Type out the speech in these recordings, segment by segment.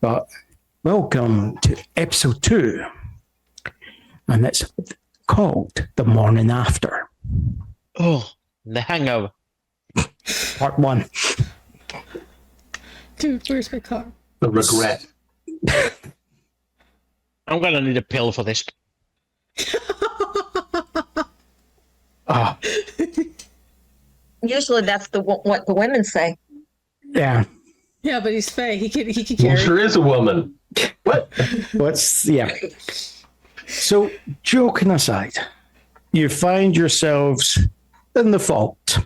But welcome to episode 2. And it's called The Morning After. Oh, The Hangover. Part 1. Dude, where's my car? The regret. I'm gonna need a pill for this. Oh, Usually that's what the women say. yeah. Yeah, but he's fey. He can Well, carry. sure is a woman. What? Yeah. So, joking aside, you find yourselves in the vault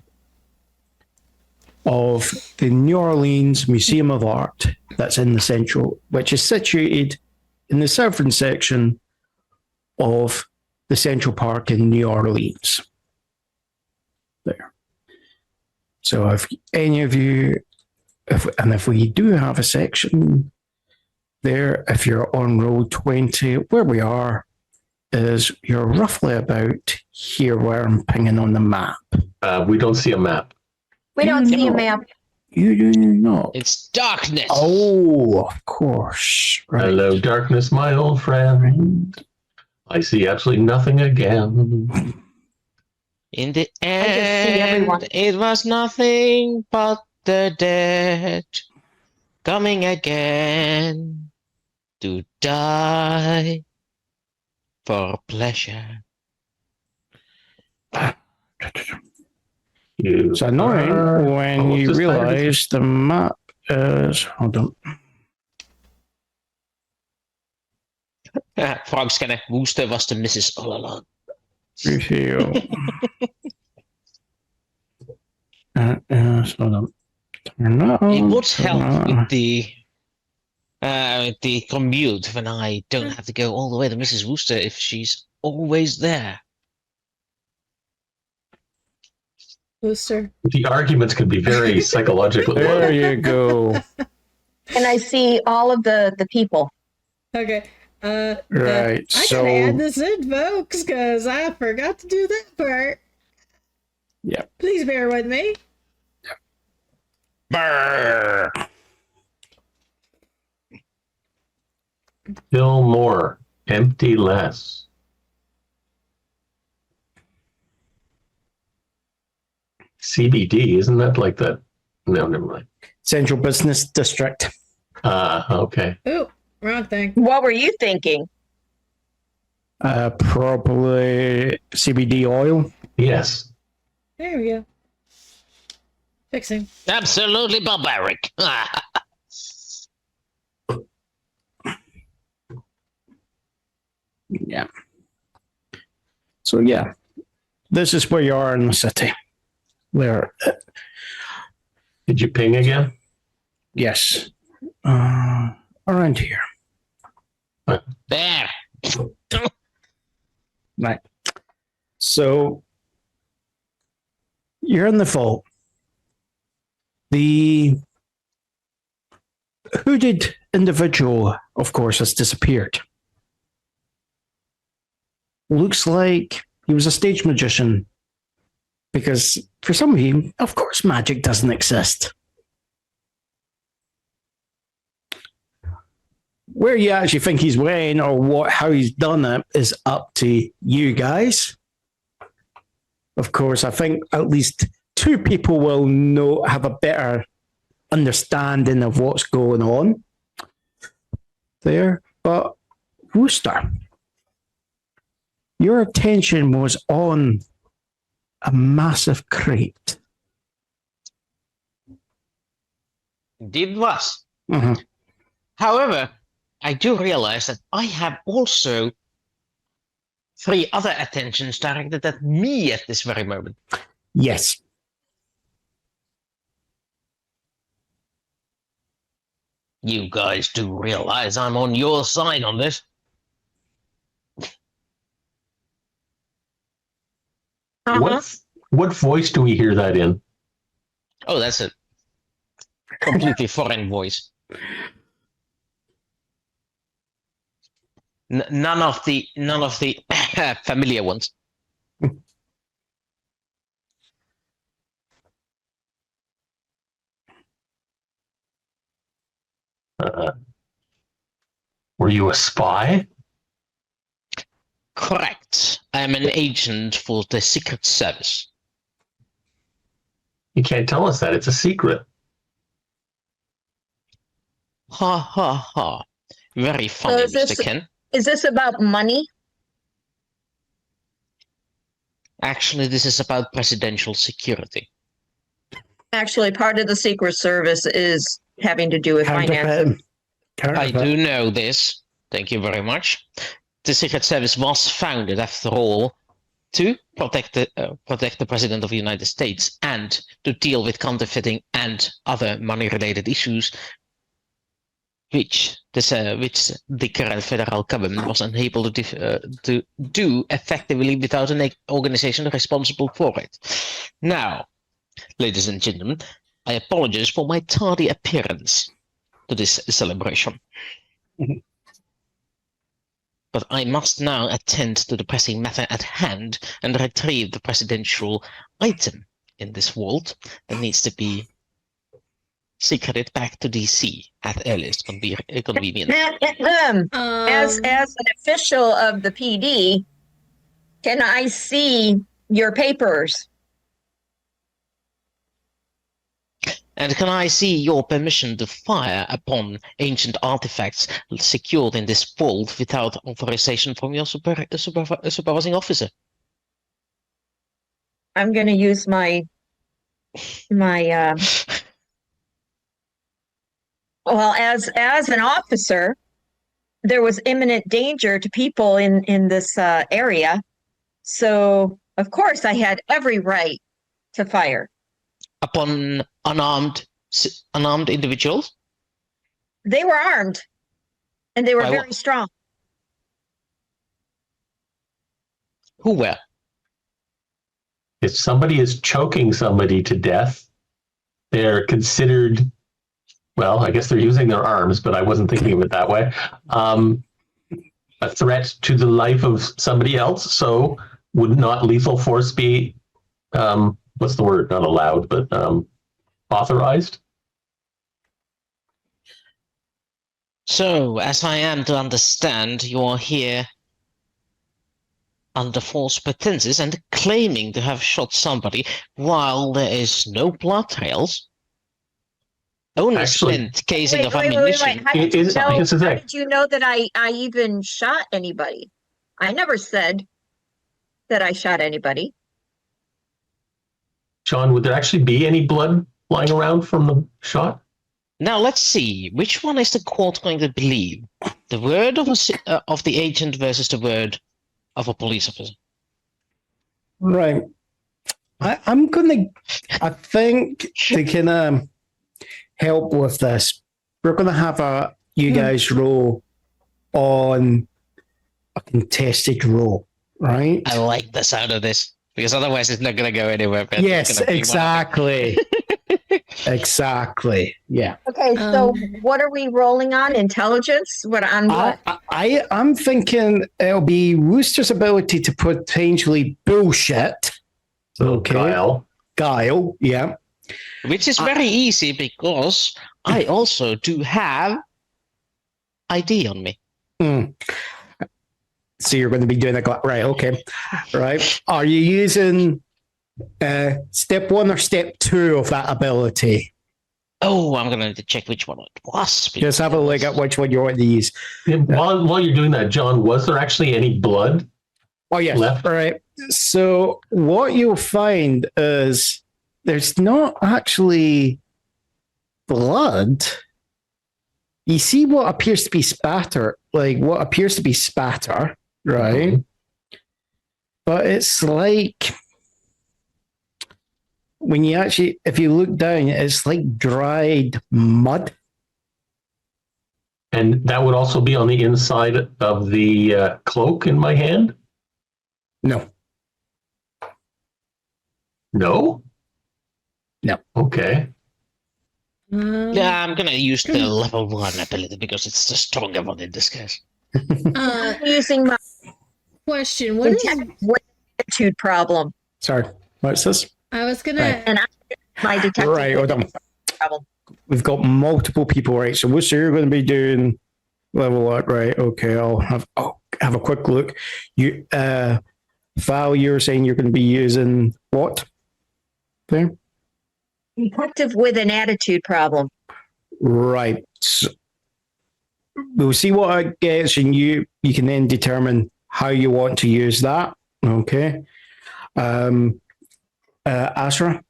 of the New Orleans Museum of Art that's in the central, which is situated in the southern section of the Central Park in New Orleans. There. So if any of you, if we do have a section there, if you're on row 20, where we are is you're roughly about here where I'm pinging on the map. We don't see a map. We don't see a map. You do not. It's darkness. Oh, of course. Right. Hello, darkness, my old friend. I see absolutely nothing again. In the I just see everyone. end, it was nothing but the dead coming again to die for pleasure. It's annoying when you realize the map is. Hold on. Frank's gonna Wooster was the missus all along. Reveal. Hold on. Turn that on. It would help turn with the commute when I don't have to go all the way to Mrs. Wooster if she's always there. Wooster. The arguments can be very psychological. There you go. And I see all of the people. Okay. Right. I So. gotta add this in, folks, because I forgot to do that part. Yeah. Please bear with me. Brrr. Fill more, empty less. CBD, isn't that like that? No, never mind. Central Business District. Okay. Ooh, wrong thing. What were you thinking? Probably CBD oil. Yes. There we go. Fixing. Absolutely barbaric. Yeah. So yeah, this is where you are in the city. Where? Did you ping again? Yes. Around here. There. Right. So you're in the vault. The hooded individual, of course, has disappeared. Looks like he was a stage magician. Because for some of you, of course, magic doesn't exist. Where you actually think he's weighing or how he's done it is up to you guys. Of course, I think at least 2 people will have a better understanding of what's going on there. But Wooster, your attention was on a massive crate. Indeed it was. Mm-hmm. However, I do realize that I have also 3 other attentions directed at me at this very moment. Yes. You guys do realize I'm on your side on this. What voice do we hear that in? Oh, that's a completely foreign voice. None of the familiar ones. Were you a spy? Correct. I am an agent for the Secret Service. You can't tell us that. It's a secret. Ha ha ha. Very funny, is this- Mr. Ken. Is this about money? Actually, this is about presidential security. Actually, part of the Secret Service is having to do with finance. I do know this. Thank you very much. The Secret Service was founded, after all, to protect the President of the United States and to deal with counterfeiting and other money-related issues, which the current federal government was unable to do effectively without an organization responsible for it. Now, ladies and gentlemen, I apologize for my tardy appearance to this celebration. Mhm. But I must now attend to the pressing matter at hand and retrieve the presidential item in this vault that needs to be secreted back to DC at earliest convenience. As an official of the PD, can I see your papers? And can I see your permission to fire upon ancient artifacts secured in this vault without authorization from your supervising officer? I'm going to use my well, as an officer, there was imminent danger to people in this area. So, of course, I had every right to fire. Upon unarmed individuals? They were armed, and they were By very strong. Who were? If somebody is choking somebody to death, they're considered, well, I guess they're using their arms, but I wasn't thinking of it that way, a threat to the life of somebody else. So would not lethal force be, what's the word? Not allowed, but authorized? So, as I am to understand, you are here under false pretenses and claiming to have shot somebody while there is no blood trails. Only spent casing of ammunition. How did you know, This is how it. did you know that I even shot anybody? I never said that I shot anybody. John, would there actually be any blood lying around from the shot? Now let's see, which one is the court going to believe? The word of the agent versus the word of a police officer? Right. I think to kind of help with this, we're going to have you guys roll on a contested roll, right? I like the sound of this, because otherwise it's not going to go anywhere. But Yes, exactly. Exactly. Yeah. Okay, so what are we rolling on? Intelligence? What on what? I'm thinking it'll be Wooster's ability to potentially bullshit. Okay. Guile, yeah. Which is very easy because I also do have ID on me. So you're going to be doing right? Okay, right. Are you using step 1 or step 2 of that ability? Oh, I'm going to need to check which one it was. Just have a look at which one you want to use. While you're doing that, John, was there actually any blood? Oh yes, left? Right. So what you'll find is there's not actually blood. You see what appears to be spatter, right? Mhm. But it's like when you actually, if you look down, it's like dried mud. And that would also be on the inside of the cloak in my hand? No. No? No. Okay. Yeah, I'm going to use the level 1 ability because it's the stronger one in this case. I'm using my Question. What is attitude problem. Sorry. What's this? I was gonna Right. And my detective Right. Hold on. problem. We've got multiple people, right? So Wooster, you're going to be doing Level up, right? Okay, I'll have a quick look. You, Val, you're saying you're going to be using what? There, Detective with an attitude problem. right. So we'll see what it gets, and you can then determine how you want to use that. Okay. Asra,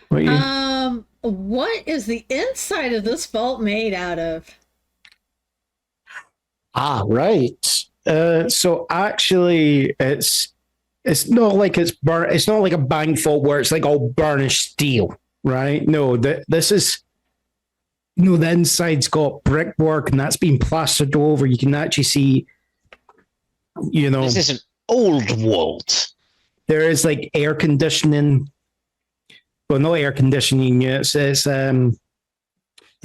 what you? What is the inside of this vault made out of? Ah, right. So actually, it's not like it's burnt. It's not like a bank vault where it's like all burnished steel, right? No, this is. No, the inside's got brickwork and that's been plastered over. You can actually see, This is an old vault. there is like air conditioning. Well, no air conditioning units. It's to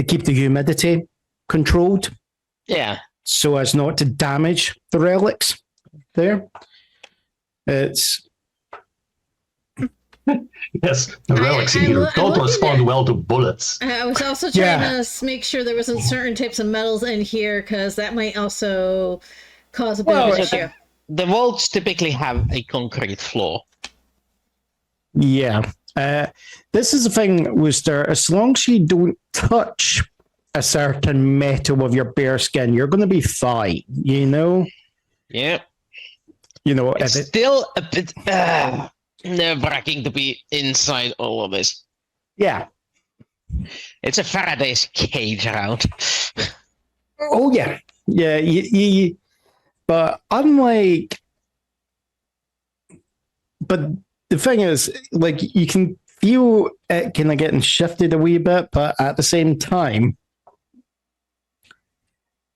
keep the humidity controlled. Yeah. So as not to damage the relics there. It's Yes, the relics in here don't respond well to bullets. I was also trying to make sure there wasn't certain types of metals in here because that might also cause a bit of an issue. The vaults typically have a concrete floor. yeah. This is the thing, Wooster. As long as you don't touch a certain metal with your bare skin, you're going to be fine. Yeah. If It's it, still a bit nerve-wracking to be inside all of this. yeah. It's a Faraday's cage around. Oh yeah, yeah. But unlike, but the thing is, like, you can feel it kind of getting shifted a wee bit, but at the same time,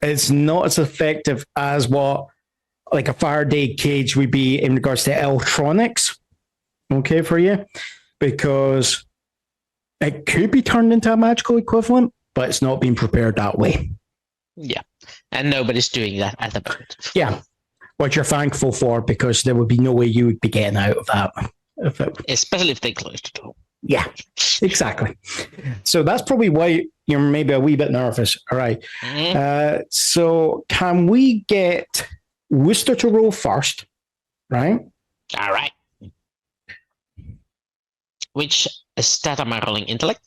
it's not as effective as what like a Faraday cage would be in regards to electronics. Okay, for you, because it could be turned into a magical equivalent, but it's not being prepared that way. Yeah. And nobody's doing that at the moment. Yeah, what you're thankful for, because there would be no way you would be getting out of that. Especially if they close the door. Yeah, exactly. So that's probably why you're maybe a wee bit nervous. All right. Mhm. So can we get Wooster to roll first? Right. All right. Which stat am I rolling? Intellect?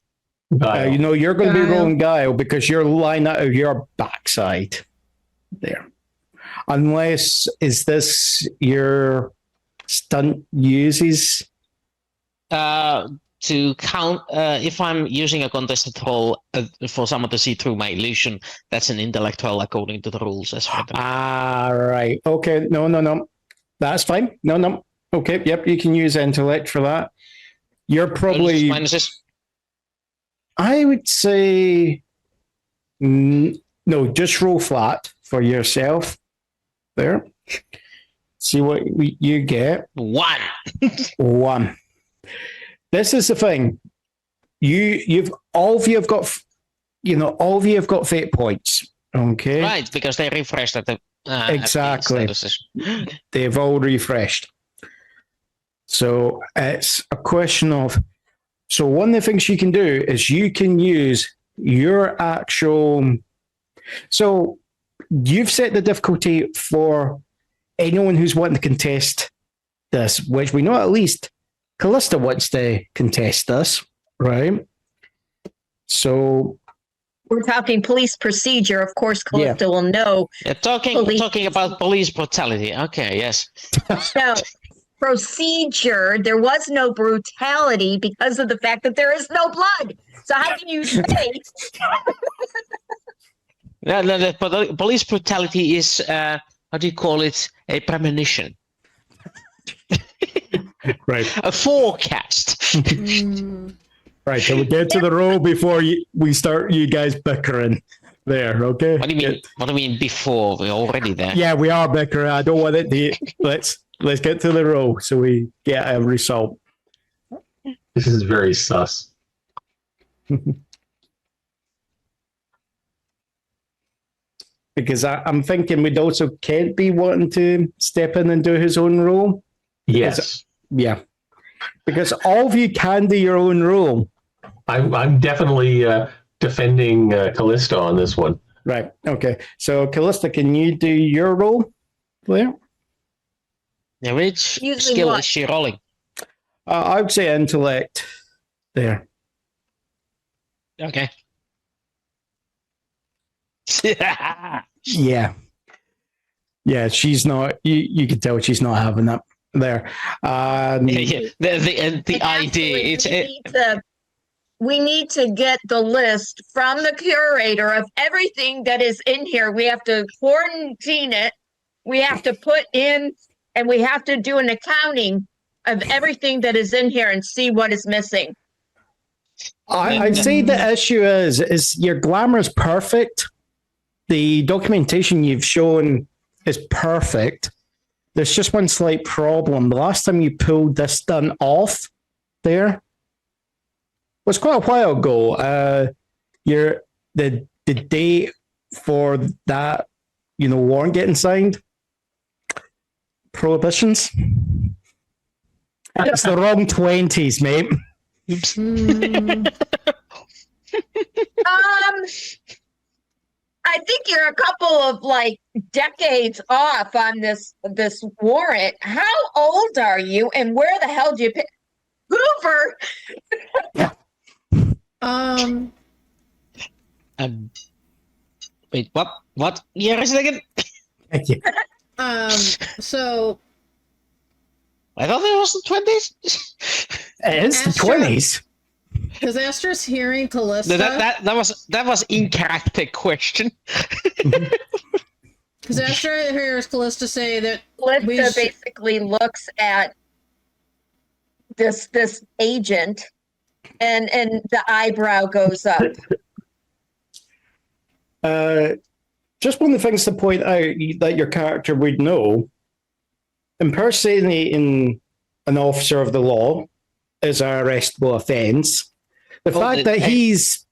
You're going to be Guile. rolling guile because you're lying out of your backside there. Unless, is this your stunt uses? To count, if I'm using a contested roll for someone to see through my illusion, that's an intellect roll according to the rules as written. Ah, right. Okay. No. That's fine. No. Okay. Yep. You can use intellect for that. You're probably. Minuses? I would say. No, just roll flat for yourself. There. See what you get. 1. 1. This is the thing. You've all of you have got, all of you have got fate points. Okay. Right, because they refreshed at the Exactly. They've all refreshed. So it's a question of. So one of the things you can do is you can use your actual. So you've set the difficulty for anyone who's wanting to contest this, which we know at least Calista wants to contest this, right? So We're talking police procedure. Of course, Calista will know. You're talking about police brutality. Okay, yes. No, procedure. There was no brutality because of the fact that there is no blood. So how can you say? No, the police brutality is, how do you call it? A premonition. right, A forecast. right. So we get to the roll before we start you guys bickering. There, okay. What do you mean? What do you mean before? We're already there. Yeah, we are bickering. I don't want it to. Let's get to the roll so we get a result. This is very sus. Because I'm thinking we'd also Kent be wanting to step in and do his own role. Yes. Yeah. Because all of you can do your own role. I'm definitely defending Calista on this one. Right. Okay. So, Callista, can you do your role there? Now, which Usually skill what? is she rolling? I would say intellect there. Okay. Yeah. Yeah, she's not, you can tell she's not having that there. Yeah. The And idea, actually, we need to get the list from the curator of everything that is in here. We have to quarantine it. We have to put in, and we have to do an accounting of everything that is in here and see what is missing. I'd say the issue is your glamour is perfect. The documentation you've shown is perfect. There's just one slight problem. The last time you pulled this done off there was quite a while ago. The date for that, warrant getting signed, prohibitions. It's the wrong 20s, mate. I think you're a couple of decades off on this warrant. How old are you, and where the hell do you pick Hoover? Wait, what? What year is it again? Thank you. So I thought it was the 20s. It is the Astra- 20s. because Astra's hearing Calista. That was incorrect question. Because Astra hears Calista say that Calista basically looks at this agent, and the eyebrow goes up. Just one of the things to point out that your character would know, impersonating an officer of the law is an arrestable offence. The fact that he's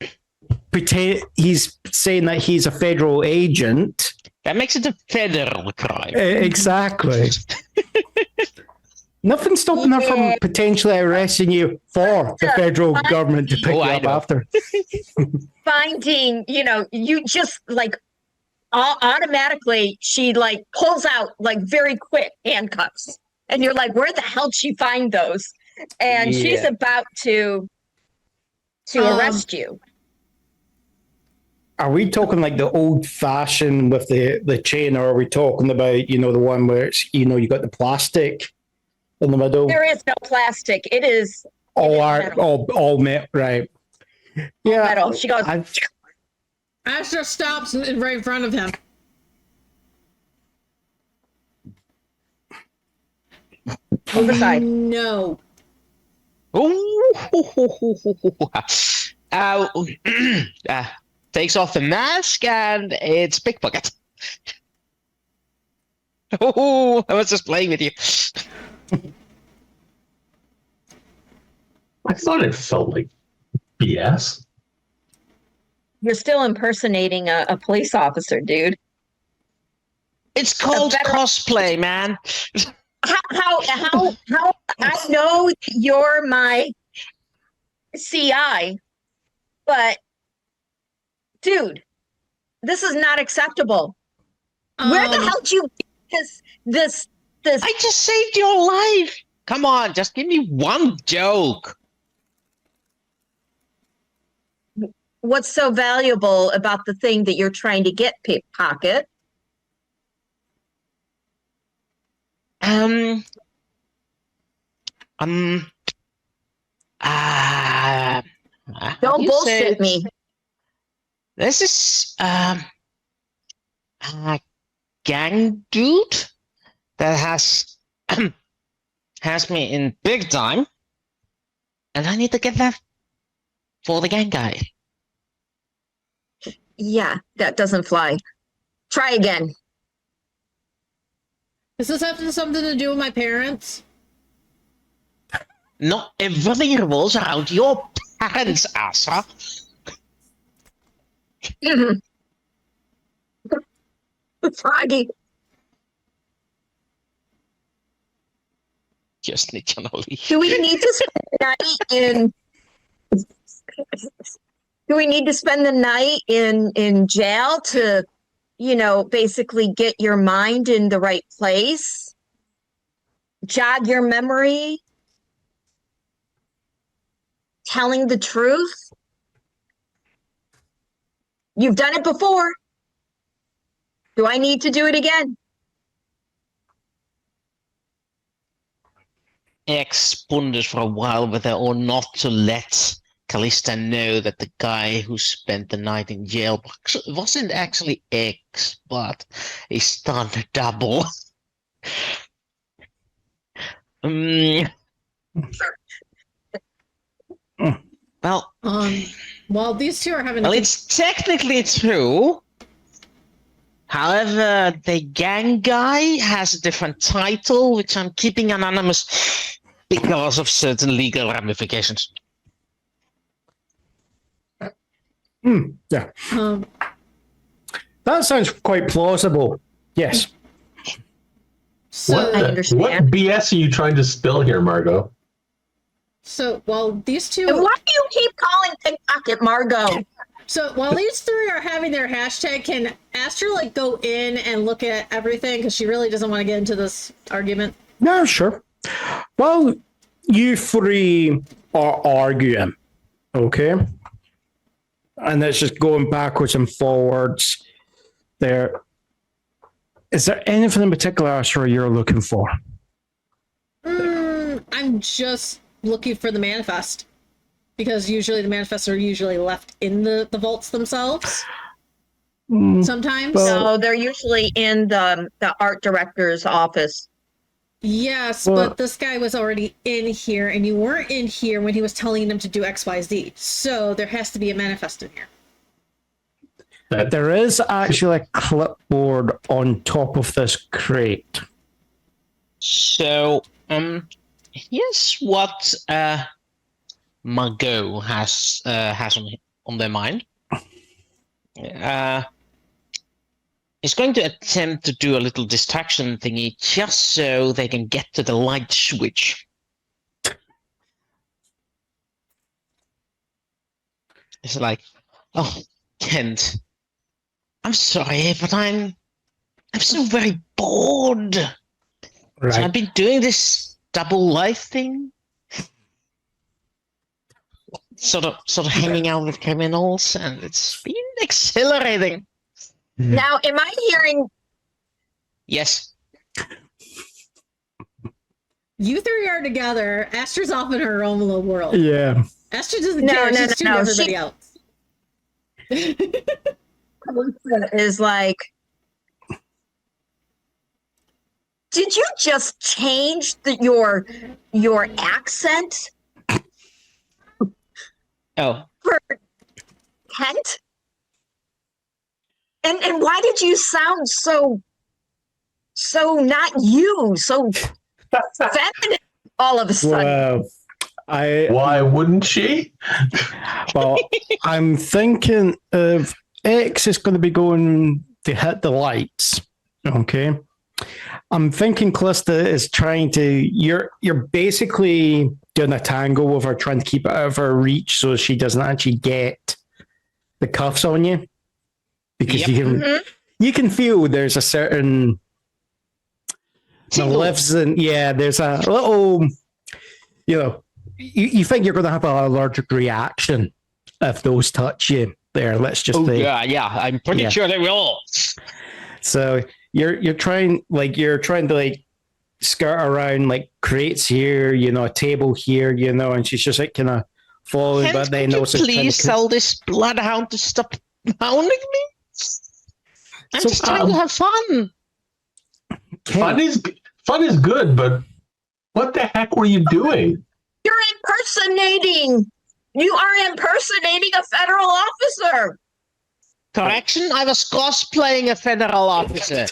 saying that he's a federal agent. That makes it a federal crime. Exactly. Nothing stopping her from potentially arresting you for the federal government to pick you up after. Finding, you just automatically, she pulls out very quick handcuffs. And you're like, where the hell did she find those? And she's about to arrest you. Are we talking the old fashioned with the chain, or are we talking about, the one where it's, you got the plastic in the middle? There is no plastic. It is all metal, right? Yeah. metal. She goes. Astra stops right in front of him. Move aside. No. Takes off the mask and it's pickpocket. Oh, I was just playing with you. I thought it felt like BS. You're still impersonating a police officer, dude. It's called cosplay, man. How I know you're my CI, but dude, this is not acceptable. Where the hell did you get this? I just saved your life. Come on, just give me one joke. What's so valuable about the thing that you're trying to get, pickpocket? Don't bullshit me. This is a gang dude that has me in big time, and I need to get that for the gang guy. Yeah, that doesn't fly. Try again. Does this have something to do with my parents? Not everything revolves around your parents, Asra. Froggy. Just need to leave. Do we need to spend the night in Do we need to spend the night in jail to, basically get your mind in the right place? Jog your memory? Telling the truth? You've done it before. Do I need to do it again? X pondered for a while whether or not to let Calista know that the guy who spent the night in jail wasn't actually X, but a stunt double. Well, While these two are having well, it's technically true. However, the gang guy has a different title, which I'm keeping anonymous because of certain legal ramifications. Yeah. That sounds quite plausible. Yes. so What BS are you trying to spill here, Margot? so while these two And why do you keep calling pickpocket Margot? So while these three are having their hashtag, can Astra go in and look at everything because she really doesn't want to get into this argument? No, sure. Well, you three are arguing, okay? And it's just going backwards and forwards there. Is there anything in particular, Asra, you're looking for? I'm just looking for the manifest. Because usually the manifests are usually left in the vaults themselves. Sometimes. No, they're usually in the art director's office. Yes, Well, but this guy was already in here, and you weren't in here when he was telling them to do XYZ. So there has to be a manifest in here. There is actually a clipboard on top of this crate. So, here's what Margot has on their mind. He's going to attempt to do a little distraction thingy just so they can get to the light switch. It's like, oh, Kent, I'm sorry, but I'm so very bored. Right. So I've been doing this double life thing. Sort of hanging out with criminals, and it's been exhilarating. Now, am I hearing? Yes. You three are together. Astra's off in her own little world. Yeah. Astra doesn't No, care. no, She's no, shooting no. everybody else. Is like, did you just change your accent Oh, for Kent? And why did you sound so not you, so feminine all of a sudden? Well, Why wouldn't she? well, I'm thinking if X is going to be going to hit the lights, okay? I'm thinking Calista is trying to. You're basically doing a tango with her, trying to keep it out of her reach so she doesn't actually get the cuffs on you, because Yep. you can feel there's a certain lifts and there's a little, you think you're going to have an allergic reaction if those touch you there. Let's just say. yeah, I'm pretty sure they will. So you're trying to skirt around crates here, a table here, and she's just kind of following. Kent, But then could you also please tell this bloodhound to stop hounding me? I'm So, just trying to have fun. Fun is good, but what the heck were you doing? You're impersonating. You are impersonating a federal officer. Correction, I was cosplaying a federal officer.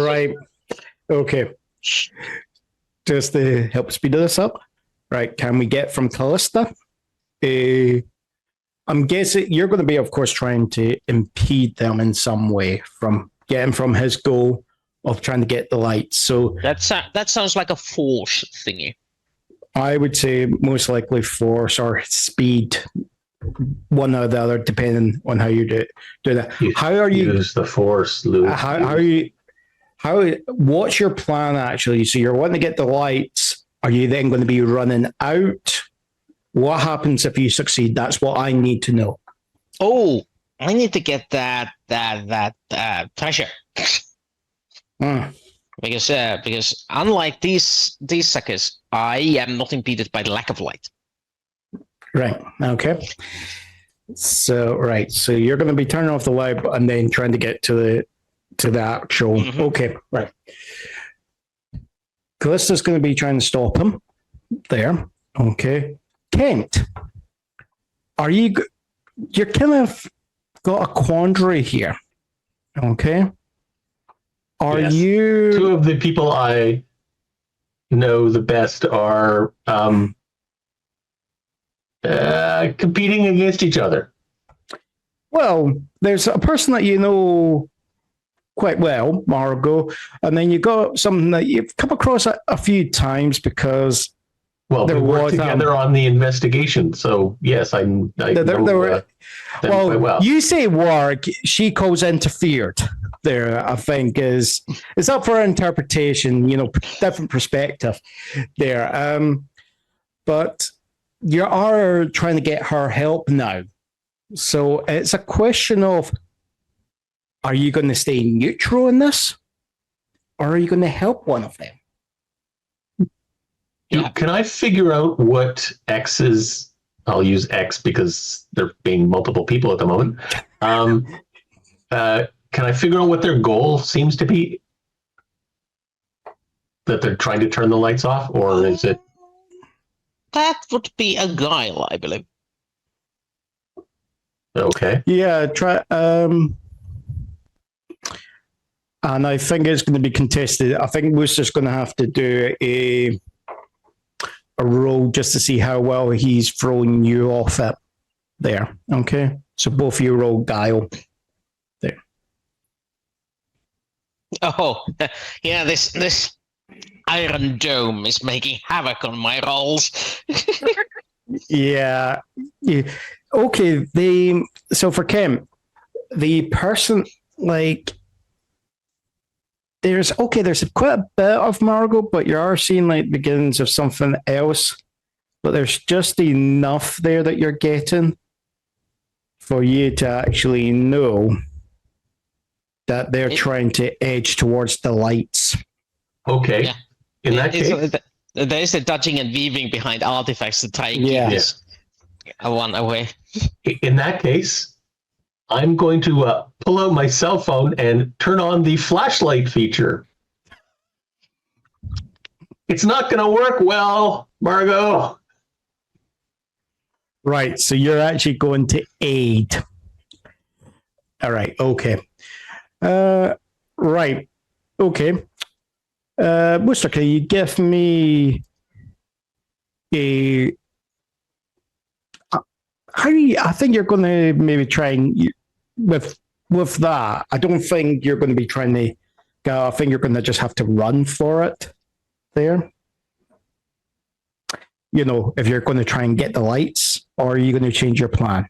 Right. Okay. Just to help speed this up, right? Can we get from Calista? I'm guessing you're going to be, of course, trying to impede them in some way from getting from his goal of trying to get the lights. So that sounds like a force thingy. I would say most likely force or speed. one or the other, depending on how you do that. How are you? Use the force, Luke. How are you? What's your plan actually? So you're wanting to get the lights. Are you then going to be running out? What happens if you succeed? That's what I need to know. Oh, I need to get that treasure. Because unlike these suckers, I am not impeded by the lack of light. Right. Okay. So so you're going to be turning off the light and then trying to get to the actual. Mhm. Okay. Right. Callista's going to be trying to stop him. There. Okay. Kent, you're kind of got a quandary here. Okay. Are Yes. you? Two of the people I know the best are competing against each other. Well, there's a person that you know quite well, Margot, and then you got something that you've come across a few times because Well, There we worked was, together on the investigation, so yes, I know there were. them quite well. You say work, she calls interfered. There, I think is up for interpretation. Different perspective there. But you are trying to get her help now, so it's a question of: are you going to stay neutral in this, or are you going to help one of them? Can I figure out what X is? I'll use X because there being multiple people at the moment. Can I figure out what their goal seems to be? That they're trying to turn the lights off, or is it? That would be a guile, I believe. Okay. Yeah, try. And I think it's going to be contested. I think Wooster's going to have to do a roll just to see how well he's throwing you off it. There, okay. So both of you roll guile. There. Oh, yeah. This iron dome is making havoc on my rolls. Yeah. Okay. So for Kim, the person there's quite a bit of Margot, but you are seeing beginnings of something else. But there's just enough there that you're getting for you to actually know that they're trying to edge towards the lights. Okay. Yeah. In that case, There is the dodging and weaving behind artifacts to try and keep this one away. in that case, I'm going to pull out my cell phone and turn on the flashlight feature. It's not going to work well, Margot. Right. So you're actually going to aid. All right. Okay. Right. Okay. Wooster, can you give me a? I think you're going to maybe try and with that. I don't think you're going to be trying to go. I think you're going to just have to run for it. There. If you're going to try and get the lights, or are you going to change your plan?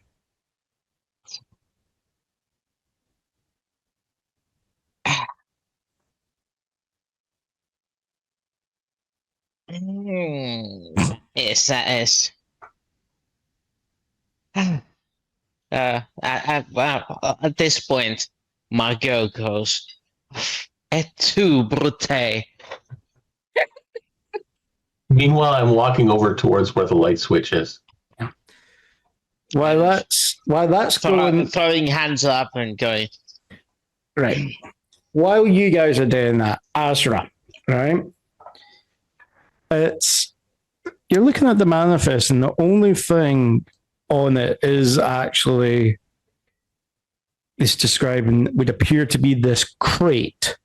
Yes, that is. At this point, Margot goes, "Et tu, Brute?" Meanwhile, I'm walking over towards where the light switch is. While that's going Throwing hands up and going, right. While you guys are doing that, Asra, right? You're looking at the manifest, and the only thing on it is actually it's describing would appear to be this crate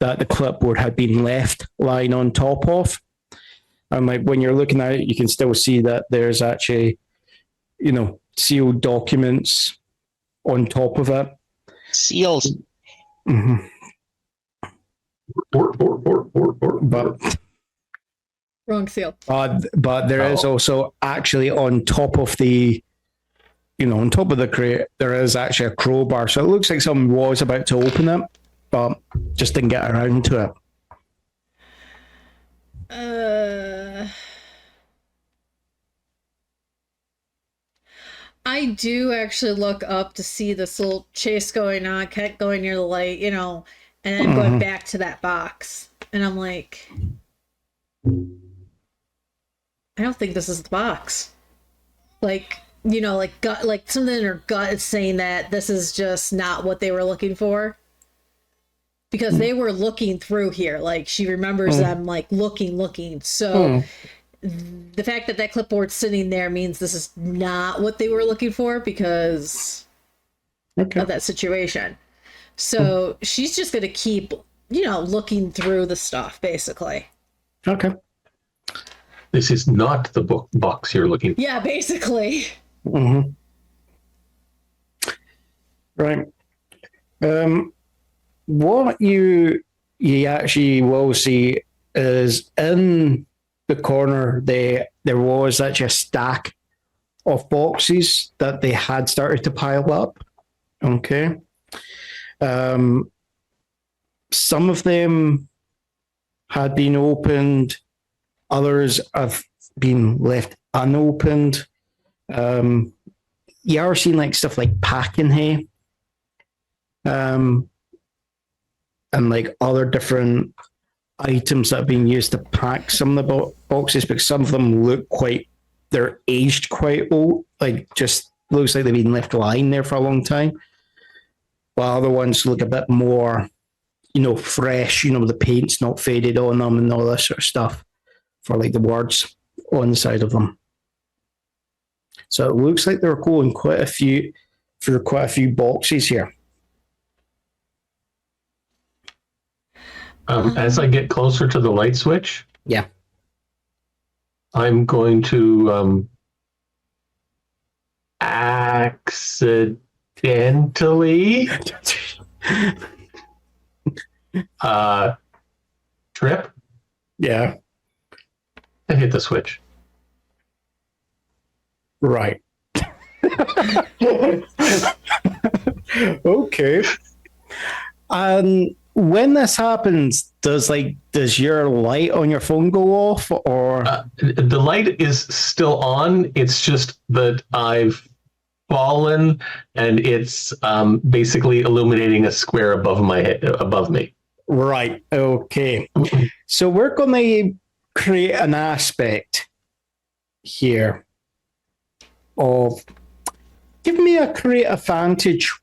that the clipboard had been left lying on top of. And when you're looking at it, you can still see that there's actually, sealed documents on top of it. seals. Mm-hmm. But Wrong seal. but there is also actually on top of the on top of the crate, there is actually a crowbar. So it looks like someone was about to open it, but just didn't get around to it. I do actually look up to see this little chase going on, kept going near the light, and then going back to that box. And I'm like, I don't think this is the box. Like, gut, like something in her gut is saying that this is just not what they were looking for. Because they were looking through here. Like, she remembers them, like, looking. So the fact that that clipboard's sitting there means this is not what they were looking for because of that situation. So she's just going to keep, looking through the stuff, basically. Okay. This is not the box you're looking for. Yeah, basically. Mm-hmm. Right. What you actually will see is in the corner there was actually a stack of boxes that they had started to pile up. Okay. Some of them had been opened, others have been left unopened. You are seeing like stuff like packing hay. And like other different items that have been used to pack some of the boxes, because some of them look they're aged quite old, like just looks like they've been left lying there for a long time. While other ones look a bit more, fresh, the paint's not faded on them and all that sort of stuff for like the words on the side of them. So it looks like they're going quite a few boxes here. As I get closer to the light switch, Yeah. I'm going to accidentally trip Yeah. and hit the switch. Right. Okay. When this happens, does your light on your phone go off, or the light is still on? It's just that I've fallen, and it's basically illuminating a square above me. right? Okay. So we're going to create an aspect here of. Give me a create advantage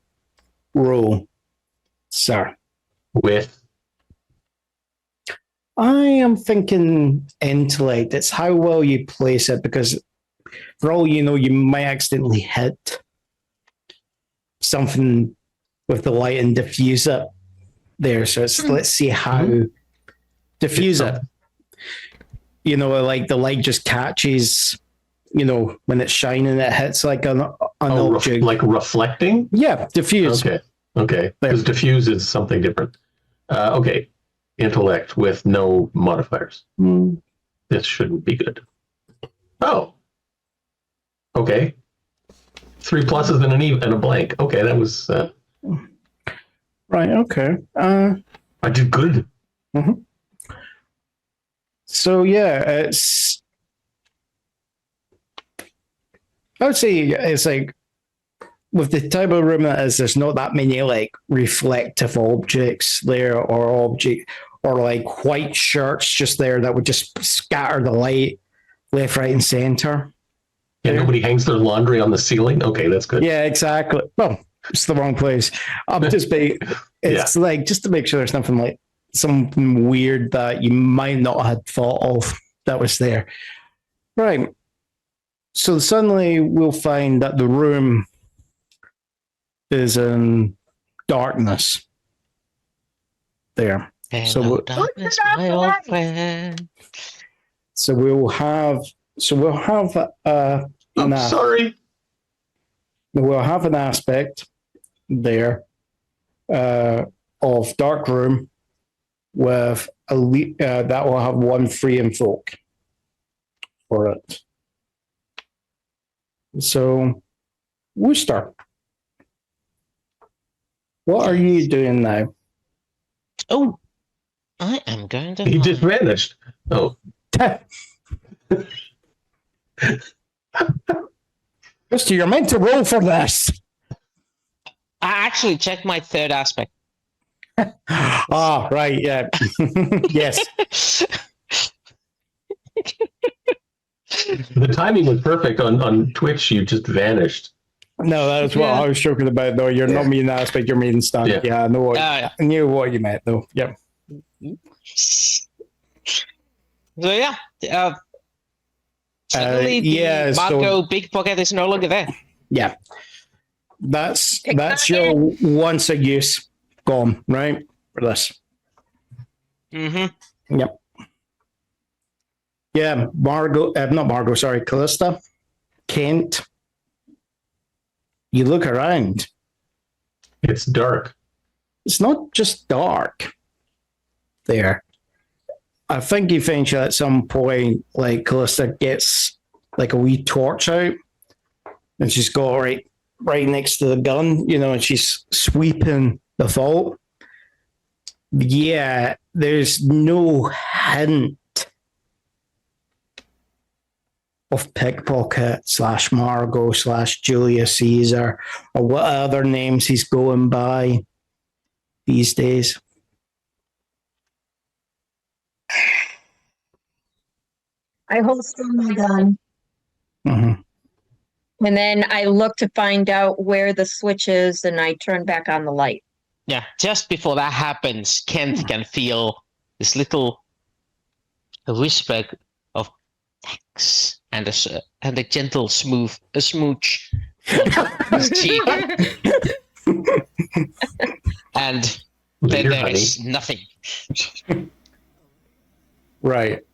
roll, sir. With I am thinking intellect. It's how well you place it, because for all you know, you might accidentally hit something with the light and diffuse it there. So let's see how diffuse it. Like the light just catches, when it's shining, it hits like an object. Like reflecting? Yeah, diffuse. Okay. Because diffuse is something different. Okay. Intellect with no modifiers. This shouldn't be good. Oh. Okay. 3 pluses and and a blank. Okay, that was... Right, okay. I did good. Mm-hmm. So, yeah, I would say it's like, with the type of room that is, there's not that many like reflective objects there, or like white shirts just there that would just scatter the light left, right, and center. And nobody hangs their laundry on the ceiling. Okay, that's good. Yeah, exactly. Well, it's the wrong place. It's like just to make sure there's nothing like something weird that you might not have thought of that was there. Right. So suddenly we'll find that the room is in darkness there. Hello, darkness, my old friend. So we'll have I'm sorry. We'll have an aspect there of dark room with that will have 1 free invoke for it. So Wooster, what are you doing now? Oh, I am going to. He just vanished. Oh, Wooster, you're meant to roll for this. I actually checked my third aspect. Ah, right, yeah. Yes. the timing was perfect on Twitch. You just vanished. No, that's what Yeah. I was joking about, though. You're not mean aspect, you're mean stunt. Yeah. Yeah, I know what, Yeah. I knew what you meant, though. Yep. So yeah, suddenly yeah, the so- Marco Big Pocket is no longer there. Yeah. That's Pick your once a use gone, right? For this. Mm-hmm. Yep. Yeah, not Margot, sorry, Calista, Kent. You look around. It's dark. It's not just dark there. I think eventually at some point, like Calista gets like a wee torch out and she's got right next to the gun, you know, and she's sweeping the vault. Yeah, there's no hint of pickpocket / Margot / Julius Caesar or what other names he's going by these days. I holster my gun, Mm-hmm. and then I look to find out where the switch is, and I turn back on the light. Yeah, just before that happens, Kent can feel this little whisper of thanks and a gentle smooch on his cheek, and then Later, there honey. is nothing. Right.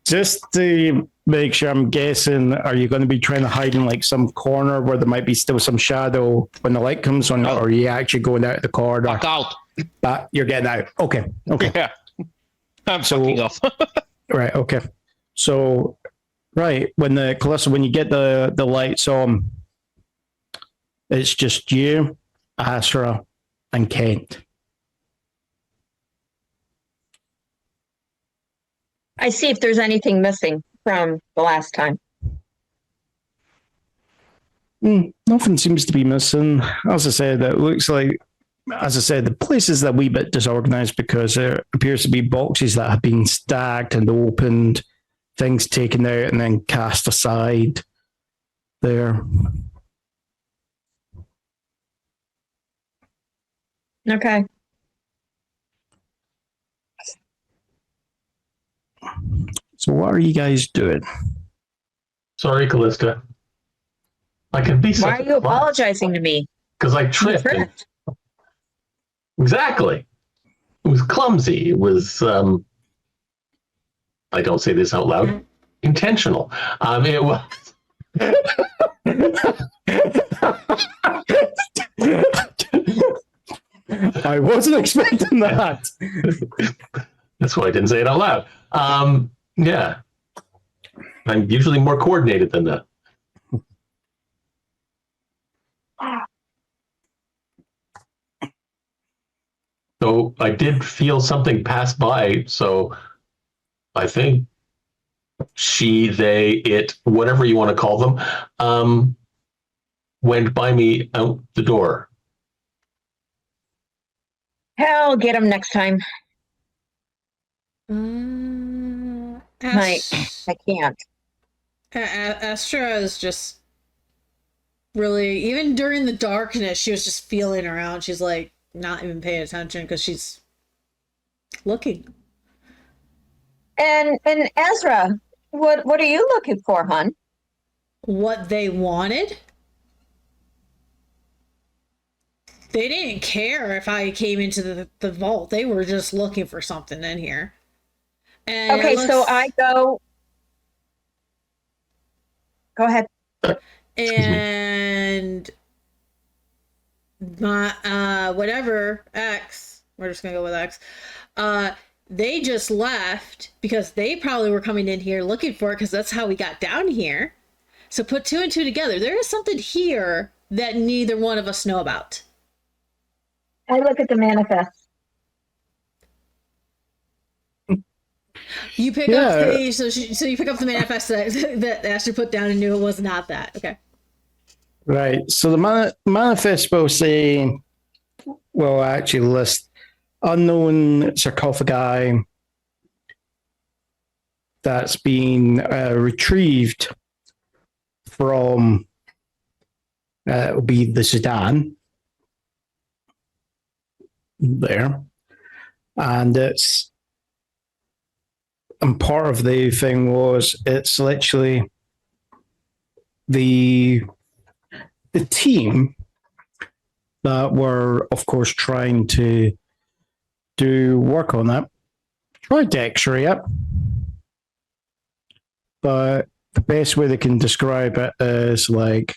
Just to make sure, I'm guessing, are you going to be trying to hide in like some corner where there might be still some shadow when the light comes on, Oh. or are you actually going out the corridor? Fuck out. But you're getting out. Okay. Okay. Yeah. I'm So- fucking off. Right. Okay. So, right when Calista, when you get the lights on, it's just you, Asra, and Kent. I see if there's anything missing from the last time. Nothing seems to be missing. As I said, it looks like, as I said, the place is a wee bit disorganized because there appears to be boxes that have been stacked and opened, things taken out and then cast aside there. Okay. So what are you guys doing? Sorry, Callista. I can be Why are you apologizing to me? Because I You tripped. tripped. Exactly. It was clumsy. It was, I don't say this out loud, intentional. It was. I wasn't expecting that. That's why I didn't say it out loud. Yeah. I'm usually more coordinated than that. So I did feel something pass by. So I think she, they, it, whatever you want to call them, went by me out the door. Hell, get him next time. I can't. Astra is just really, even during the darkness, she was just feeling around. She's like not even paying attention because she's looking. And Ezra, what are you looking for, hon? What they wanted? They didn't care if I came into the vault. They were just looking for something in here. And Okay, so I go ahead. And my whatever X, we're just gonna go with X. They just left because they probably were coming in here looking for it because that's how we got down here. So put two and two together. There is something here that neither one of us know about. I look at the manifest. You pick up so you pick up the manifest that Asher put down and knew it was not that. Okay. Right. So the manifest will say, well, actually list unknown sarcophagi that's been retrieved from, it will be the Sudan there. And part of the thing was it's literally the team that were, of course, trying to do work on that, tried to x-ray it, but the best way they can describe it is like,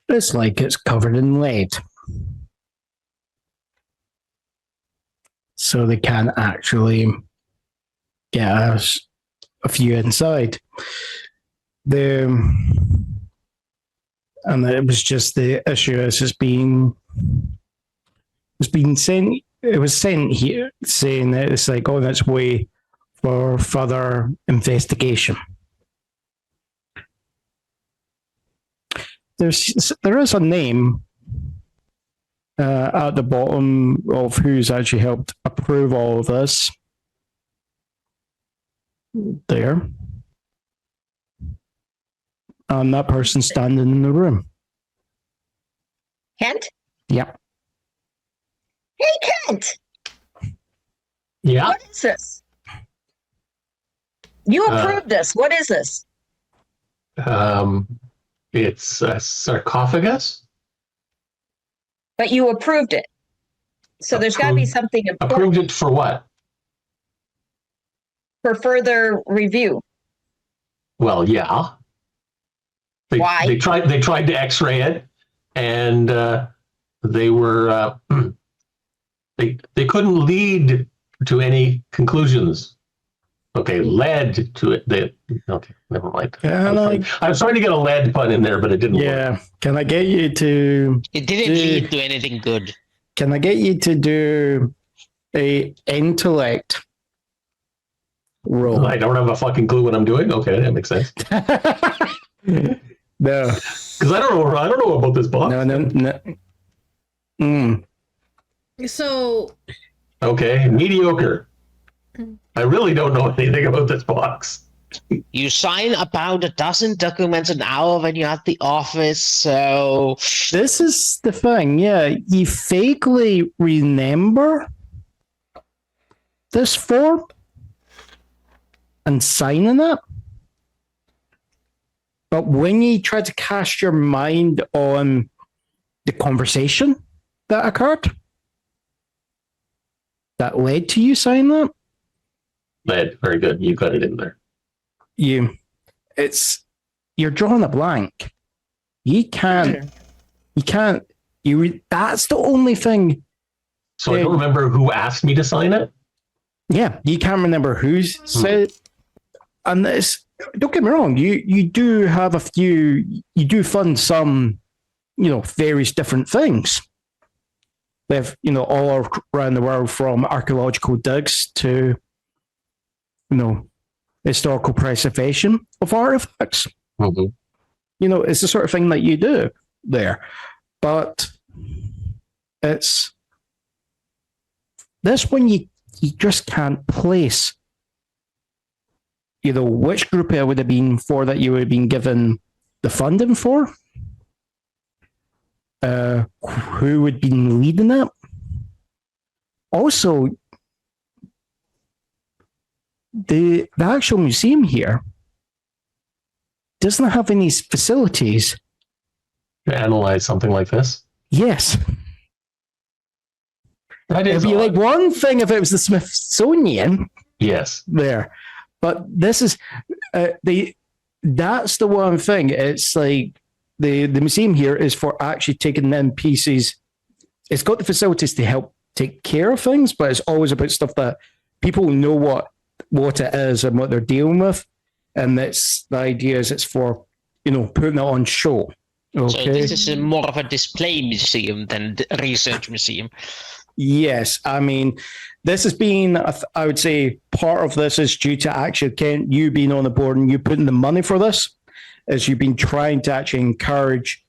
it's covered in lead. So they can't actually get us a few inside. And it was just the issue is it's being sent. It was sent here saying that it's like on its way for further investigation. There is a name at the bottom of who's actually helped approve all of this. There. And that person standing in the room. Kent? Yep. Hey, Kent! Yeah. What is this? You approved this. What is this? It's a sarcophagus. But you approved it. So there's got to be something important Approved it for what? for further review. Well, yeah. Why? They tried to X-ray it, and they were they couldn't lead to any conclusions. Okay, led to it. Okay, never mind. I was trying to get a lead pun in there, but it didn't work. Yeah. Can I get you to? It didn't lead to anything good. Can I get you to do a intellect roll? I don't have a fucking clue what I'm doing. Okay, that makes sense. No, because I don't know about this box. No. So Okay, mediocre. I really don't know anything about this box. You sign about a dozen documents an hour when you're at the office, so... This is the thing, yeah. You vaguely remember this form and signing it. But when you try to cast your mind on the conversation that occurred, that led to you signing that, Lead, very good. You got it in there. you're drawing a blank. That's the only thing. So I don't remember who asked me to sign it. Yeah, you can't remember who's said. And this, don't get me wrong, you do have a few, you do fund some, various different things. They've, all around the world, from archaeological digs to, historical preservation of artifacts. Mm-hmm. It's the sort of thing that you do there. But it's this one you just can't place, which group it would have been for that you would have been given the funding for, who would be leading it. Also, the actual museum here doesn't have any facilities To analyze something like this. Yes. That It'd is be odd. like one thing if it was the Smithsonian Yes. there, but this is that's the one thing. It's like the museum here is for actually taking them pieces. It's got the facilities to help take care of things, but it's always about stuff that people know what it is and what they're dealing with. And that's the idea is it's for putting it on show. So Okay. this is more of a display museum than a research museum. Yes, I mean, this has been, I would say, part of this is due to actually, Kent, you being on the board and you putting the money for this, as you've been trying to actually encourage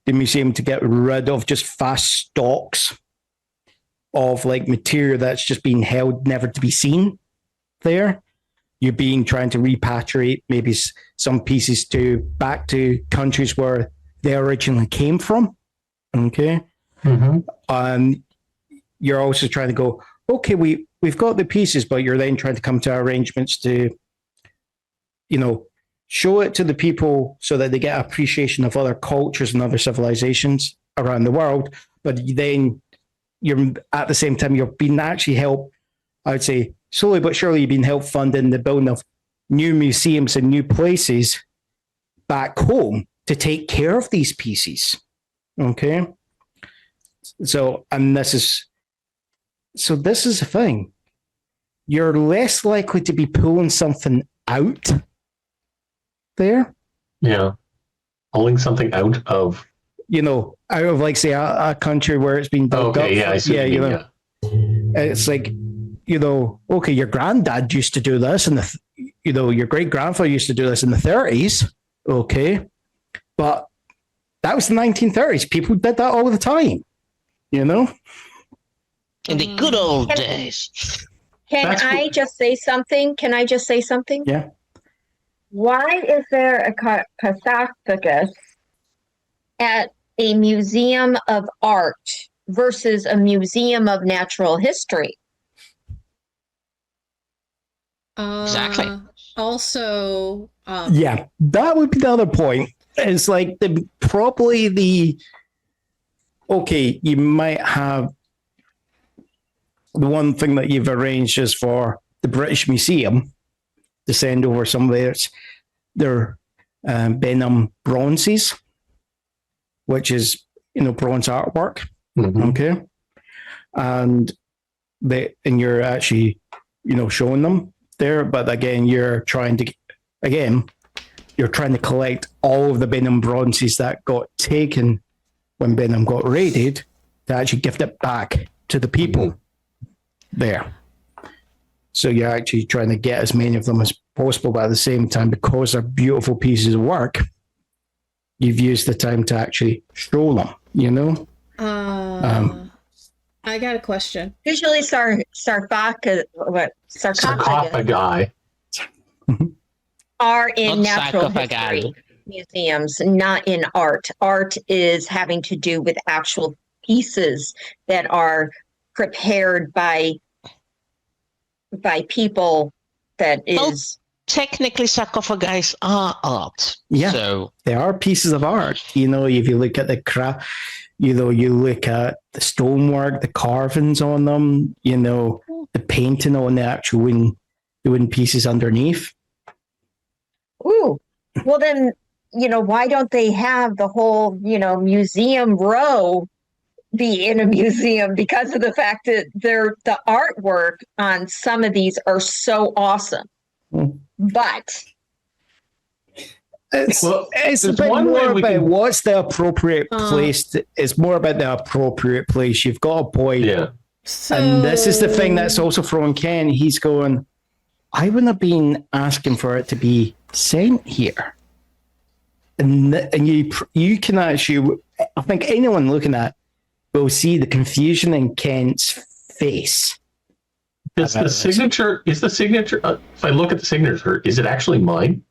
the museum to get rid of just fast stocks of like material that's just being held never to be seen there. You've been trying to repatriate maybe some pieces back to countries where they originally came from. Okay. You're also trying to go, okay, we've got the pieces, but you're then trying to come to arrangements to, show it to the people so that they get appreciation of other cultures and other civilizations around the world. But then you're at the same time, you're being actually helped, I would say, slowly but surely you've been helped funding the building of new museums and new places back home to take care of these pieces. Okay. So this is the thing. You're less likely to be pulling something out there. Yeah. Pulling something out of, like, say, a country where it's been built up. Yeah, I see. Yeah. It's like, okay, your granddad used to do this, and your great grandfather used to do this in the 30s. Okay. But that was the 1930s. People did that all the time, In the good old days. Can I just say something? Yeah. Why is there a sarcophagus at a museum of art versus a museum of natural history? Exactly. Also, Yeah, that would be the other point. It's like you might have the one thing that you've arranged is for the British Museum to send over some of their Benham bronzes, which is, bronze artwork. Okay. And you're actually, showing them there. But again, you're trying to collect all of the Benham bronzes that got taken when Benham got raided to actually gift it back to the people there. So you're actually trying to get as many of them as possible, but at the same time, because they're beautiful pieces of work, you've used the time to actually show them, I got a question. Usually sarcophagi are in natural history museums, not in art. Art is having to do with actual pieces that are prepared by people that is... Technically, sarcophagi are art. Yeah, so they are pieces of art. If you look at the craft, you look at the stonework, the carvings on them, the painting on the actual wooden pieces underneath. Ooh, well then, why don't they have the whole, museum row be in a museum, because of the fact that the artwork on some of these are so awesome. But it's a bit more about what's the appropriate place. It's more about the appropriate place. You've got a point. Yeah. And this is the thing that's also throwing Ken. He's going, I wouldn't have been asking for it to be sent here. And you can actually, I think anyone looking at will see the confusion in Kent's face. Is the signature, if I look at the signature, is it actually mine?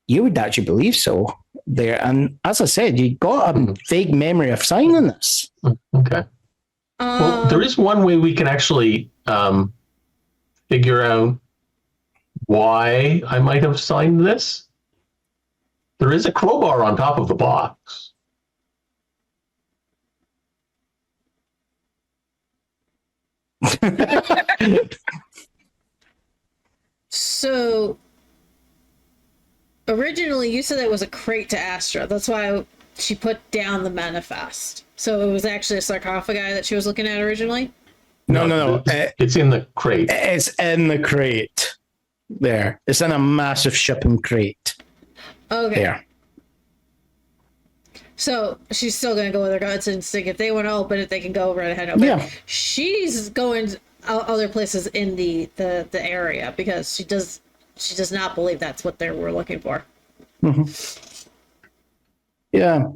You would actually believe so there. And as I said, you got a vague memory of signing this. Okay. Well, there is one way we can actually figure out why I might have signed this. There is a crowbar on top of the box. So originally you said it was a crate to Astra. That's why she put down the manifest. So it was actually a sarcophagi that she was looking at originally? No. It's in the crate. It's in the crate there. It's in a massive shipping crate. Okay. there. So she's still gonna go with her guts instinct. If they want to open it, they can go right ahead. Open. Yeah. She's going other places in the area because she does not believe that's what they were looking for. Mm-hmm. Yeah.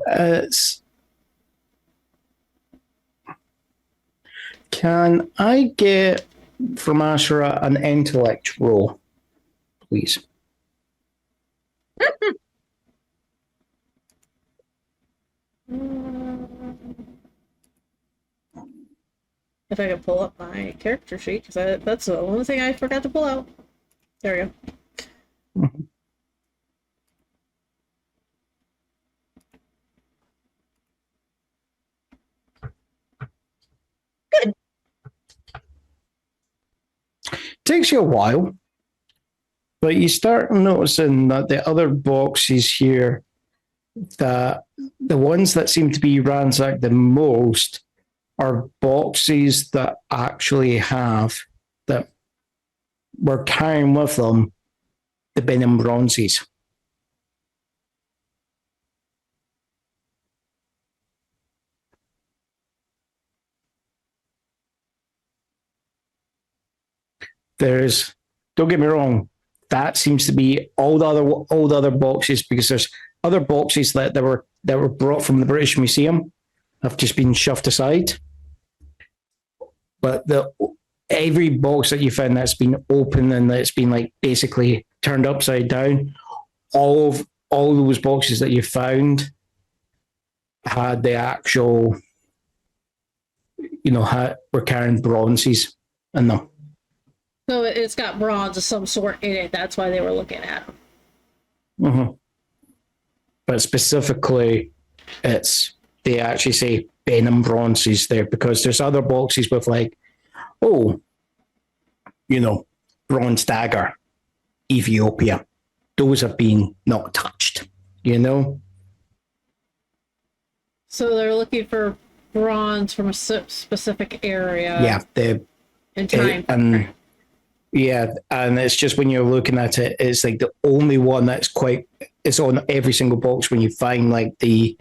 Can I get from Asra an intellect roll, please? If I could pull up my character sheet, because that's the only thing I forgot to pull out. There we go. Good. Takes you a while, but you start noticing that the other boxes here, that the ones that seem to be ransacked the most are boxes that actually have, that were carrying with them, the Benham bronzes. There's, don't get me wrong, that seems to be all the other boxes, because there's other boxes that were brought from the British Museum have just been shoved aside. But every box that you found that's been open and that's been like basically turned upside down, all those boxes that you found had the actual, were carrying bronzes in them. So it's got bronze of some sort in it. That's why they were looking at them. Mm-hmm. But specifically, they actually say Benham bronzes there, because there's other boxes with like, bronze dagger, Ethiopia. Those have been not touched, So they're looking for bronze from a specific area. Yeah, in time. And it's just when you're looking at it, it's like the only one that's it's on every single box when you find like the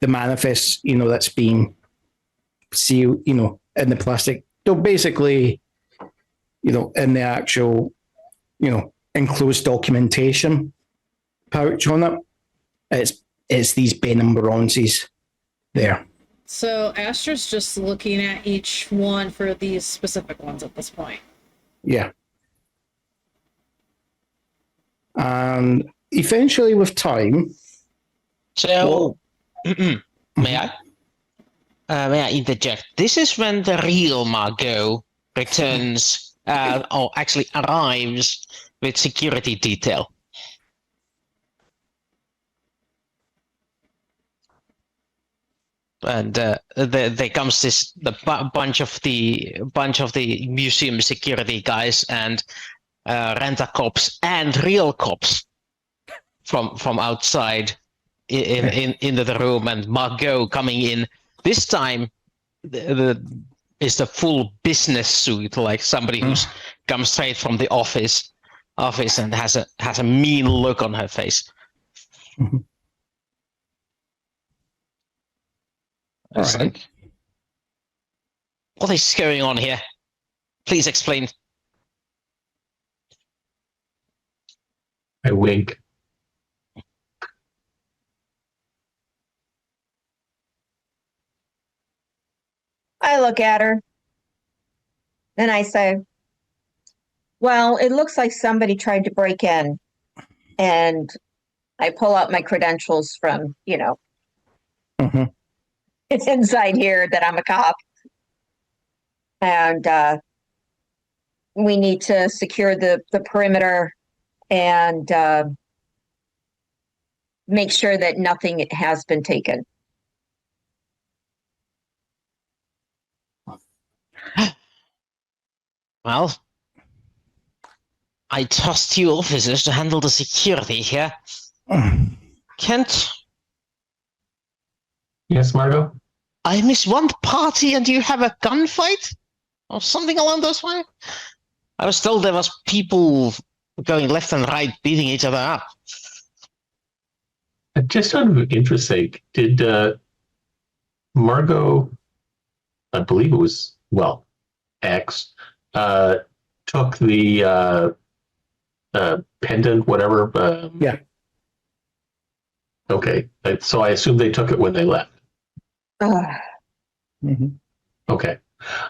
manifest, that's being sealed, in the plastic. So basically, in the actual, enclosed documentation pouch on it, it's these Benham bronzes there. So Astra's just looking at each one for these specific ones at this point. Yeah. And eventually with time. So, may I interject? This is when the real Margot returns, or actually arrives with security detail. And there comes the bunch of the museum security guys and rent-a-cops and real cops from outside into the room, and Margot coming in. This time is the full business suit, like somebody who's come straight from the office and has a mean look on her face. Mm-hmm. It's like, what is going on here? Please explain. I wink. I look at her and I say, well, it looks like somebody tried to break in, and I pull out my credentials from, Mm-hmm. it's inside here that I'm a cop. And we need to secure the perimeter and make sure that nothing has been taken. Well, I trust you officers to handle the security here. Kent? Yes, Margot? I miss one party and you have a gunfight? Or something along those lines? I was told there was people going left and right beating each other up. Just out of interest sake, did Margot, I believe it was, well, X, took the pendant, whatever? Yeah. Okay. So I assume they took it when they left. Mm-hmm. Okay.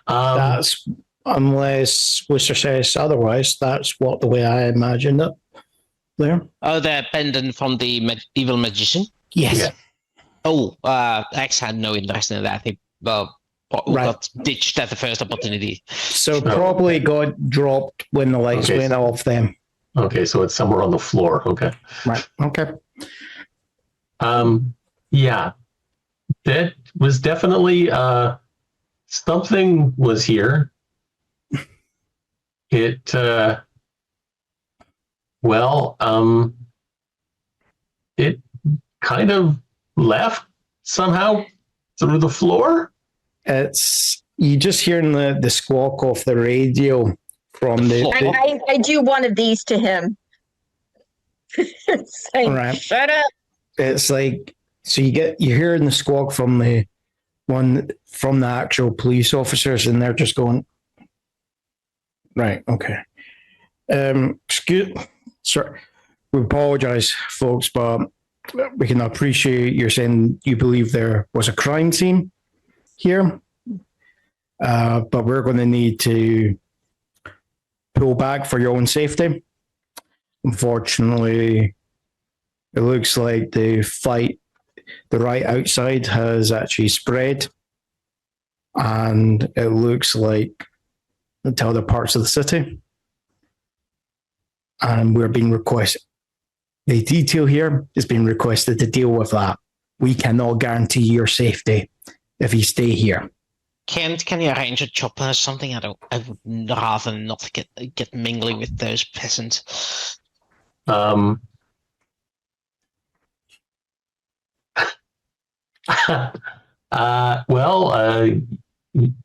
That's, unless Wooster says otherwise, that's what the way I imagined it there. Oh, the pendant from the evil magician? Yes. Yeah. Oh, X had no interest in that. He got ditched at the first opportunity. So probably got dropped when the lights went off then. Okay, so it's somewhere on the floor. Okay. Right. Okay. Yeah. That was definitely something was here. It it kind of left somehow through the floor. It's you just hearing the squawk off the radio from the I do one of these to him. It's like, right. Shut up. It's like, so you're hearing the squawk from the actual police officers, and they're just going, right, okay. Sorry, we apologize, folks, but we can appreciate you're saying you believe there was a crime scene here, but we're going to need to pull back for your own safety. Unfortunately, it looks like the fight, the right outside, has actually spread, and it looks like into other parts of the city. And we're being requested, the detail here is being requested to deal with that. We cannot guarantee your safety if you stay here. Can you arrange a chopper or something? I would rather not get mingling with those peasants.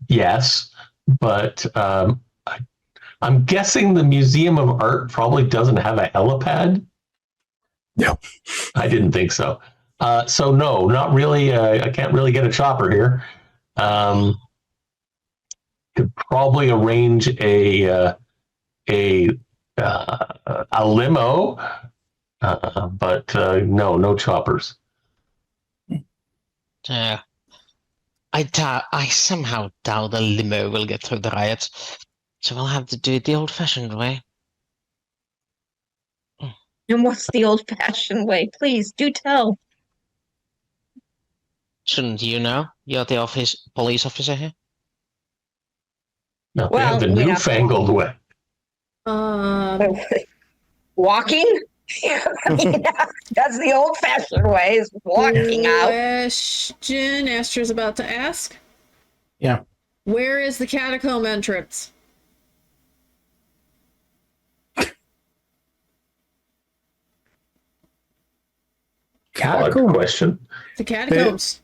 Yes, but I'm guessing the Museum of Art probably doesn't have a helipad. No, I didn't think so. So no, not really. I can't really get a chopper here. Could probably arrange a limo, but no choppers. I somehow doubt a limo will get through the riots, so we'll have to do it the old-fashioned way. And what's the old-fashioned way? Please do tell. Shouldn't you know? You're the police officer here. No, they have the newfangled way. Walking? I mean, that's the old-fashioned way, is walking out. Question Astra's about to ask. Yeah. Where is the catacomb entrance? Catacomb question. The catacombs.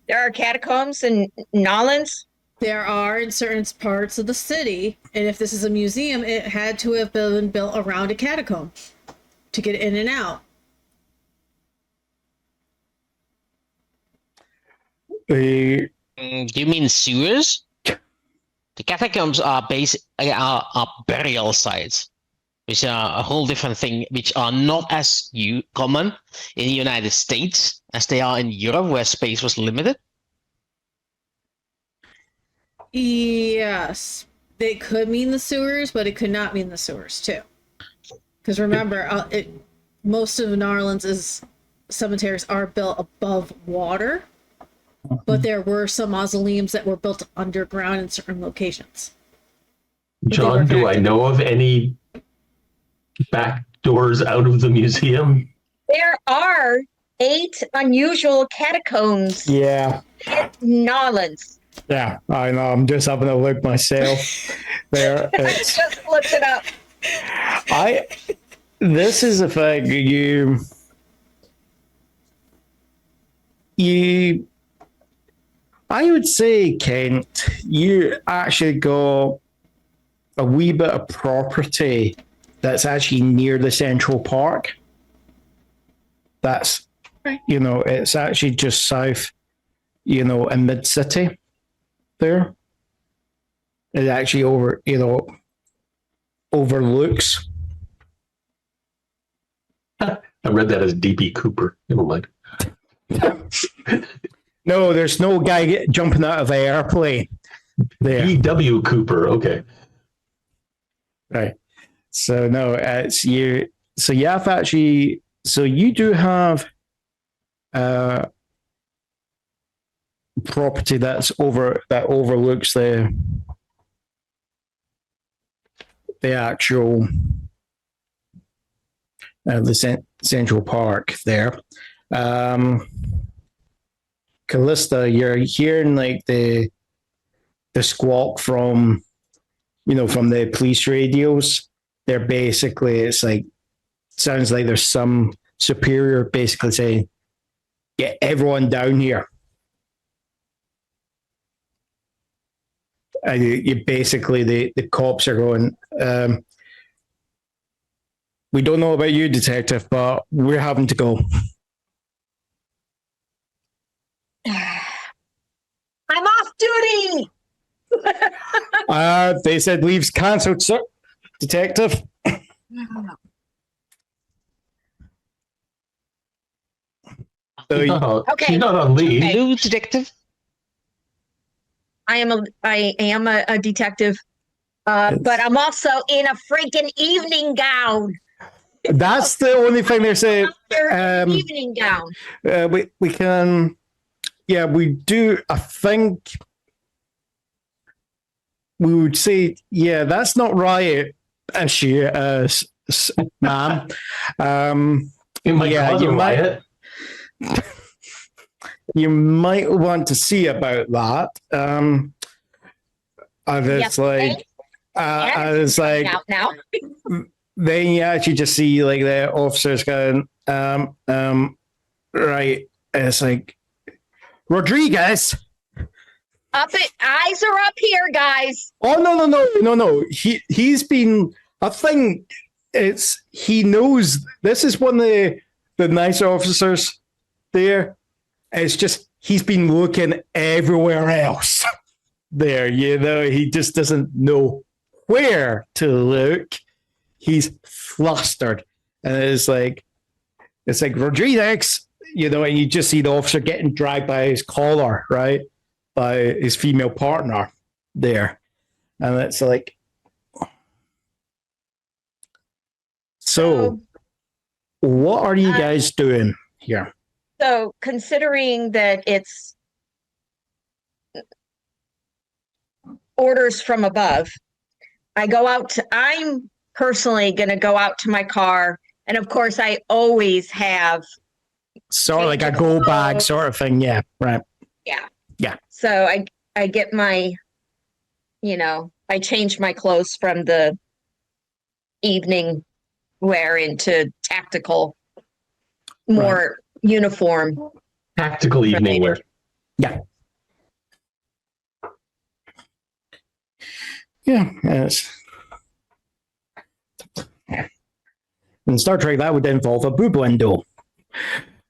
There are catacombs in Nolans? There are in certain parts of the city, and if this is a museum, it had to have been built around a catacomb to get in and out. Do you mean sewers? The catacombs are are burial sites, which are a whole different thing, which are not as common in the United States as they are in Europe, where space was limited. Yes, they could mean the sewers, but it could not mean the sewers too. Because remember, most of Narlands' cemeteries are built above water, but there were some mausoleums that were built underground in certain locations. John, do I know of any back doors out of the museum? There are 8 unusual catacombs. Yeah. In Nolans. Yeah, I know. I'm just having a look myself. There, it's, just looked it up. This is the fact you. I would say, Kent, you actually got a wee bit of property that's actually near the Central Park. That's, it's actually just south, in mid city there. It actually overlooks. I read that as DP Cooper. Never mind. No, there's no guy jumping out of an airplane there. E.W. Cooper. Okay. Right. So no, it's you. So you have actually. So you do have property that overlooks the actual Central Park there. Calista, you're hearing like the squawk from from the police radios. They're basically, it's like, sounds like there's some superior basically saying, get everyone down here. And you basically, the cops are going, we don't know about you, detective, but we're having to go. I'm off duty. They said leave's cancelled, sir. Detective. So, Okay. She's not on leave. Okay. Hello, detective. I am a detective, but I'm also in a freaking evening gown. that's the only thing they're saying. Evening gown. We can, yeah, we do. I think we would say, yeah, that's not right, ma'am. It might cause a riot. You might want to see about that. And it's Out now. then you actually just see like the officers going, right. And it's like, Rodriguez. Eyes are up here, guys. Oh no. He's been. I think he knows this is one of the nicer officers there. It's just he's been looking everywhere else there. He just doesn't know where to look. He's flustered, and it's like Rodriguez, and you just see the officer getting dragged by his collar, right, by his female partner there, and it's like, so what are you guys doing here? So, considering that it's orders from above, I'm personally going to go out to my car. And of course, I always have sort of like a go bag sort of thing. Yeah. Right. Yeah. So I get my, I change my clothes from the evening wear into tactical, more uniform. Tactical evening wear. Yeah. Yeah. Yes. In Star Trek, that would involve a boob window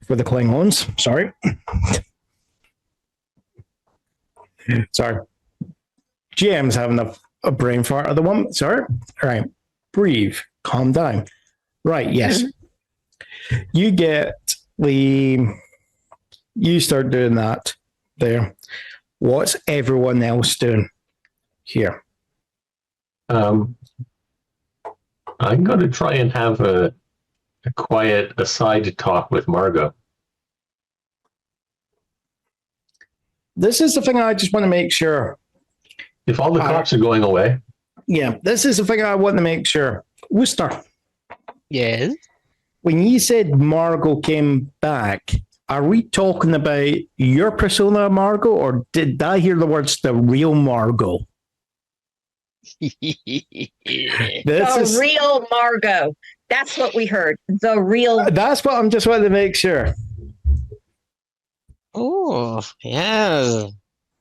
for the Klingons. Sorry. Sorry. GM's having a brain fart at the moment. Sorry. All right. Breathe. Calm down. Right. Yes. You you start doing that there. What's everyone else doing here? I'm going to try and have a quiet aside talk with Margot. This is the thing I just want to make sure. If all the cops are going away. Yeah, this is the thing I want to make sure. Wooster. Yes. When you said Margot came back, are we talking about your persona, Margot, or did I hear the words the real Margot? Real Margot. That's what we heard. The real. That's what I'm just wanting to make sure. Oh, yes.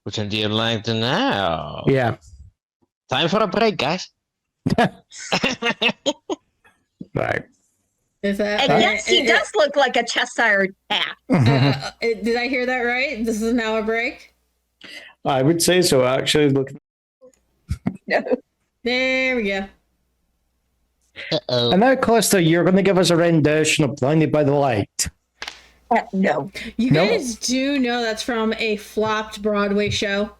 Which one do you like to know? Yeah. Time for a break, guys. Right. Is that? And yes, he does look like a Cheshire cat. Did I hear that right? This is now a break. I would say so. Actually, look. No. There we go. Uh-oh. And now, Calista, you're going to give us a rendition of "Blinded by the Light." No. You No. guys do know that's from a flopped Broadway show?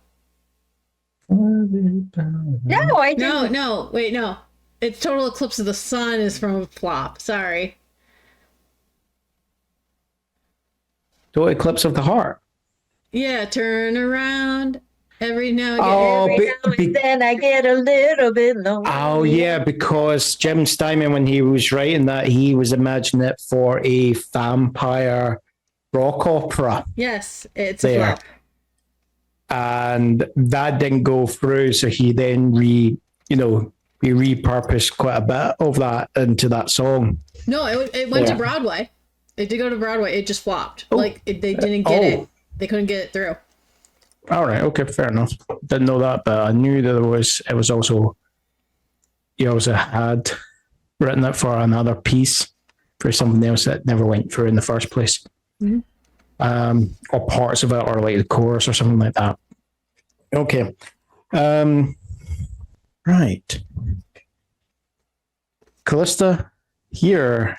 No, I didn't. No, wait, no. It's Total Eclipse of the Sun is from a flop. Sorry. Total Eclipse of the Heart. Yeah, turn around every now and Oh, again. Every now and then I get a little bit lonely. Oh, yeah, because Jim Steinman, when he was writing that, he was imagining it for a vampire rock opera. Yes, it's There. a flop. And that didn't go through, so he then he repurposed quite a bit of that into that song. No, it went to Yeah. Broadway. It did go to Broadway. It just flopped. Oh. They didn't get it. They couldn't get it through. All right, okay, fair enough. Didn't know that, but I knew that it was also, he also had written it for another piece for something else that never went through in the first place. Mhm. Or parts of it, or like the chorus or something like that. Okay. Right. Calista, you're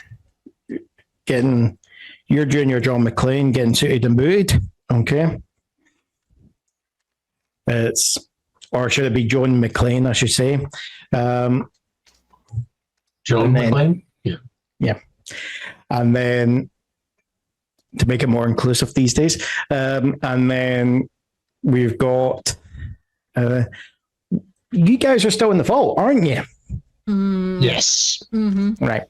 doing your John McClane, getting suited and booted. Okay. Or should it be John McClane, I should say. Joan And then- McClane? Yeah. And then to make it more inclusive these days. And then we've got you guys are still in the vault, aren't you? Yes. Mm-hmm. Right.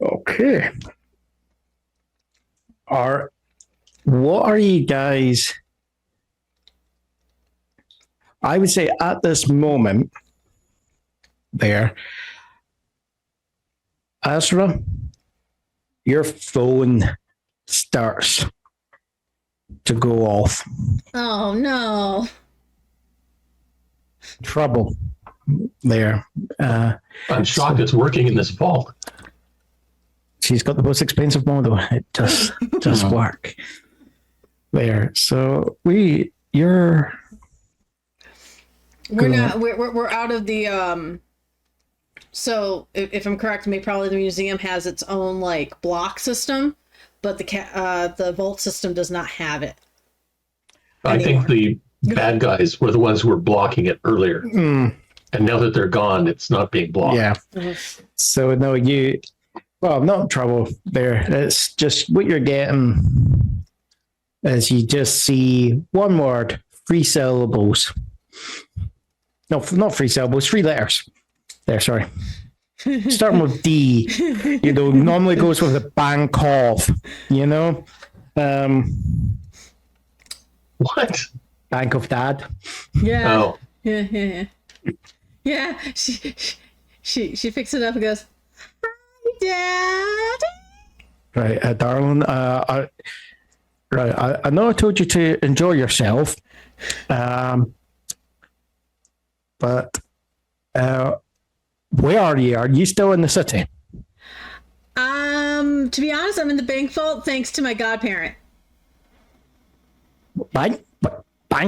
Okay. What are you guys? I would say at this moment, there, Asra, your phone starts to go off. Oh no. Trouble there. I'm shocked it's working in this vault. She's got the most expensive model. It does work there. So we're out of the so if I'm correct, probably the museum has its own like block system, but the vault system does not have it. I think the bad guys were the ones who were blocking it earlier. And now that they're gone, it's not being blocked. yeah. Mhm. So no, not in trouble there. It's just what you're getting is you just see one word, 3 syllables. No, not 3 syllables, 3 letters. There, sorry. Starting with D, normally goes with a bank of, What? Bank of Dad. Yeah. Oh, Yeah. Yeah. She picks it up and goes, "Hi, Dad." Right, darling. I know I told you to enjoy yourself, but where are you? Are you still in the city? To be honest, I'm in the bank vault thanks to my godparent. Bank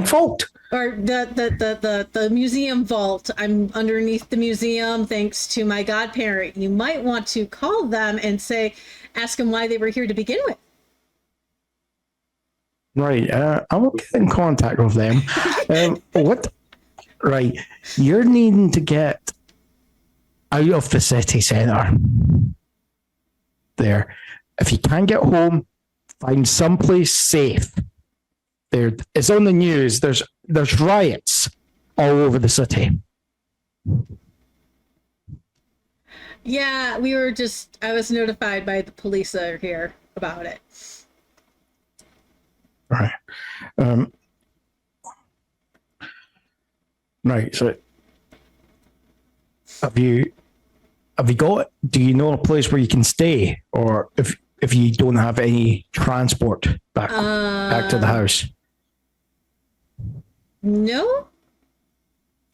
vault? Or the museum vault. I'm underneath the museum thanks to my godparent. You might want to call them and ask them why they were here to begin with. Right. I will get in contact with them. What? Right. You're needing to get out of the city centre. There. If you can't get home, find someplace safe. There. It's on the news. There's riots all over the city. Yeah, I was notified by the police that are here about it. Right. Right. So, do you know a place where you can stay, or if you don't have any transport back to the house? No,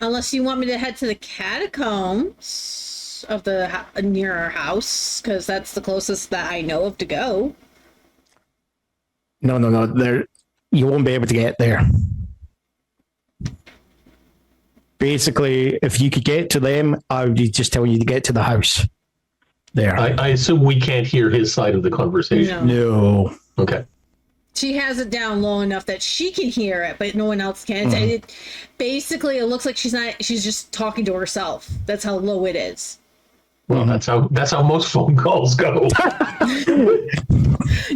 unless you want me to head to the catacombs. of the near our house, because that's the closest that I know of to go. No. There, you won't be able to get there. Basically, if you could get to them, I would be just telling you to get to the house. There. I assume we can't hear his side of the conversation. No. Okay. She has it down low enough that she can hear it, but no one else can. Basically, it looks like she's just talking to herself. That's how low it is. Well, that's how most phone calls go.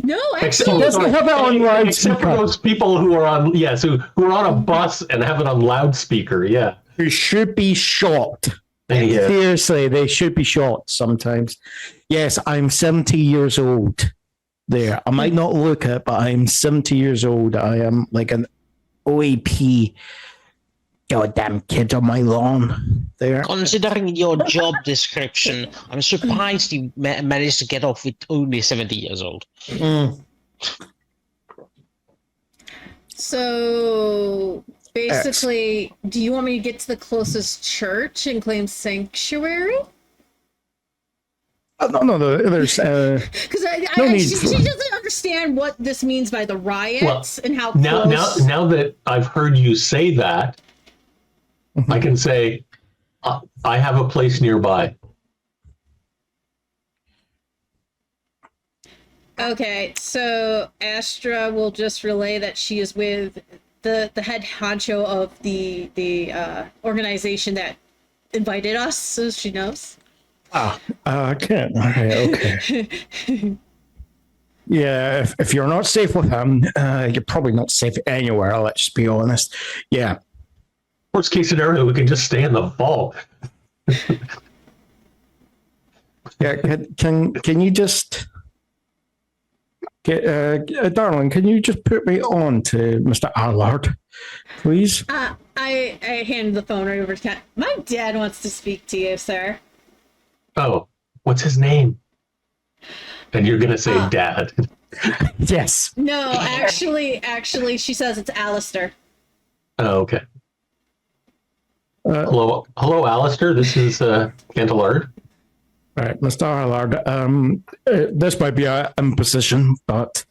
No, Except actually, doesn't have it on loudspeaker. Except for those people who are on, who are on a bus and have it on loudspeaker. Yeah. Who should be shot. Yeah. Seriously, they should be shot sometimes. Yes, I'm 70 years old. There. I might not look it, but I'm 70 years old. I am like an OAP goddamn kid on my lawn. There. Considering your job description, I'm surprised you managed to get off with only 70 years old. So basically, do you want me to get to the closest church and claim sanctuary? No. There's Because no need she doesn't understand what this means by the riots and how close. Now that I've heard you say that, I can say I have a place nearby. Okay, so Astra will just relay that she is with the head honcho of the organization that invited us, so she knows. I can't. Okay. Yeah, if you're not safe with him, you're probably not safe anywhere. Let's just be honest. Yeah. Worst case scenario, we can just stay in the vault. Yeah. Can you just get darling? Can you just put me on to Mr. Allard, please? I hand the phone right over to Kat. My dad wants to speak to you, sir. Oh, what's his name? And you're gonna say Dad. Yes. No, actually, she says it's Alistair. Oh, okay. Hello, Alistair. This is Allard. Right, Mr. Allard. This might be an imposition, but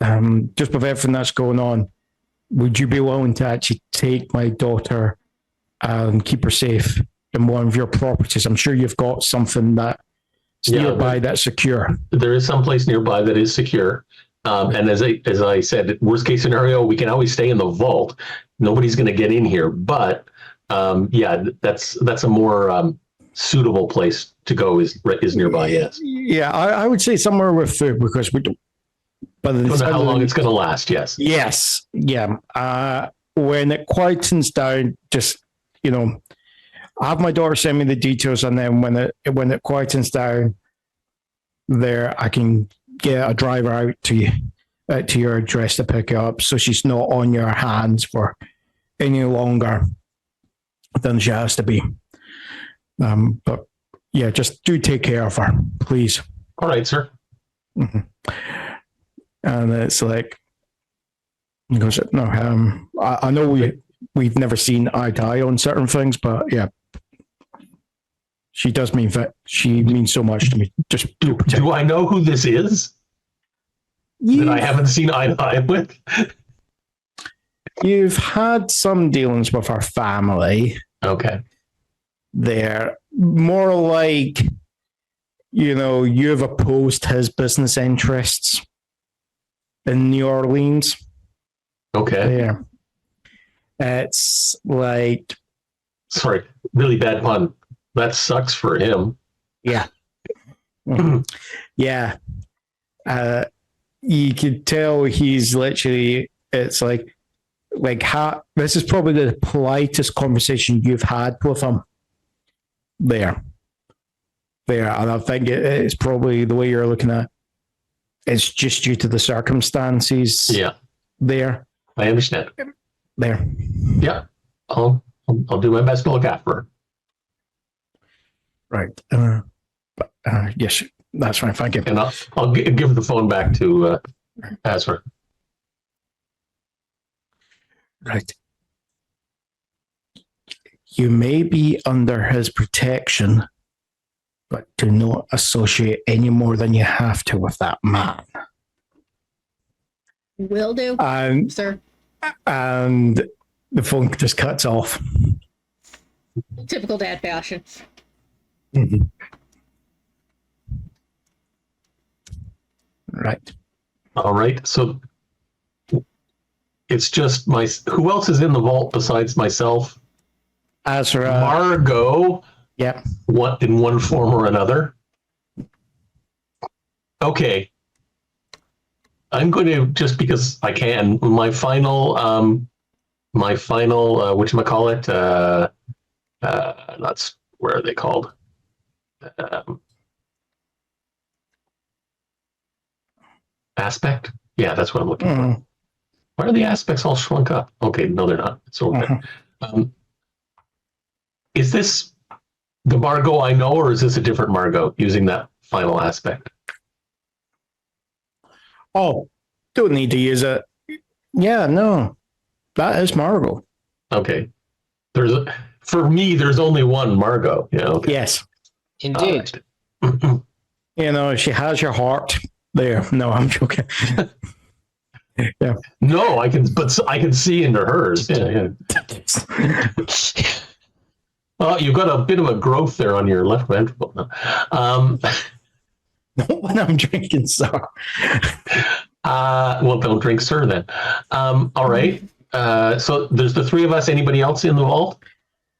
just with everything that's going on, would you be willing to actually take my daughter and keep her safe in one of your properties? I'm sure you've got something that's nearby that's secure. There is some place nearby that is secure. And as I said, worst case scenario, we can always stay in the vault. Nobody's going to get in here. But that's a more suitable place to go is nearby. Yes. Yeah, I would say somewhere with food because we don't. But don't know how long it's going to last. Yes. Yes. Yeah. When it quietens down, just have my daughter send me the details, and then when it quietens down, there I can get a driver out to you to your address to pick you up, so she's not on your hands for any longer than she has to be. But yeah, just do take care of her, please. All right, sir. Mm-hmm. And it's like, he goes, no, I know we've never seen eye to eye on certain things, but yeah, she does mean that she means so much to me. Just do I know who this is? That I haven't seen eye to eye with? You've had some dealings with her family. Okay. They're more like, you've opposed his business interests in New Orleans. Okay. Yeah. It's like... Sorry, really bad pun. That sucks for him. Yeah. Yeah. You could tell he's literally, it's like this is probably the politest conversation you've had with him. There. And I think it's probably the way you're looking at it. It's just due to the circumstances. Yeah. There. I understand. There. Yeah. I'll do my best to look after her. Right. Yes, that's fine. Thank you. And I'll give the phone back to Asra. Right. You may be under his protection but do not associate any more than you have to with that man. Will do, sir. And the phone just cuts off. Typical dad fashion. Mm-hmm. Right. All right. So it's just who else is in the vault besides myself? Asra. Margot. Yeah. What in one form or another? Okay. I'm going to, just because I can, my final whatchamacallit, that's, where are they called? Aspect? Yeah, that's what I'm looking for. Why are the aspects all shrunk up? Okay, no, they're not. It's okay. Is this the Margot I know, or is this a different Margot using that final aspect? Oh, don't need to use it. Yeah, no, that is Margot. Okay. For me, there's only one Margot. Yeah. Okay. Yes. Indeed. Right. You know, she has your heart there. No, I'm joking. Yeah. No, I can see into hers. Yeah. Well, you've got a bit of a growth there on your left ventricle. Not when I'm drinking, sir. Well, don't drink, sir, then. All right. So there's the three of us. Anybody else in the vault?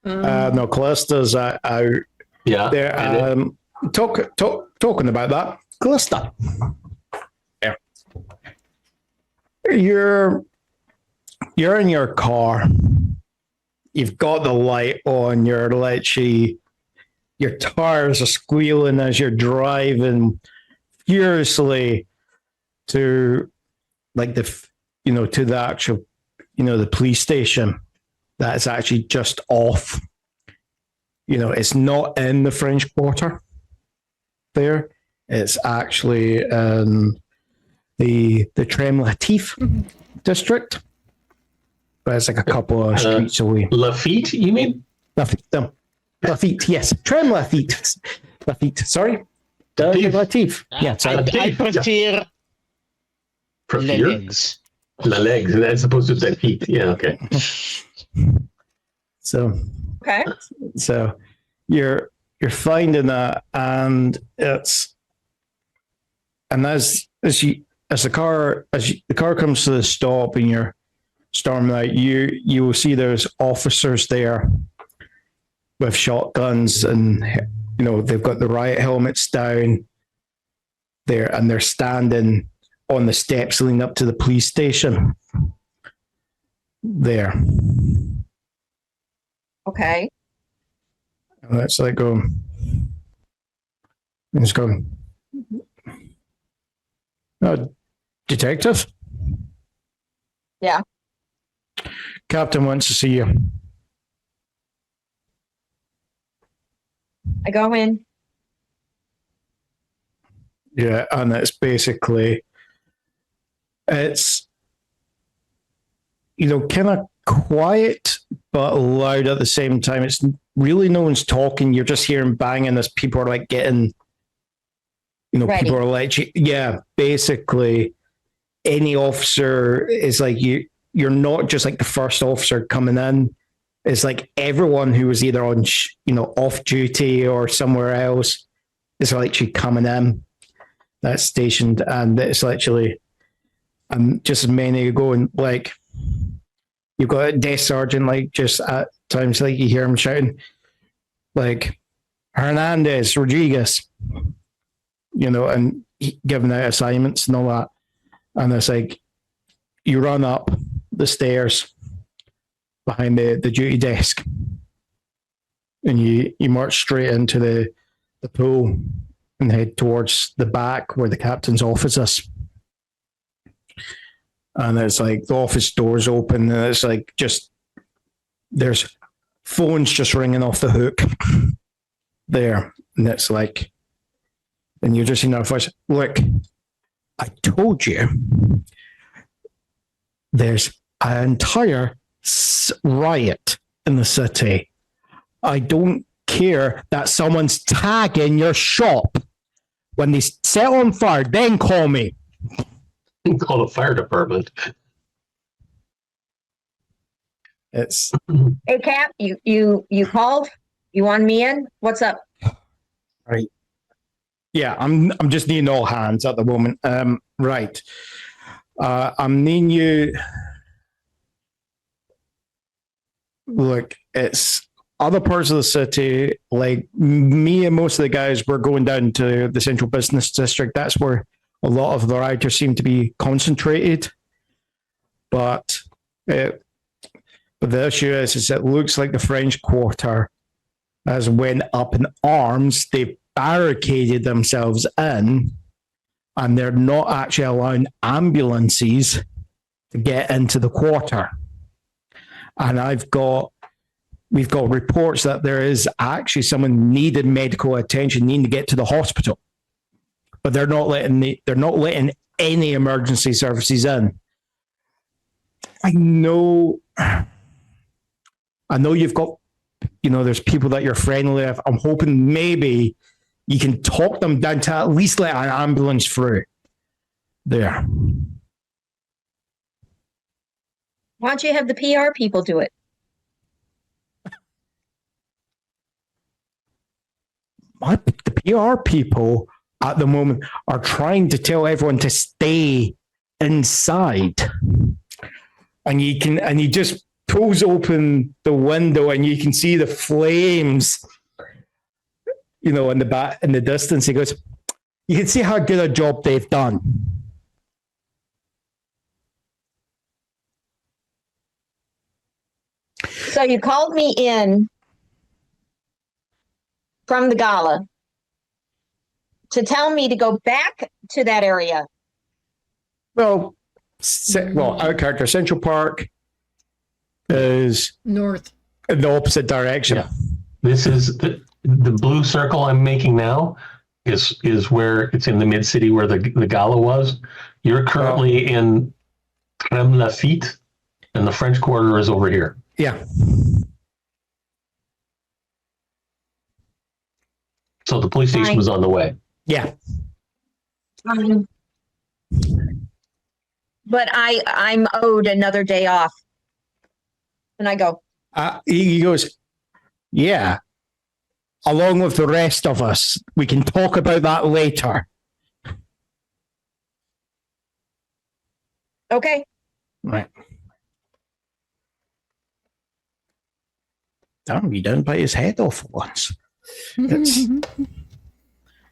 No, Callista's out. Yeah. There. Talking about that, Calista. Yeah. You're in your car. You've got the light on. You're literally, your tires are squealing as you're driving furiously to, like, to the actual, the police station that's actually just off. It's not in the French Quarter there. It's actually in the Trem-Latif district. But it's like a couple of streets away. Lafitte, you mean? Lafitte, yes. Trem-Lafitte. Lafitte, sorry. Latif. Yeah, sorry. I prefer legs. La legs, as opposed to the feet. Yeah, okay. So you're finding that, and as the car comes to the stop and you're storming out, you will see there's officers there with shotguns, and they've got the riot helmets down there, and they're standing on the steps leading up to the police station there. Okay. And that's like going. It's going. Detective? Yeah. Captain wants to see you. I go in. Yeah, and it's basically, it's, kind of quiet but loud at the same time. It's really, no one's talking. You're just hearing banging as people are like getting, Ready. People are like, yeah, basically any officer is like, you're not just like the first officer coming in. It's like everyone who was either on, off duty or somewhere else is literally coming in. That's stationed, and it's literally, just as many going, like, you've got a desk sergeant, like, just at times, like, you hear him shouting, like, Hernandez, Rodriguez, and giving out assignments and all that. And it's like, you run up the stairs behind the duty desk, and you march straight into the pool and head towards the back where the captain's office is. And it's like the office doors open, and it's like there's phones just ringing off the hook there. And it's like, and you're just in our voice, look, I told you there's an entire riot in the city. I don't care that someone's tagging your shop. When they set on fire, then call me. Call the fire department. It's Hey, Cap, you called? You want me in? What's up? right. Yeah, I'm just needing all hands at the moment. Right. I'm needing you. Look, it's other parts of the city, like me and most of the guys, we're going down to the central business district. That's where a lot of the rioters seem to be concentrated. But the issue is it looks like the French Quarter has went up in arms. They've barricaded themselves in, and they're not actually allowing ambulances to get into the quarter. And we've got reports that there is actually someone needed medical attention, needing to get to the hospital, but they're not letting any emergency services in. I know you've got, there's people that you're friendly with. I'm hoping maybe you can talk them down to at least let an ambulance through there. Why don't you have the PR people do it? The PR people at the moment are trying to tell everyone to stay inside. And he just pulls open the window and you can see the flames, in the distance. He goes, you can see how good a job they've done. So you called me in from the gala to tell me to go back to that area. Well, our character, Central Park, is North. in the opposite direction. Yeah. This is the blue circle I'm making now is where it's in the mid city where the gala was. You're currently in Crème Lafitte, and the French Quarter is over here. Yeah. So the police station was on the way. Yeah. But I'm owed another day off. And I go, He goes, yeah. Along with the rest of us, we can talk about that later. okay. Right. Damn, you didn't bite his head off once.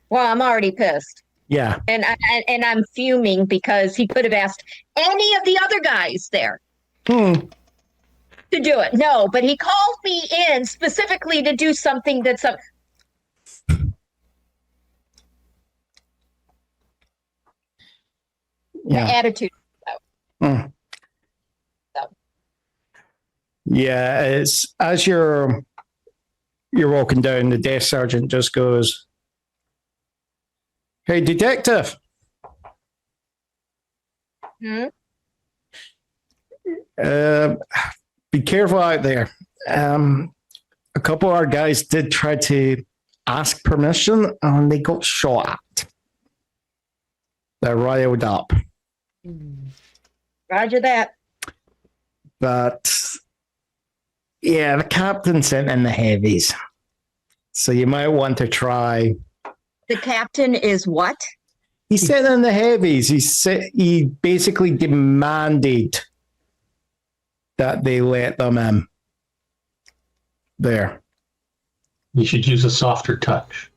Well, I'm already pissed. Yeah. And I'm fuming because he could have asked any of the other guys there to do it. No, but he called me in specifically to do something that's a attitude. Yeah, it's as you're walking down, the desk sergeant just goes, "Hey, detective." Be careful out there. A couple of our guys did try to ask permission and they got shot at. They're riled up. Roger that. But yeah, the captain sent in the heavies. So you might want to try. The captain is what? He sent in the heavies. He basically demanded that they let them in. There. You should use a softer touch.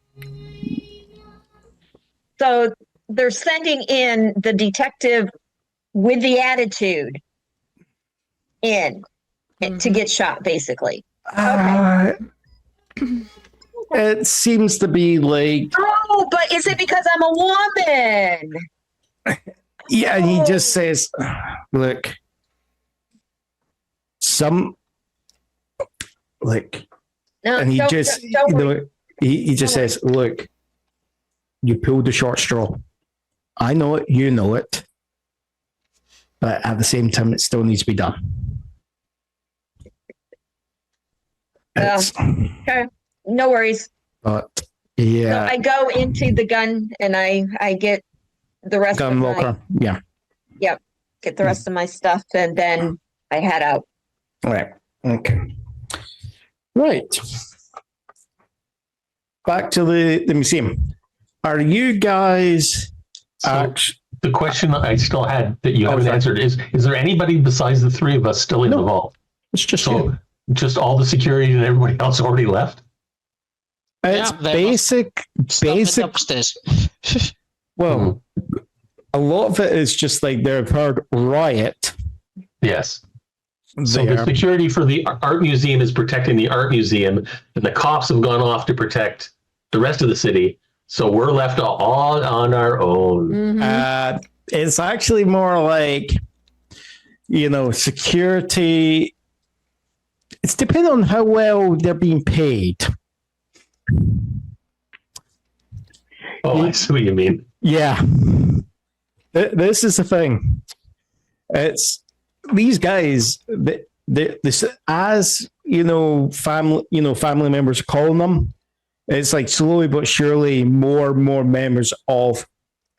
So they're sending in the detective with the attitude in to get shot, basically. It seems to be like. Oh, but is it because I'm a woman? Yeah, and he just says, look, No, and he don't worry. he just says, look, you pulled the short straw. I know it, you know it. But at the same time, it still needs to be done. Okay. No worries. But So yeah, I go into the gun and I get the rest gun of my locker. Yeah. get the rest of my stuff and then I head out. Right. Okay. Right. Back to the museum. Are you guys So the question I still had that you haven't sorry. answered is there anybody besides the three of us still in No. the vault? it's just So just all the security and everybody else already left? it's Yeah, they must Stuff it basic. upstairs. Well, a lot of it is just like they've heard riot Yes. So the there. security for the art museum is protecting the art museum, and the cops have gone off to protect the rest of the city. So we're left all on our own. Mhm. It's actually more like, security. It's depending on how well they're being paid. Oh, I see what you mean. Yeah. This is the thing. It's these guys, this as family members are calling them. It's like slowly but surely more and more members of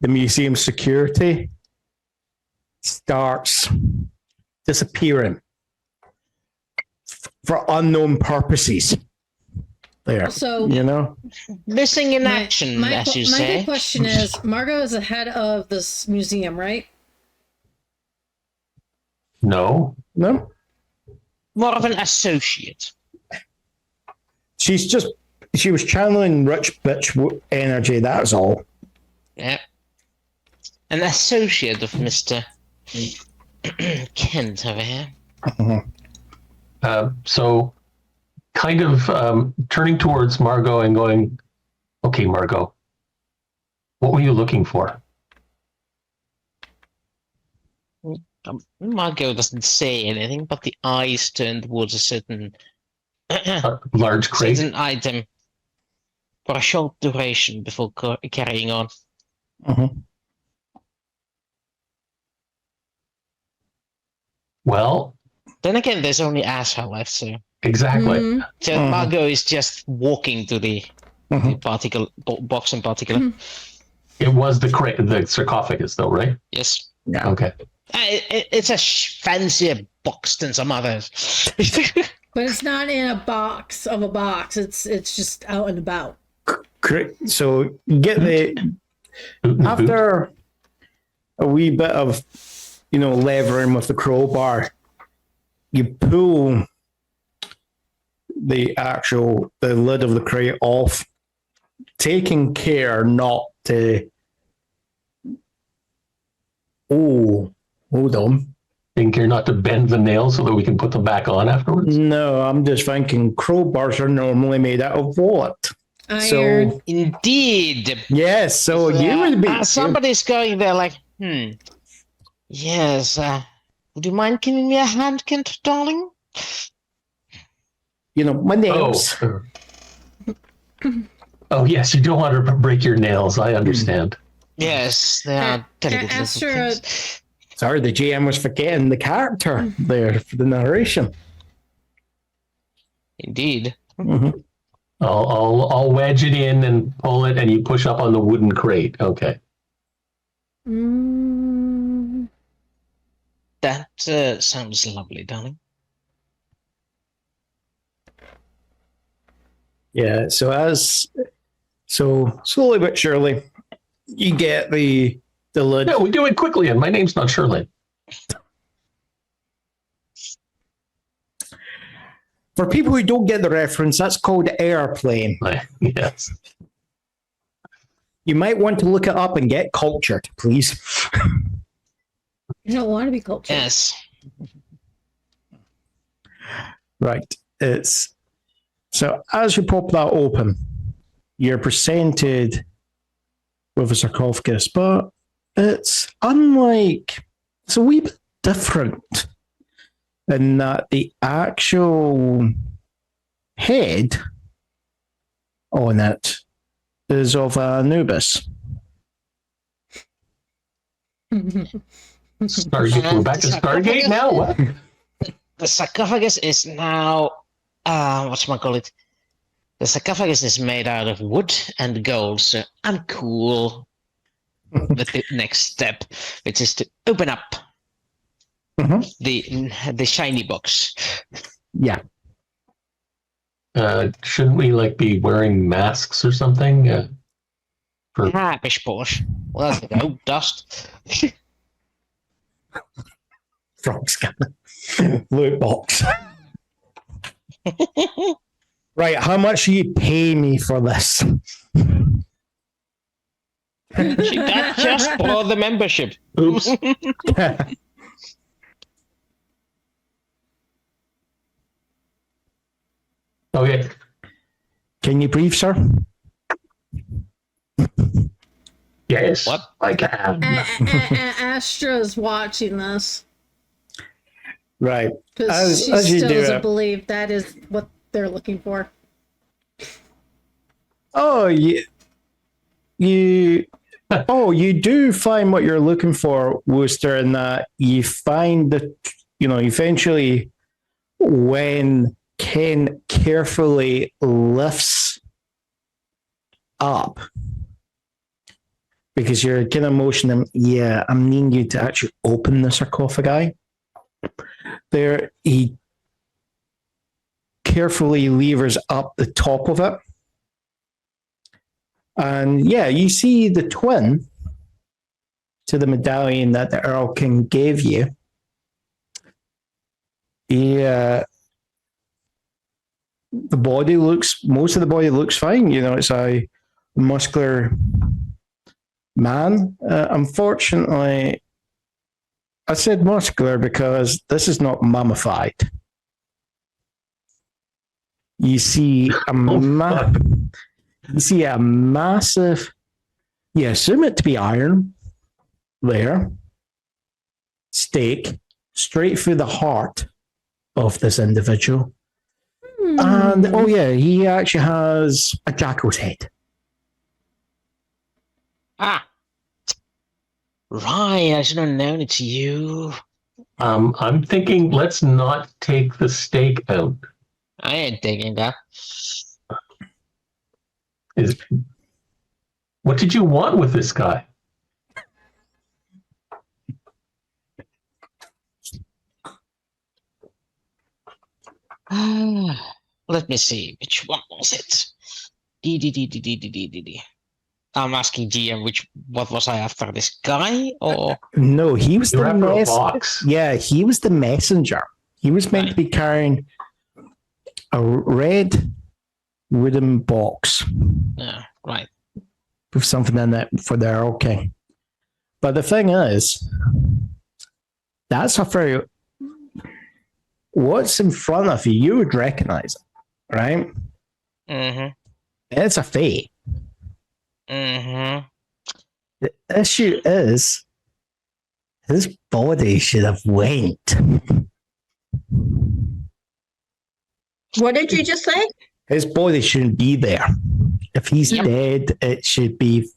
the museum security starts disappearing for unknown purposes. There, So Missing in action, as you my say. big question is, Margot is the head of this museum, right? No. no, More of an associate. she was channeling rich bitch energy. That's all. Yeah. An associate of Mr. Kent over here. So kind of turning towards Margot and going, okay, Margot, what were you looking for? Margot doesn't say anything, but the eyes turn towards a certain A large crate? certain item for a short duration before carrying on. Well, Then again, there's only Asra left, so exactly. Mhm. Margot is just walking to the particle box in particular. It was the crate, the sarcophagus, though, right? Yes. Yeah. Okay. It's a fancier box than some others. But it's not in a box of a box. It's just out and about. So you get after a wee bit of levering with the crowbar, you pull the lid of the crate off, taking care not to. Oh, hold on. Think you're not to bend the nails so that we can put them back on afterwards? No, I'm just thinking crowbars are normally made out of what? Iron. So Indeed. yes, so you would be Somebody's going there like, yes, would you mind giving me a hand, Kent, darling? my nails. Oh, yes, you don't want to break your nails. I understand. Yes, they are delicate little Astra, things. Sorry, the GM was forgetting the character there for the narration. Indeed. Mhm. I'll wedge it in and pull it, and you push up on the wooden crate. Okay. That sounds lovely, darling. Yeah, so slowly but surely, you get the lid. No, we do it quickly, and my name's not Shirley. For people who don't get the reference, that's called airplane. Yes. You might want to look it up and get cultured, please. you don't want to be cultured. Yes. Right. So as you pop that open, you're presented with a sarcophagus, but it's a wee bit different in that the actual head on it is of Anubis. Stargate. We're back to Stargate now? What? The sarcophagus is now, whatchamacallit, The sarcophagus is made out of wood and gold, so I'm cool with the next step, which is to open up the shiny box. Yeah. Shouldn't we like be wearing masks or something? Bish bosh. Well, that's no dust. Frog scanner. Loot box. Right, how much do you pay me for this? That just for the membership. Oops. Okay. Can you breathe, sir? Yes. What? I can. Astra's watching this Right. because she as you still do doesn't it. believe that is what they're looking for. Oh, you do find what you're looking for, Wooster, in that you find that, eventually when Ken carefully lifts up, because you're kind of motioning him, I'm needing you to actually open the sarcophagi. There, he carefully levers up the top of it. And you see the twin to the medallion that the Earl King gave you. Most of the body looks fine. It's a muscular man. Unfortunately, I said muscular because this is not mummified. You see a massive, you assume it to be iron there, stake straight through the heart of this individual. And he actually has a jackal's head. Ah. Right, I should have known it's you. I'm thinking let's not take the stake out. I ain't taking that. What did you want with this guy? Let me see. Which one was it? I'm asking GM what was I after, this guy or No, he was You're the after a box. Yeah, he was the messenger. He was meant to be carrying a red wooden box. Yeah, right. With something in it for the Earl King. But the thing is, that's a very what's in front of you, you would recognize it, right? Mm-hmm. It's a fate. Mm-hmm. The issue is his body should have went. What did you just say? His body shouldn't be there. If he's dead, it should be,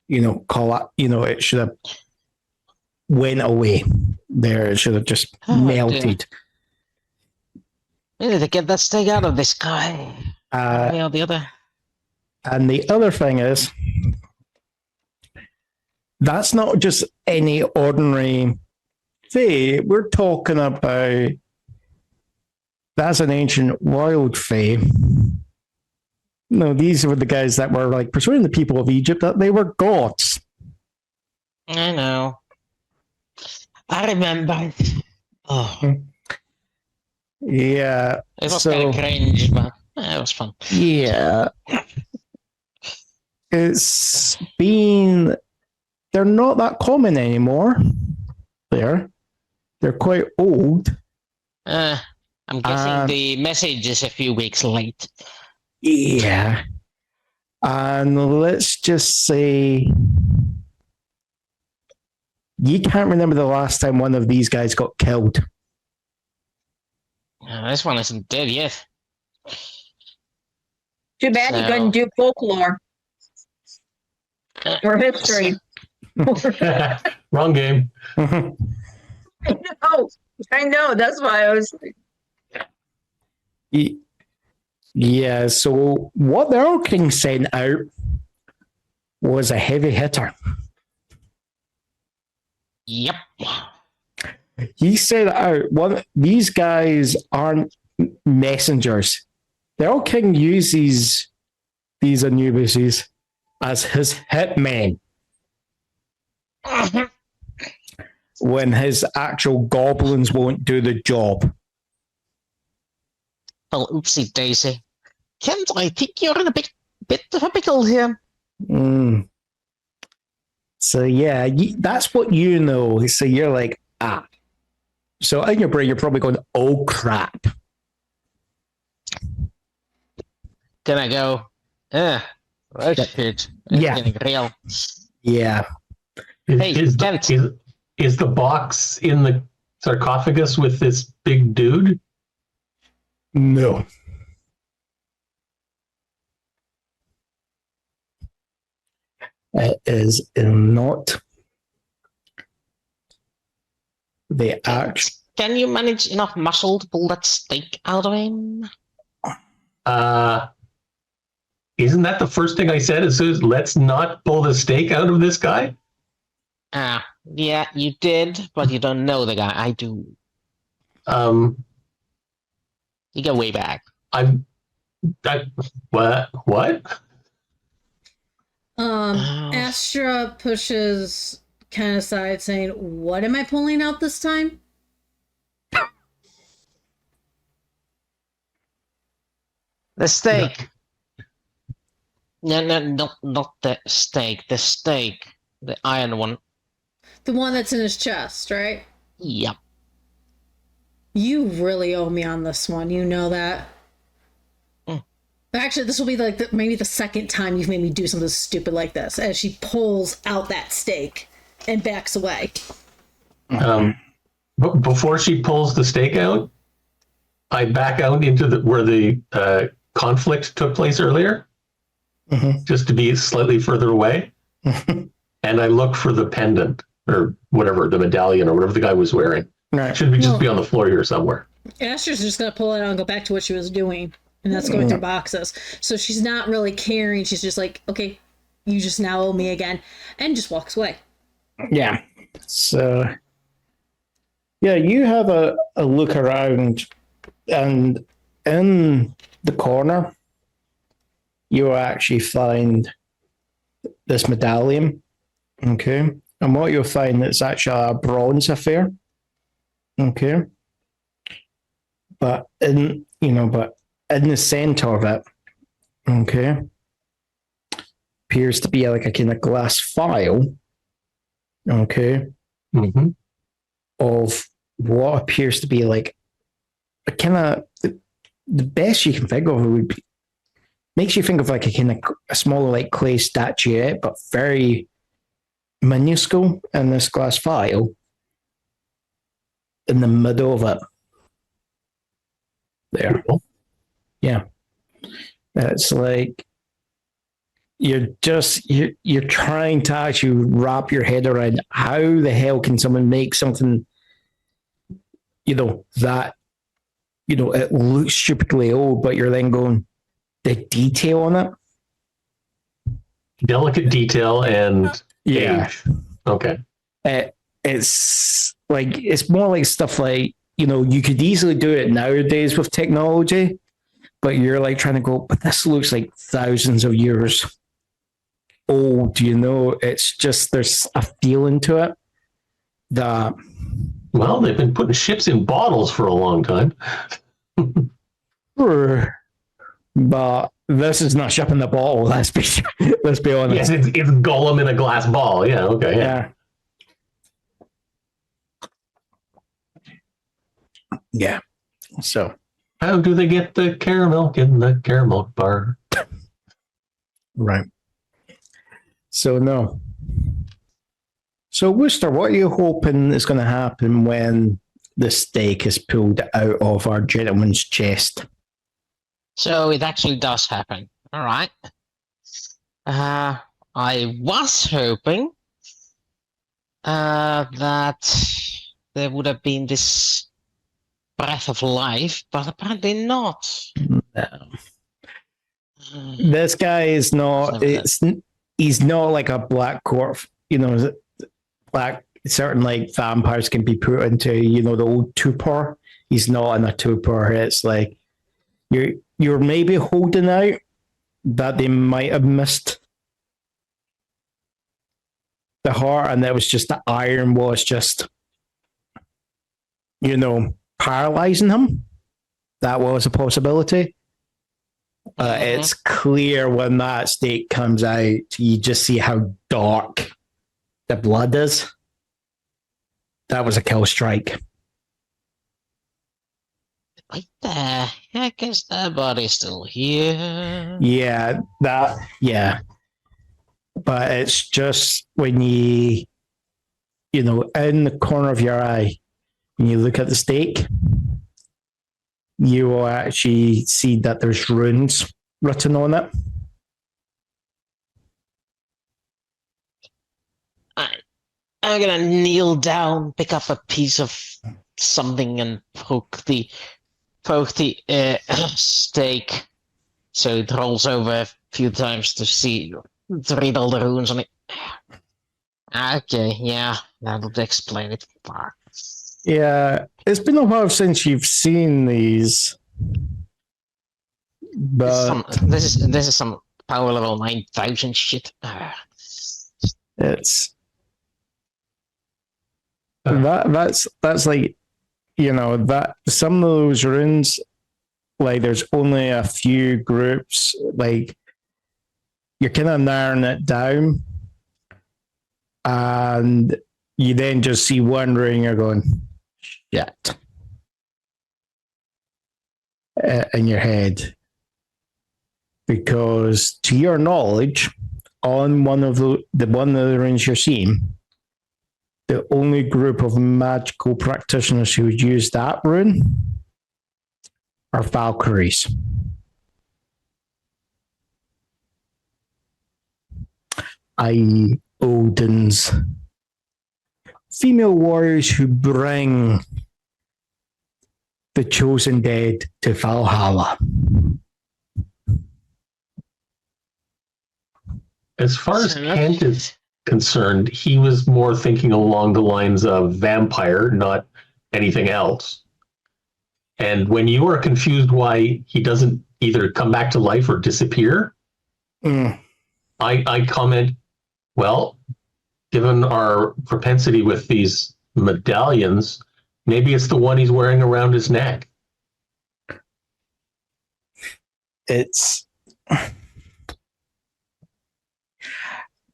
it should have went away. There, it should have just melted. We need to get that stake out of this guy. The other. And the other thing is, that's not just any ordinary fae. We're talking about that's an ancient wild fae. No, these were the guys that were like persuading the people of Egypt that they were gods. I know. I remember. Oh. Yeah. It was kind of cringe, but it was fun. Yeah. They're not that common anymore. They're quite old. I'm guessing the message is a few weeks late. Yeah. And let's just say you can't remember the last time one of these guys got killed. This one isn't dead yet. Too bad you couldn't do folklore or history. Wrong game. I know. That's why I was. Yeah, so what the Owl King sent out was a heavy hitter. Yep. He sent out these guys aren't messengers. The Owl King uses these Anubises as his hitmen when his actual goblins won't do the job. Well, oopsie daisy. Kent, I think you're in a bit of a pickle here. Mm. So yeah, that's what you know. So you're like, ah. So in your brain, you're probably going, oh crap. Gonna go, oh shit. It's Yeah. getting real. Yeah. Hey, Is Kent. the box in the sarcophagus with this big dude? No. It is not the act. Can you manage enough muscle to pull that stake out of him? Isn't that the first thing I said? As soon as let's not pull the stake out of this guy? Yeah, you did, but you don't know the guy. I do. You go way back. What? Astra pushes Ken aside, saying, "What am I pulling out this time?" The stake. No, not the stake. The stake. The iron one. The one that's in his chest, right? Yep. You really owe me on this one. You know that. Actually, this will be like maybe the second time you've made me do something stupid like this. As she pulls out that stake and backs away. Before she pulls the stake out, I back out into where the conflict took place earlier, just to be slightly further away, and I look for the pendant or whatever, the medallion or whatever the guy was wearing. Right. Should just be on the floor here somewhere. Astra's just gonna pull it out and go back to what she was doing. And that's going through boxes. So she's not really caring. She's just like, okay, you just now owe me again. And just walks away. Yeah. So, yeah, you have a look around, and in the corner, you actually find this medallion. Okay. And what you'll find, it's actually a bronze affair. Okay. But in the center of it, okay, appears to be like a kind of glass vial, okay, of what appears to be like a kind of the best you can think of would be, makes you think of like a kind of a smaller like clay statuette, but very minuscule in this glass vial in the middle of it. There. Yeah. It's like you're trying to actually wrap your head around how the hell can someone make something, that, it looks stupidly old, but you're then going, the detail on it. Delicate detail and age. Okay. It's like, it's more like stuff like, you could easily do it nowadays with technology, but you're like trying to go, but this looks like thousands of years old, it's just, there's a feeling to it that. Well, they've been putting ships in bottles for a long time. But this is not ship in the bottle, let's be honest. Yes, it's Gollum in a glass ball. Yeah, okay. Yeah. Yeah. So. How do they get the caramel in the caramel bar? Right. So, no. So, Wooster, what are you hoping is going to happen when the stake is pulled out of our gentleman's chest? So it actually does happen. All right. I was hoping that there would have been this breath of life, but apparently not. No. This guy is not. He's not like a black corpse. Black certain like vampires can be put into the old torpor. He's not in a torpor. It's like you're maybe holding out that they might have missed the heart, and that was just the iron was just paralyzing him. That was a possibility. It's clear when that state comes out, you just see how dark the blood is. That was a kill strike. Right there. I guess the body's still here. Yeah. But it's just when in the corner of your eye, when you look at the stake, you will actually see that there's runes written on it. I'm gonna kneel down, pick up a piece of something, and poke the stake so it rolls over a few times to read all the runes on it. Okay, yeah, that'll explain it. Fuck. Yeah, it's been a while since you've seen these, but this is some power level 9,000 shit. It's that's like that some of those runes, like there's only a few groups, like you're kind of narrowing it down, and you then just see one rune, you're going shit in your head, because to your knowledge, on one of the runes you're seeing, the only group of magical practitioners who would use that rune are Valkyries. I.e. Odin's female warriors who bring the chosen dead to Valhalla. As far as Kent is concerned, he was more thinking along the lines of vampire, not anything else. And when you are confused why he doesn't either come back to life or disappear, I comment, well, given our propensity with these medallions, maybe it's the one he's wearing around his neck. It's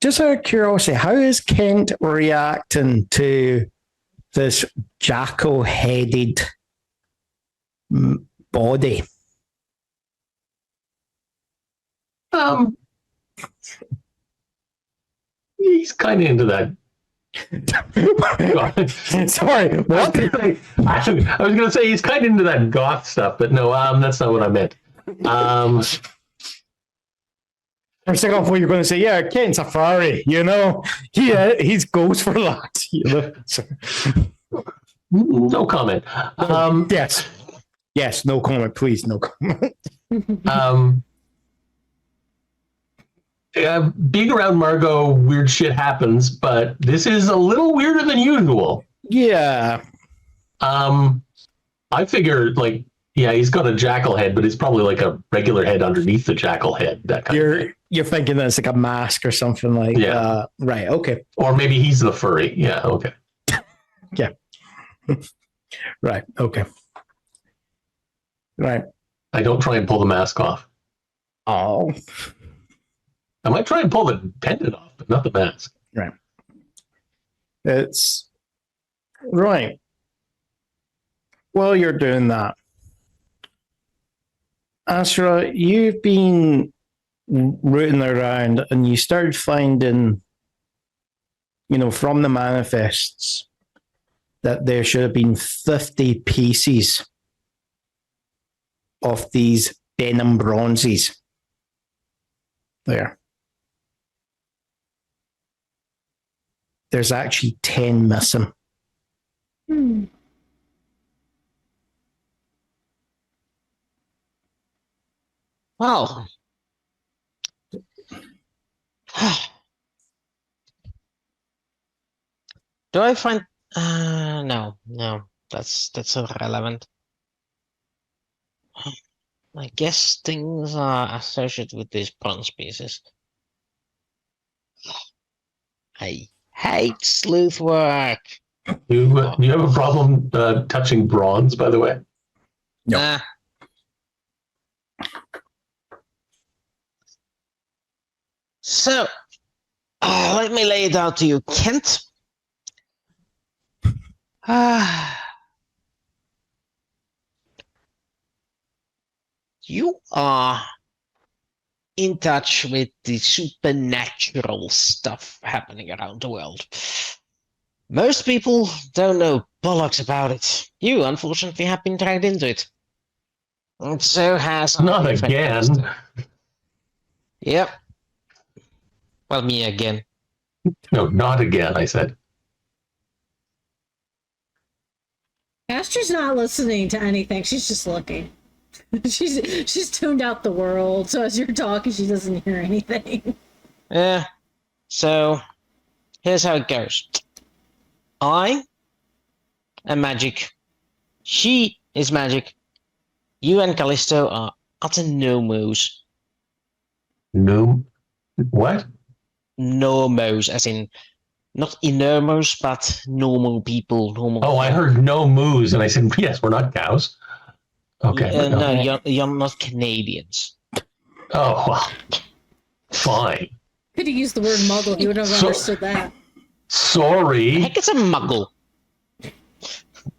just out of curiosity, how is Kent reacting to this jackal-headed body? He's kind of into that. Sorry, what? I was going to say he's kind of into that goth stuff, but no, that's not what I meant. For a second, I thought you were going to say, yeah, Kent's a furry, he's goes for that. No comment. Yes, no comment, please, no comment. Being around Margot, weird shit happens, but this is a little weirder than usual. Yeah. I figure, he's got a jackal head, but it's probably like a regular head underneath the jackal head. That kind of thing. You're thinking that it's like a mask or something like that. Right, okay. Or maybe he's the furry. Yeah, okay. Yeah. Right, okay. Right. I don't try and pull the mask off. Oh. I might try and pull the pendant off, but not the mask. Right. It's right. While you're doing that, Asra, you've been rooting around and you started finding, from the manifests that there should have been 50 pieces of these denim bronzes there. There's actually 10 missing. Well, Do I find? No. That's irrelevant. I guess things are associated with these bronze pieces. I hate sleuth work. You have a problem touching bronze, by the way? No. Nah. So, let me lay it out to you, Kent. You are in touch with the supernatural stuff happening around the world. Most people don't know bollocks about it. You, unfortunately, have been dragged into it. And so has... Not again. Yep. Well, me again. No, not again, I said. Astra's not listening to anything. She's just looking. She's tuned out the world, so as you're talking, she doesn't hear anything. Yeah. So, here's how it goes. I am magic. She is magic. You and Callisto are utter nomos. No. What? Nomos, as in not enormous, but normal people. Normal. Oh, I heard no moose, and I said, yes, we're not cows. Okay. No, okay. you're not Canadians. Oh, well, fine. Could have used the word muggle, he would have understood that. Sorry. Heck, it's a muggle.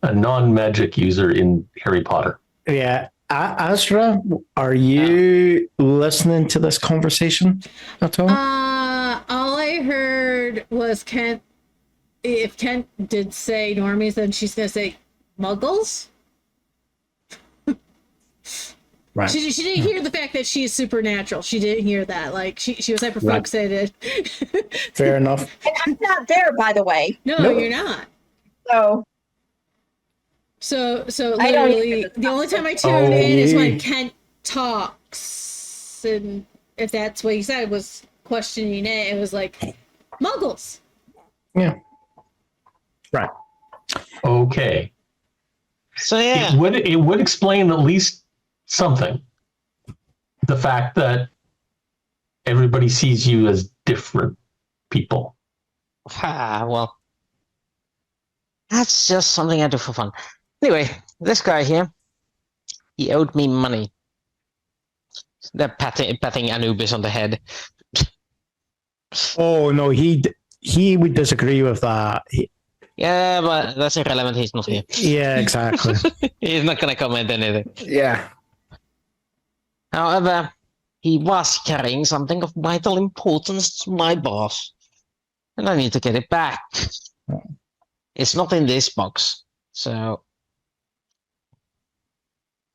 A non-magic user in Harry Potter. Yeah. Asra, are you listening to this conversation at all? All I heard was Kent. If Kent did say normies, then she's gonna say muggles. Right. She didn't hear the fact that she is supernatural. She didn't hear that. Like she was hyper fixated. Fair enough. And I'm not there, by the way. No, Nope. you're not. So So I don't literally, even- the only time I tune in is when Kent talks, and if that's what he said was questioning it, it was like muggles. Yeah. Right. Okay. So yeah. It would explain at least something. The fact that everybody sees you as different people. Well, that's just something I do for fun. Anyway, this guy here, he owed me money. They're patting Anubis on the head. Oh no, he would disagree with that. Yeah, but that's irrelevant. He's not here. Yeah, exactly. He's not gonna comment anything. Yeah. However, he was carrying something of vital importance to my boss, and I need to get it back. It's not in this box, so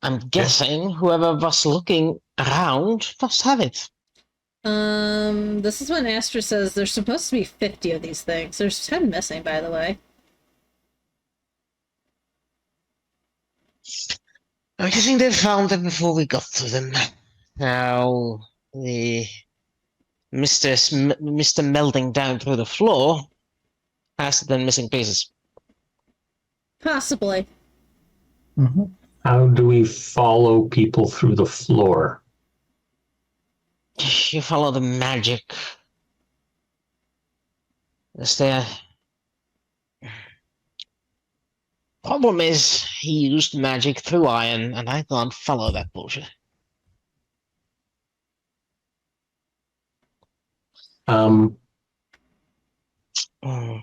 I'm guessing whoever was looking around must have it. This is when Astra says there's supposed to be 50 of these things. There's 10 missing, by the way. I'm guessing they found them before we got to them. Now, the Mr. Melding down through the floor has the missing pieces. Possibly. Mm-hmm. How do we follow people through the floor? You follow the magic. Is there... Problem is, he used magic through iron, and I can't follow that bullshit.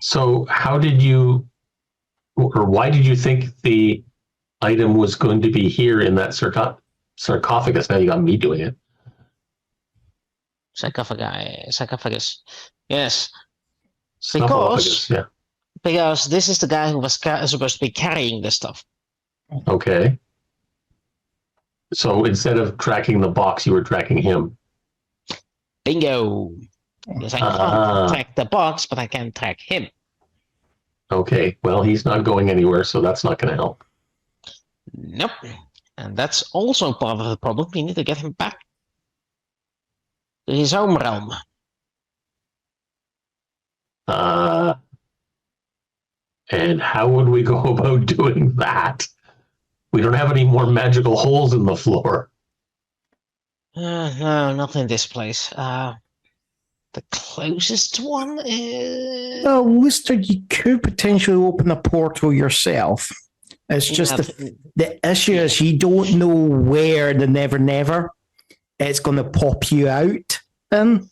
So how did you, or why did you think the item was going to be here in that sarcophagus? Now you got me doing it. Sarcophagus. Yes. Sarcophagus, yeah. Because this is the guy who was supposed to be carrying this stuff. Okay. So instead of tracking the box, you were tracking him. Bingo! Because I can't track the box, but I can track him. Okay. Well, he's not going anywhere, so that's not going to help. Nope. And that's also part of the problem. We need to get him back to his home realm. And how would we go about doing that? We don't have any more magical holes in the floor. No, not in this place. The closest one is. Wooster, you could potentially open a portal yourself. It's just the issue is you don't know where the Never Never it's going to pop you out in.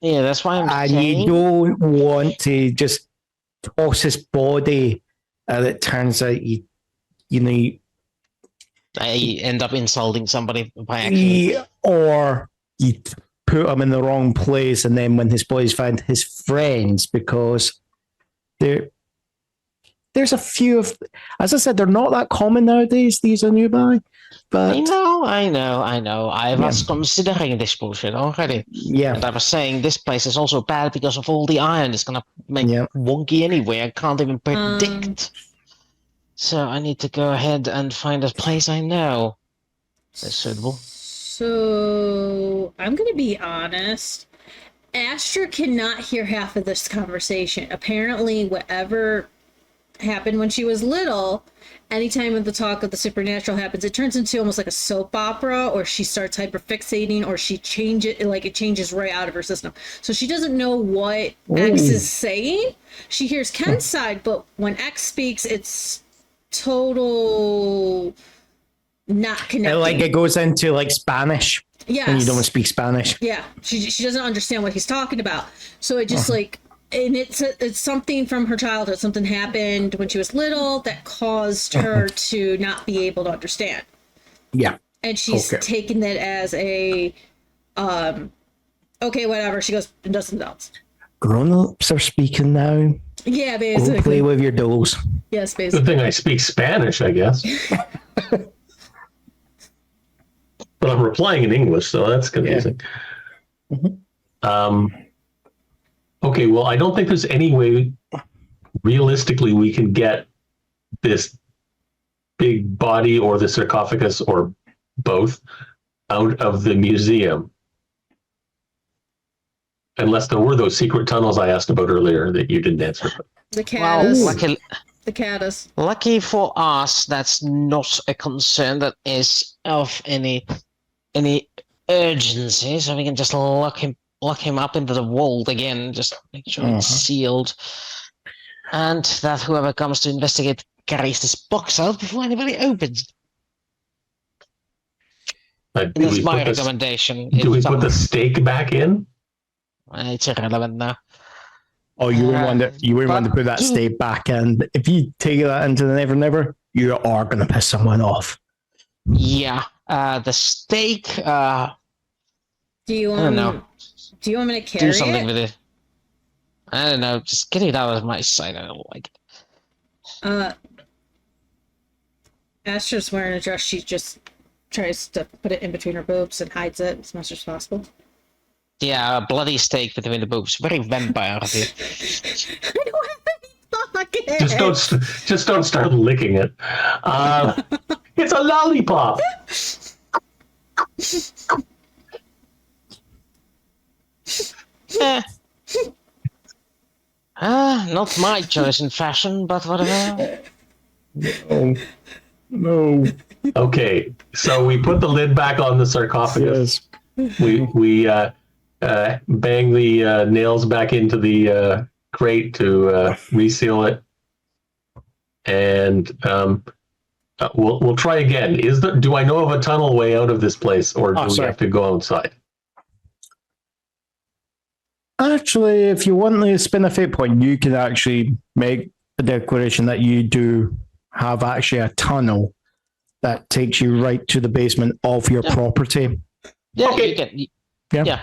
Yeah, that's why I'm and saying. You don't want to just toss his body, and it turns out I end up insulting somebody by accident. or you put him in the wrong place, and then when his boys find his friends, because there's a few of, as I said, they're not that common nowadays. These are nearby, but I know. I was considering this bullshit already. Yeah, and I was saying this place is also bad because of all the iron. It's gonna make wonky anyway. I can't even predict. So I need to go ahead and find a place I know that's suitable. So I'm gonna be honest. Astra cannot hear half of this conversation. Apparently, whatever happened when she was little, anytime the talk of the supernatural happens, it turns into almost like a soap opera, or she starts hyperfixating, or she it changes right out of her system. So she doesn't know what X is saying. She hears Ken's side, but when X speaks, it's total not connecting. Like it goes into like Spanish. Yes. And you don't speak Spanish. Yeah, she doesn't understand what he's talking about. So it just and it's something from her childhood. Something happened when she was little that caused her to not be able to understand. Yeah. And she's taken that as a, okay, whatever. She goes and does something else. Grown-ups are speaking now. Yeah, basically. Go play with your dolls. Yes, basically. Good thing I speak Spanish, I guess. But I'm replying in English, so that's confusing. Okay, well, I don't think there's any way realistically we can get this big body or the sarcophagus or both out of the museum. Unless there were those secret tunnels I asked about earlier that you didn't answer. The caddis. Luckily, the caddis. Lucky for us, that's not a concern that is of any urgency, so we can just lock him up into the vault again, just make sure it's sealed, and that whoever comes to investigate carries this box out before anybody opens. That's my recommendation. Do we put the stake back in? It's irrelevant now. Oh, you wouldn't want to put that stake back in. If you take that into the Never Never, you are going to piss someone off. Yeah, the stake. Do you want me to carry do something with it? I don't know. Just get it out of my sight. I don't like it. Astra's wearing a dress. She just tries to put it in between her boobs and hides it as much as possible. Yeah, a bloody stake between the boobs. Very vampire of you. I don't have any pockets. Just don't start licking it. It's a lollipop. Not my choice in fashion, but whatever. No. Okay, so we put the lid back on the sarcophagus. Yes. We bang the nails back into the crate to reseal it, and we'll try again. Do I know of a tunnel way out of this place, or do we have to go outside? Actually, if you want to spin a fate point, you can actually make a declaration that you do have actually a tunnel that takes you right to the basement of your property. Yeah, okay. You can. Yeah.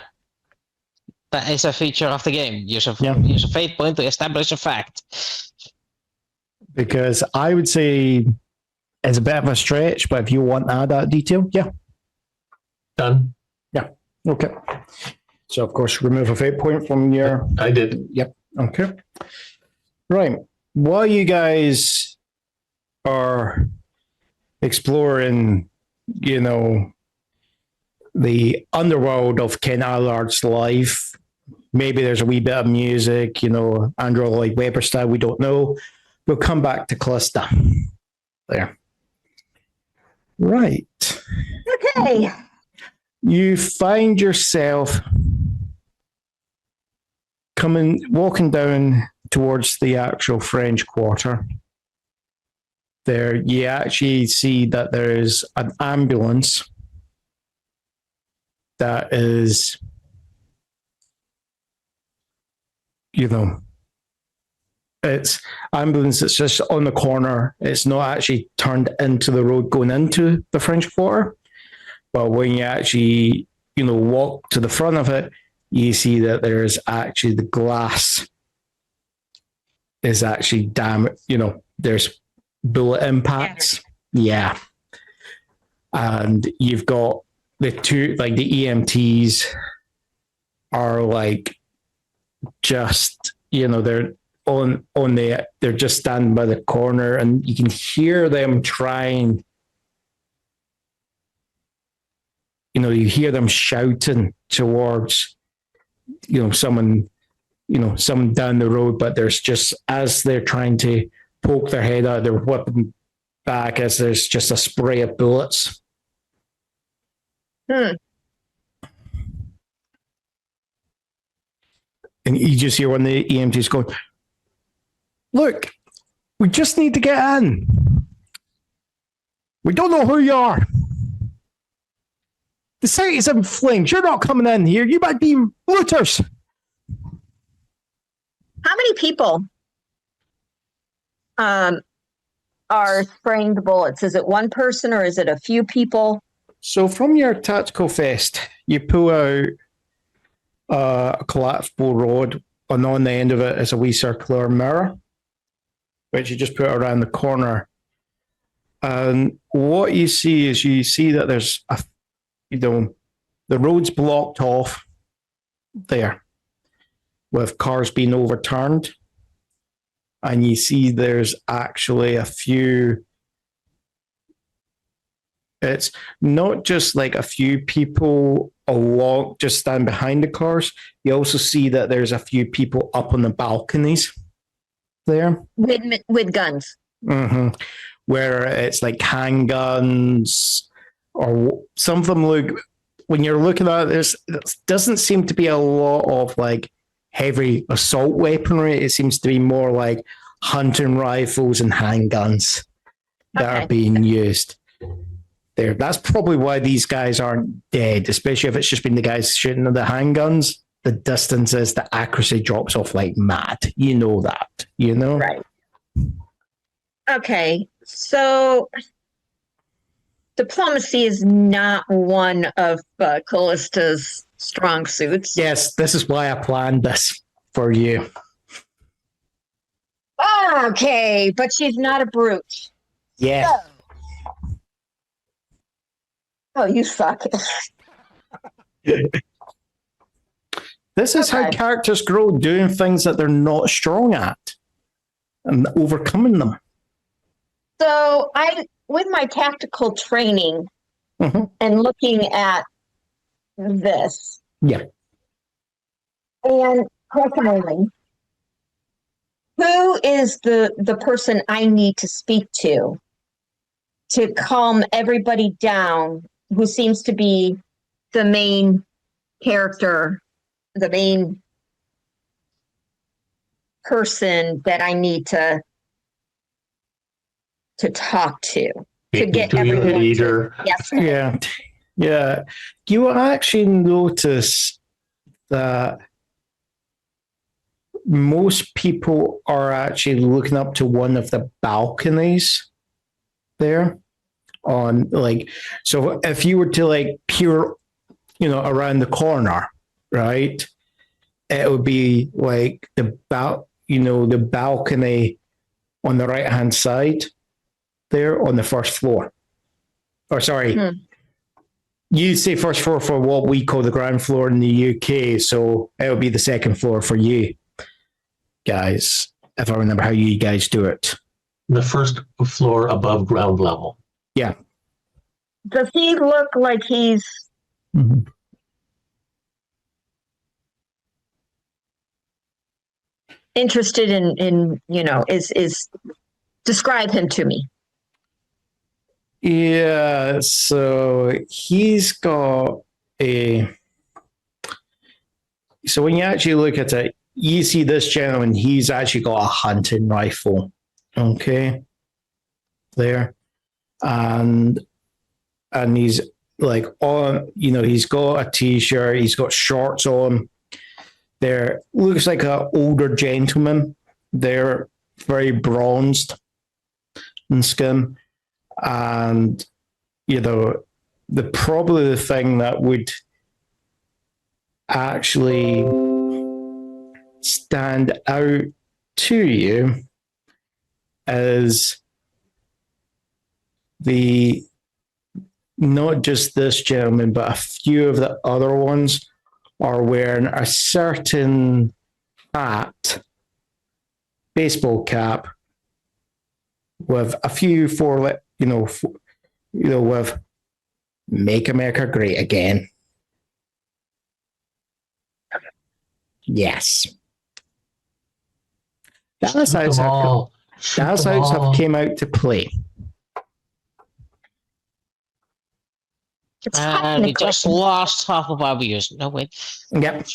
That is a feature of the game. Use a fate point to establish a fact. Because I would say it's a bit of a stretch, but if you want to add that detail, Done. Yeah. Okay. So, of course, remove a fate point from your... I did. Yep. Okay. Right. While you guys are exploring, the underworld of Ken Allard's life, maybe there's a wee bit of music, Andrew Lloyd Webber style. We don't know. We'll come back to Calista. There. Right. Okay. You find yourself walking down towards the actual French Quarter. There, you actually see that there is an ambulance that is, it's ambulance that's just on the corner. It's not actually turned into the road going into the French Quarter. But when you actually, walk to the front of it, you see that there's actually the glass is actually damaged. There's bullet impacts. Yeah. And you've got the two, like the EMTs are like just, they're they're just standing by the corner and you can hear them trying, you hear them shouting towards, someone down the road, but there's just, as they're trying to poke their head out, they're whipping back as there's just a spray of bullets. And you just hear one of the EMTs going, "Look, we just need to get in. We don't know who you are. The site is in flames. You're not coming in here. You might be looters." How many people are spraying the bullets? Is it one person or is it a few people? So from your tactical vest, you pull out a collapsible rod, and on the end of it is a wee circular mirror, which you just put around the corner. And what you see that there's the road's blocked off there with cars being overturned. And you see there's actually a few, it's not just like a few people along, just stand behind the cars. You also see that there's a few people up on the balconies there. With guns. Mm-hmm. Where it's like handguns, or some of them look, when you're looking at it, it doesn't seem to be a lot of like heavy assault weaponry. It seems to be more like hunting rifles and handguns that are being used there. That's probably why these guys aren't dead, especially if it's just been the guys shooting at the handguns. The distances, the accuracy drops off like mad. You know that, Right. Okay, so diplomacy is not one of Callista's strong suits. Yes, this is why I planned this for you. Okay, but she's not a brute. Yeah. Oh, you suck. This is how characters grow, doing things that they're not strong at and overcoming them. So with my tactical training and looking at this. Yeah. And personally, who is the person I need to speak to calm everybody down, who seems to be the main character, the main person that I need to talk to get everyone leader. Yes. Yeah. You will actually notice that most people are actually looking up to one of the balconies there on so if you were to peer, around the corner, right, it would be like the balcony on the right hand side there on the first floor. Or sorry, you say first floor for what we call the ground floor in the UK, so it would be the second floor for you guys, if I remember how you guys do it. The first floor above ground level. Yeah. Does he look like he's interested in is describe him to me. Yeah, so he's got a. So when you actually look at it, you see this gentleman, he's actually got a hunting rifle. Okay. There. And he's like on, he's got a t-shirt, he's got shorts on. There looks like an older gentleman. They're very bronzed in skin. And probably the thing that would actually stand out to you is not just this gentleman, but a few of the other ones are wearing a certain hat, baseball cap, with a few with "Make America Great Again." Yes. That's how it came out to play. And we just lost half of our viewers. No, wait. Yep.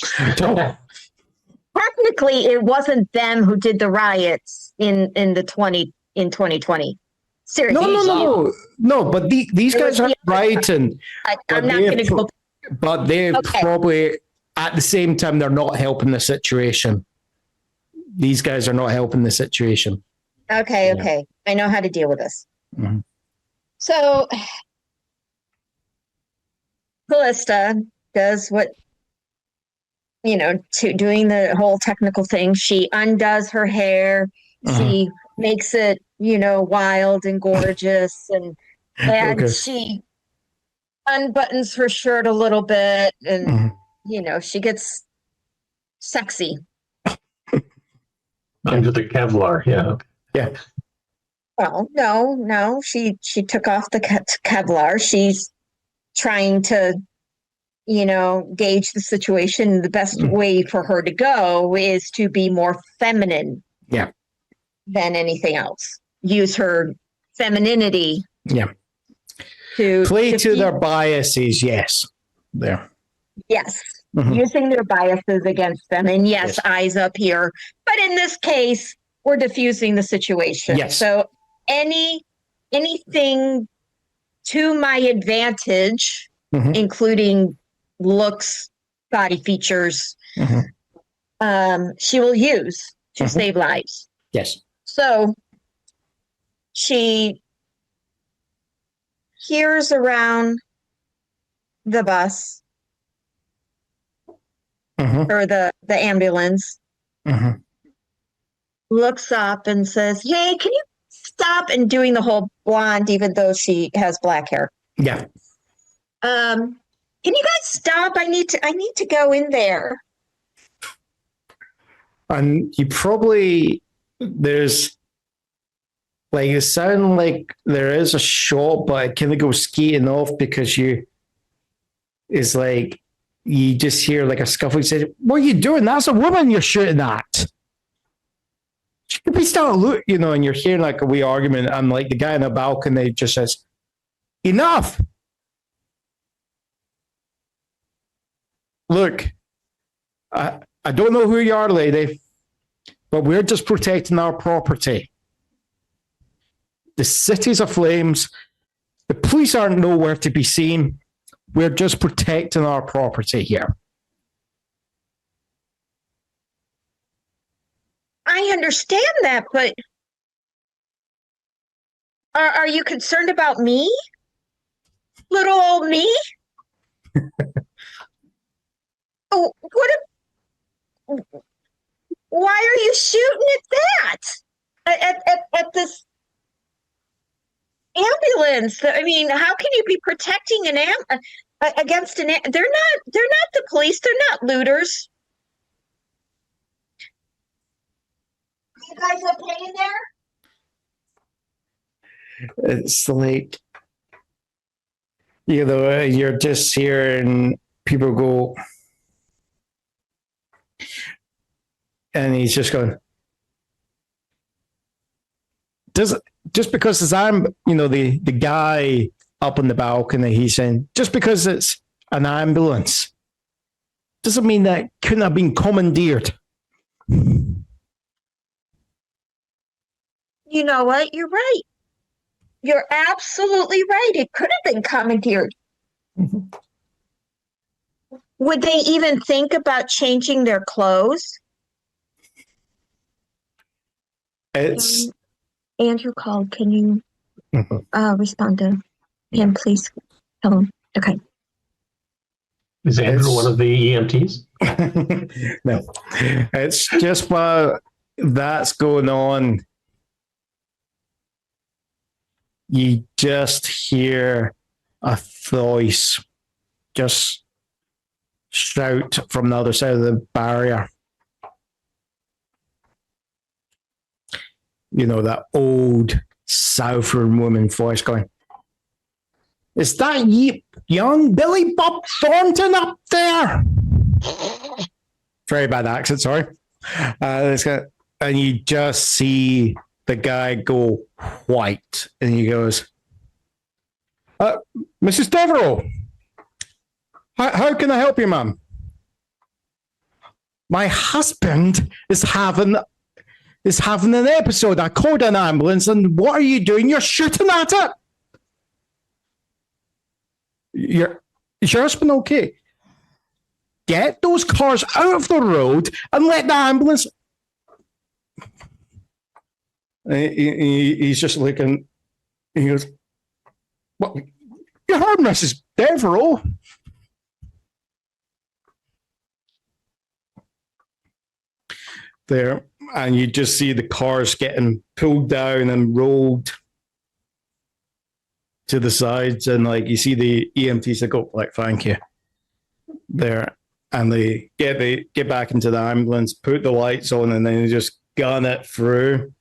Technically, it wasn't them who did the riots in 2020. Seriously. No. But these guys aren't rioting. I'm not going to go. But they're probably at the same time they're not helping the situation. These guys are not helping the situation. Okay. I know how to deal with this. Mm-hmm. So, Calista does what, doing the whole technical thing. She undoes her hair. She makes it, wild and gorgeous. And she unbuttons her shirt a little bit. And, she gets sexy. Under the Kevlar, yeah. Yeah. Well, no. She took off the Kevlar. She's trying to, gauge the situation. The best way for her to go is to be more feminine. Yeah. Than anything else. Use her femininity. Yeah. To play to their biases. Yes. There. Yes. Using their biases against them. And yes, eyes up here. But in this case, we're diffusing the situation. Yes. So anything to my advantage, including looks, body features, she will use to save lives. Yes. So she hears around the bus or the ambulance, looks up and says, "Hey, can you stop?" And doing the whole blonde, even though she has black hair. Yeah. Can you guys stop? I need to go in there. And you probably there's like it sounds like there is a shot, but it kind of goes skating off because it's like you just hear like a scuffle. You say, "What are you doing? That's a woman you're shooting at." She could be still look, and you're hearing like a wee argument, and like the guy in the balcony just says, "Enough. Look, I don't know who you are, lady, but we're just protecting our property. The city's aflames. The police aren't nowhere to be seen. We're just protecting our property here." I understand that, but are you concerned about me? Little old me? Why are you shooting at that? At this ambulance? I mean, how can you be protecting against an? They're not the police. They're not looters. You guys okay in there? It's like, you're just hearing people go, and he's just going, does just because I'm, the guy up on the balcony, he's saying, just because it's an ambulance doesn't mean that it couldn't have been commandeered. You know what? You're right. You're absolutely right. It could have been commandeered. Would they even think about changing their clothes? It's Andrew called. Can you respond to him, please? Tell him. Okay. Is Andrew one of the EMTs? no, it's just while that's going on, you just hear a voice just shout from the other side of the barrier. That old Southern woman voice going, "Is that young Billy Bob Thornton up there?" Very bad accent, sorry. And you just see the guy go white, and he goes, "Mrs. Devereaux, how can I help you, ma'am?" "My husband is having an episode. I called an ambulance, and what are you doing? You're shooting at it." Is your husband okay? Get those cars out of the road and let the ambulance. He's just looking. He goes, "What? You heard Mrs. Devereaux." There, and you just see the cars getting pulled down and rolled to the sides, and you see the EMTs that go "Thank you" there, and they get back into the ambulance, put the lights on, and then they just gun it through.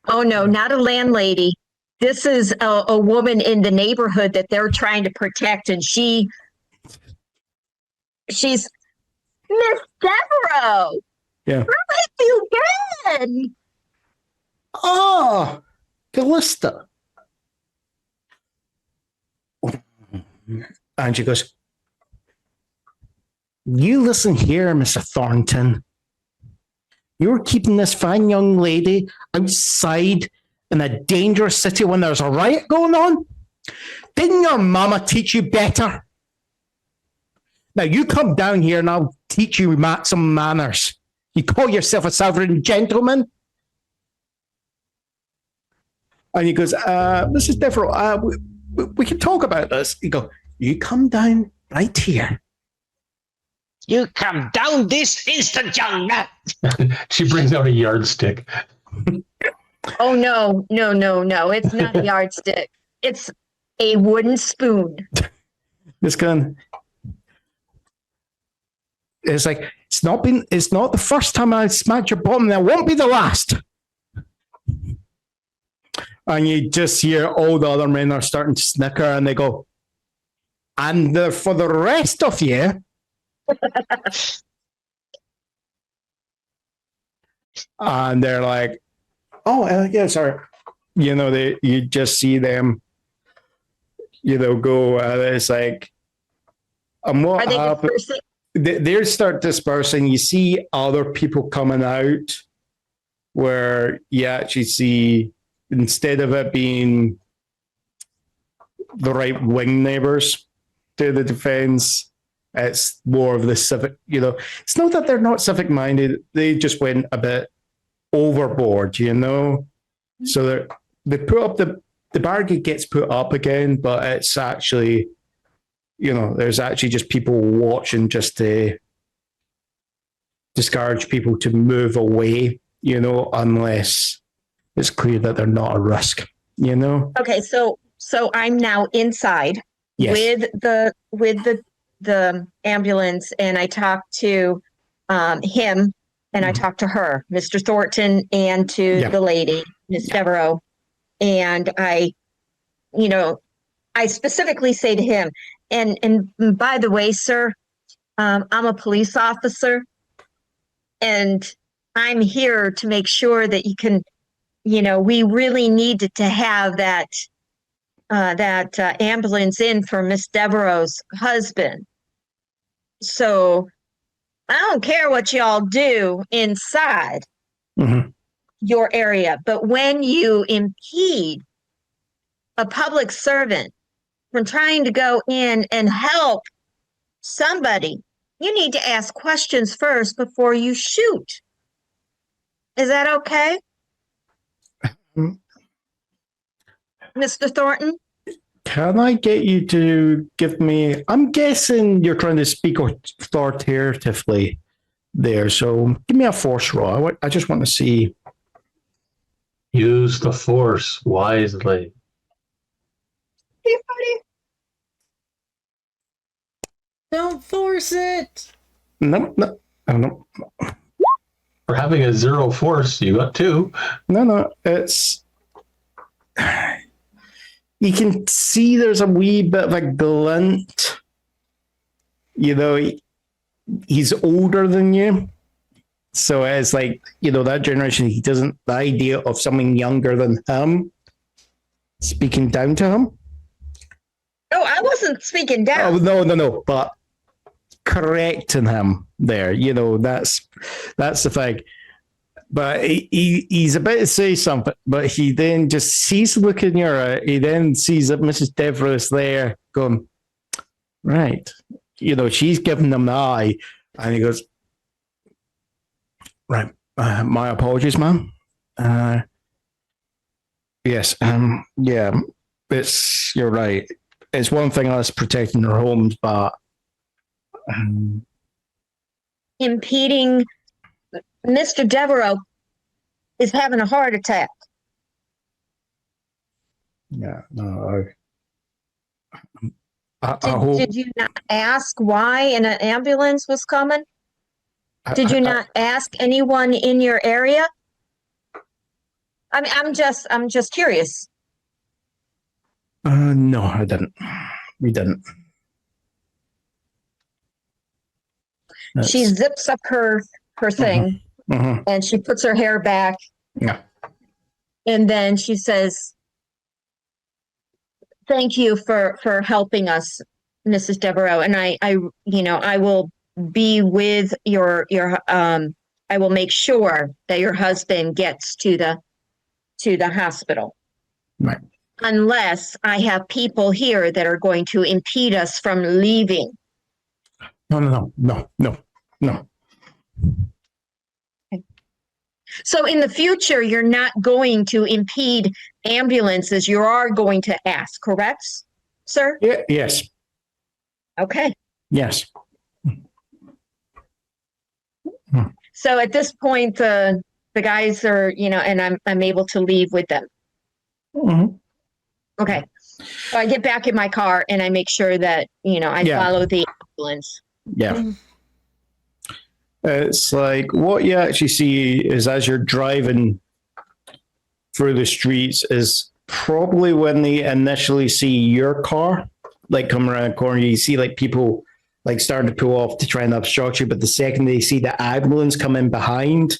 Oh no, not a landlady. This is a woman in the neighborhood that they're trying to protect, and she's Miss Devereaux. Yeah. Where have you been? Oh, Calista. And she goes, "You listen here, Mr. Thornton. You were keeping this fine young lady outside in a dangerous city when there's a riot going on? Didn't your mama teach you better? Now you come down here and I'll teach you some manners. You call yourself a sovereign gentleman?" And he goes, "Mrs. Devereaux, we can talk about this." You go, "You come down right here." You come down this instant, young man. She brings out a yardstick. Oh no. It's not a yardstick. It's a wooden spoon. It's it's not the first time I smacked your bottom, and it won't be the last. And you just hear all the other men are starting to snicker, and they go, "And for the rest of you," and they're like, "Oh, yeah, sorry." You just see them, go, it's like, and what Are they happened? dispersing? They start dispersing. You see other people coming out, where you actually see, instead of it being the right wing neighbors to the defense, it's more of the civic. It's not that they're not civic minded; they just went a bit overboard. So they put up the barricade gets put up again, but it's actually, there's actually just people watching just to discourage people to move away. Unless it's clear that they're not a risk. Okay, so I'm now inside. Yes. with the ambulance, and I talked to him, and I talked to her, Mr. Thornton, and to the lady, Miss Devereaux, and I specifically say to him, and by the way, sir, I'm a police officer, and I'm here to make sure that you can, we really needed to have that ambulance in for Miss Devereaux's husband. So I don't care what y'all do inside your area, but when you impede a public servant from trying to go in and help somebody, you need to ask questions first before you shoot. Is that okay? Mr. Thornton? Can I get you to give me? I'm guessing you're trying to speak authoritatively there. So give me a force roll. I just want to see. Use the force wisely. Don't force it. No. For having a 0 force, you got 2. No. It's. You can see there's a wee bit of a glint. He's older than you. So it's like, that generation, he doesn't, the idea of someone younger than him speaking down to him. Oh, I wasn't speaking down. Oh, no. But correcting him there, that's the thing. But he's about to say something, but he then just sees the look in your eye. He then sees that Mrs. Devereaux is there going, right. She's giving him the eye. And he goes, right. My apologies, ma'am. Yes. Yeah, you're right. It's one thing us protecting our homes, but Impeding Mr. Devereaux is having a heart attack. yeah, no. I hope. Did you not ask why an ambulance was coming? Did you not ask anyone in your area? I mean, I'm just curious. No, I didn't. We didn't. She zips up her thing and she puts her hair back. Yeah. And then she says, "Thank you for helping us, Mrs. Devereaux. And I will be with your I will make sure that your husband gets to the hospital. Right. Unless I have people here that are going to impede us from leaving." No. So in the future, you're not going to impede ambulances. You are going to ask, correct, sir? Yeah, yes. Okay. Yes. So at this point, the guys are, and I'm able to leave with them. Mm-hmm. Okay. So I get back in my car and I make sure that, I follow the ambulance. Yeah. It's like what you actually see is as you're driving through the streets is probably when they initially see your car, like come around the corner, you see like people like starting to pull off to try and obstruct you. But the second they see the ambulance come in behind,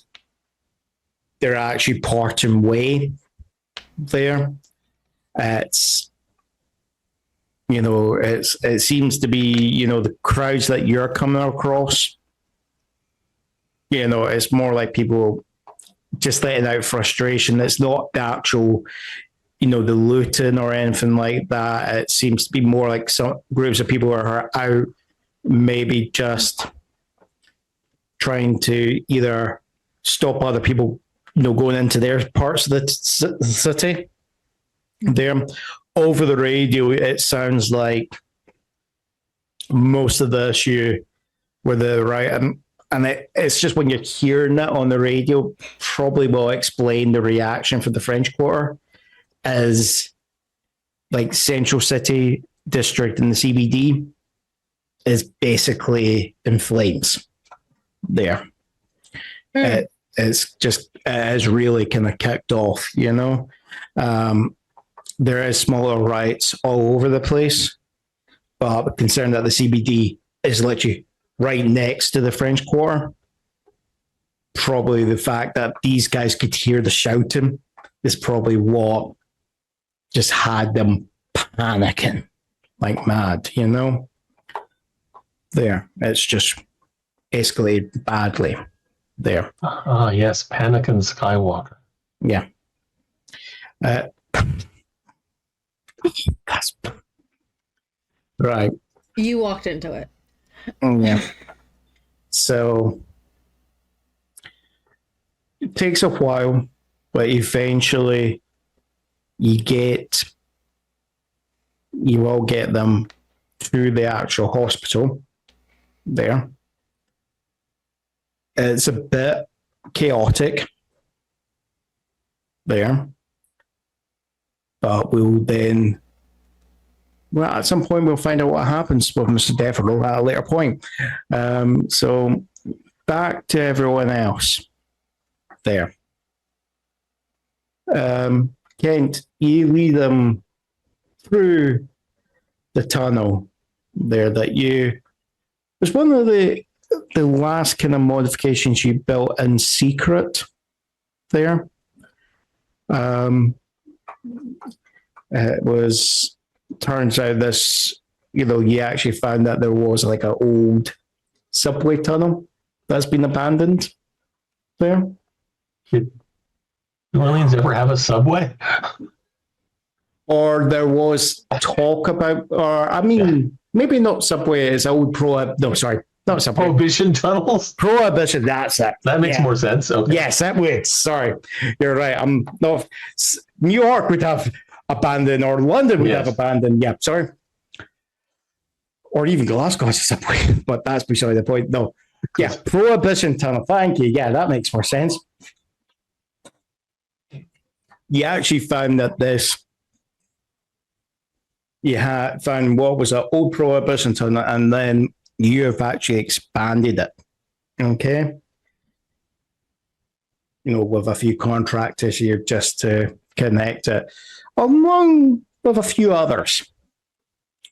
they're actually parting way there. It seems to be, the crowds that you're coming across. It's more like people just letting out frustration. It's not the actual, the looting or anything like that. It seems to be more like some groups of people are out, maybe just trying to either stop other people, going into their parts of the city. There, over the radio, it sounds like most of the issue with the riot. And it's just when you're hearing it on the radio, probably will explain the reaction for the French Quarter as like Central City District and the CBD is basically in flames there. It has really kind of kicked off, there is smaller riots all over the place, but concerned that the CBD is literally right next to the French Quarter, probably the fact that these guys could hear the shouting is probably what just had them panicking like mad, you know? There, it's just escalated badly there. Ah, yes, Panic and Skywalker. Yeah. Right. You walked into it. Yeah. So it takes a while, but eventually you will get them to the actual hospital there. It's a bit chaotic there, but at some point we'll find out what happens with Mr. Devereaux at a later point. So back to everyone else there. Kent, you lead them through the tunnel there there's one of the last kind of modifications you built in secret there. It was, turns out this, you actually found that there was like an old subway tunnel that's been abandoned there. Did New Orleans ever have a subway? Or there was talk about, maybe not subway, it's old not subway. Prohibition tunnels? Prohibition, that's it. That makes more sense. Okay. Yes, that would. Sorry. You're right. New York would have abandoned, or London would have abandoned. Yeah, sorry. Or even Glasgow has a subway, but that's beside the point. No. Yeah, Prohibition Tunnel. Thank you. Yeah, that makes more sense. You actually found that you had found what was an old Prohibition Tunnel, and then you have actually expanded it. Okay. With a few contractors here just to connect it, along with a few others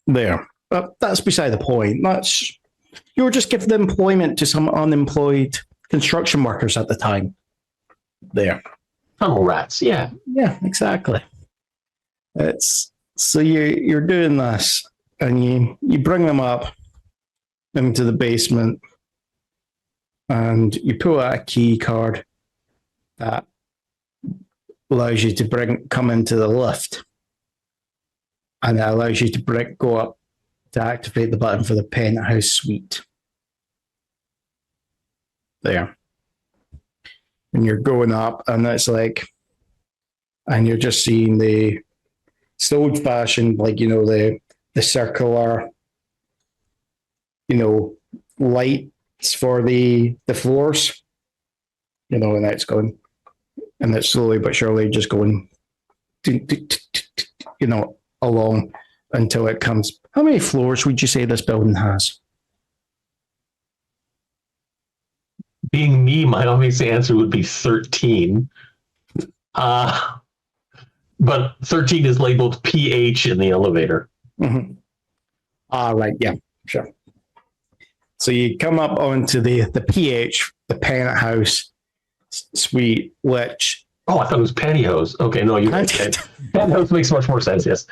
there. But that's beside the point. You were just giving employment to some unemployed construction workers at the time there. Tunnel rats, yeah. Yeah, exactly. So you're doing this, and you bring them up into the basement, and you pull out a key card that allows you to come into the lift, and it allows you to go up to activate the button for the penthouse suite. There. And you're going up, and it's like, and you're just seeing the old fashioned, the circular, lights for the floors, and that's going, and it's slowly but surely just going, along until it comes. How many floors would you say this building has? Being me, my obvious answer would be 13. But 13 is labeled PH in the elevator. Mm-hmm. Right, yeah, sure. So you come up onto the PH, the penthouse suite, which... Oh, I thought it was pantyhose. Okay, no, you... Penthouse makes much more sense, yes.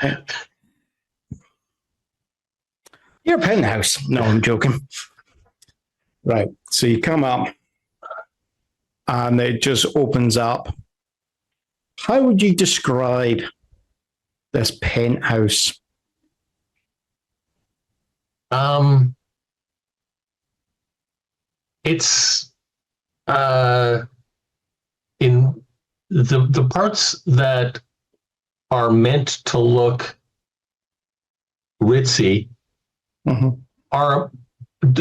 Your penthouse. No, I'm joking. Right, so you come up, and it just opens up. How would you describe this penthouse? It's in the parts that are meant to look ritzy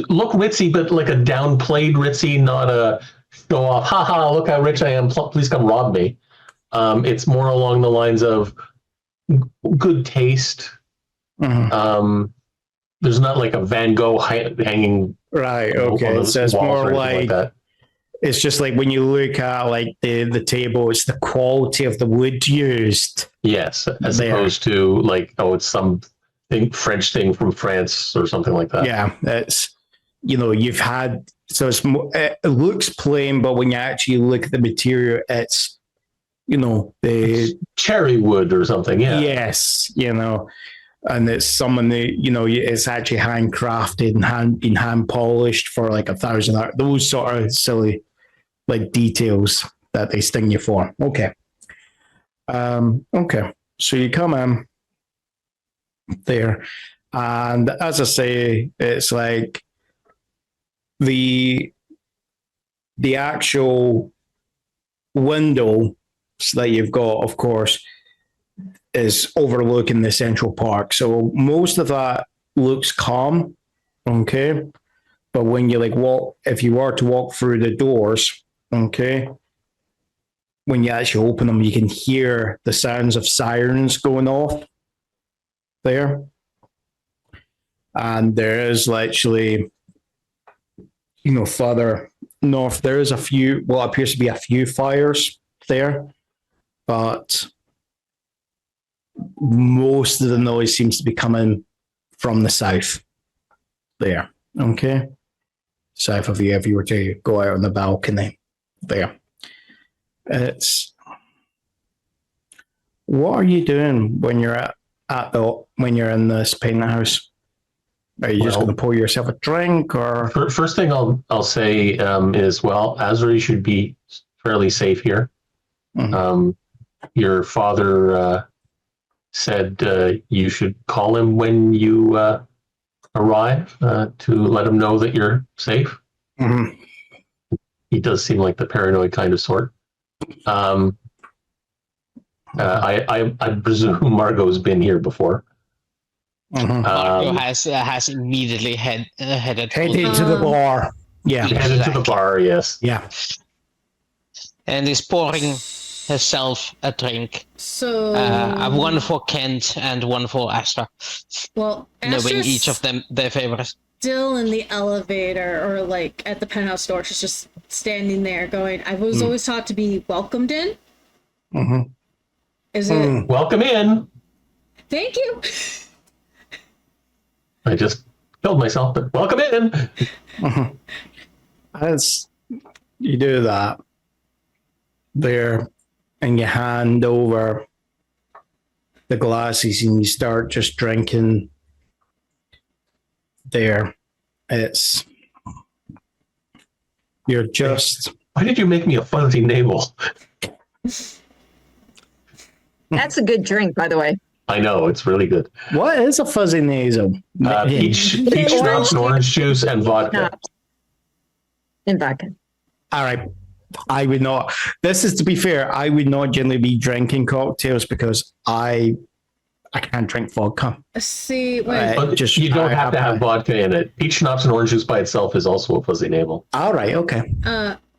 look ritzy, but like a downplayed ritzy, not a show off. Haha! Look how rich I am. Please come rob me. It's more along the lines of good taste. There's not like a Van Gogh hanging. Right. Okay. So it's more like that. It's just like when you look at like the table, it's the quality of the wood used. Yes, as opposed to like, it's some French thing from France or something like that. Yeah, it's you've had So it looks plain, but when you actually look at the material, it's, the Cherry wood or something. Yeah. yes, and it's someone that, it's actually handcrafted and been hand polished for like 1,000 hours. Those sort of silly like details that they sting you for. Okay. Okay. So you come in there, and as I say, it's like the actual window that you've got, of course, is overlooking the central park. So most of that looks calm, okay? But when you if you were to walk through the doors, okay, when you actually open them, you can hear the sounds of sirens going off there. And there is literally, further north, there is it appears to be a few fires there, but most of the noise seems to be coming from the south there. Okay. South of you, if you were to go out on the balcony there. What are you doing when you're when you're in this painting house? Are you just going to pour yourself a drink, or? First thing I'll say is, Asra should be fairly safe here. Mm-hmm. Your father said you should call him when you arrive to let him know that you're safe. Mm-hmm. He does seem like the paranoid kind of sort. I presume Margot's been here before. Mm-hmm. Margot has immediately headed to the bar. Yeah, headed to the bar. Yes. Yeah, and is pouring herself a drink. So one for Kent and one for Astra. Well, knowing each of them their favorites. Still in the elevator or like at the penthouse door, she's just standing there going, I was always taught to be welcomed in. Mm-hmm. Is it? Welcome in. Thank you. I just killed myself, but welcome in. Mm-hmm. As you do that there, and you hand over the glasses and you start just drinking there, you're just... Why did you make me a fuzzy navel? That's a good drink, by the way. I know, it's really good. What is a fuzzy nasal? Peach schnapps and orange juice and vodka. And vodka. All right. I would not. This is, to be fair, I would not generally be drinking cocktails because I can't drink vodka. See, you don't have to have vodka in it. Peach schnapps and orange juice by itself is also a fuzzy navel. All right. Okay.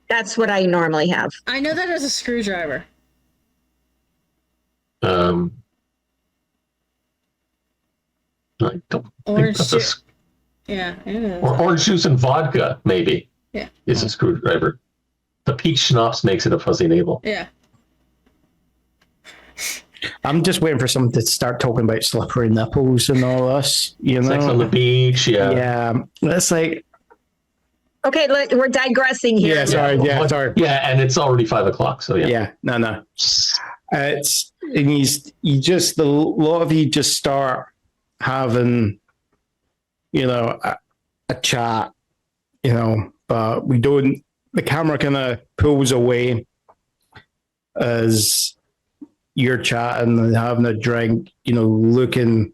That's what I normally have. I know that as a screwdriver. I don't orange think that's yeah. Or orange juice and vodka, maybe. Yeah. Is a screwdriver. The peach schnapps makes it a fuzzy navel. Yeah. I'm just waiting for someone to start talking about slippery nipples and all this. Sex on the beach, yeah. Yeah. That's like... Okay, we're digressing here. Yeah, sorry. Yeah, sorry. Yeah, and it's already 5:00, so yeah. Yeah, no. It's... And a lot of you just start having, a chat, but we don't... The camera kind of pulls away as you're chatting and having a drink, looking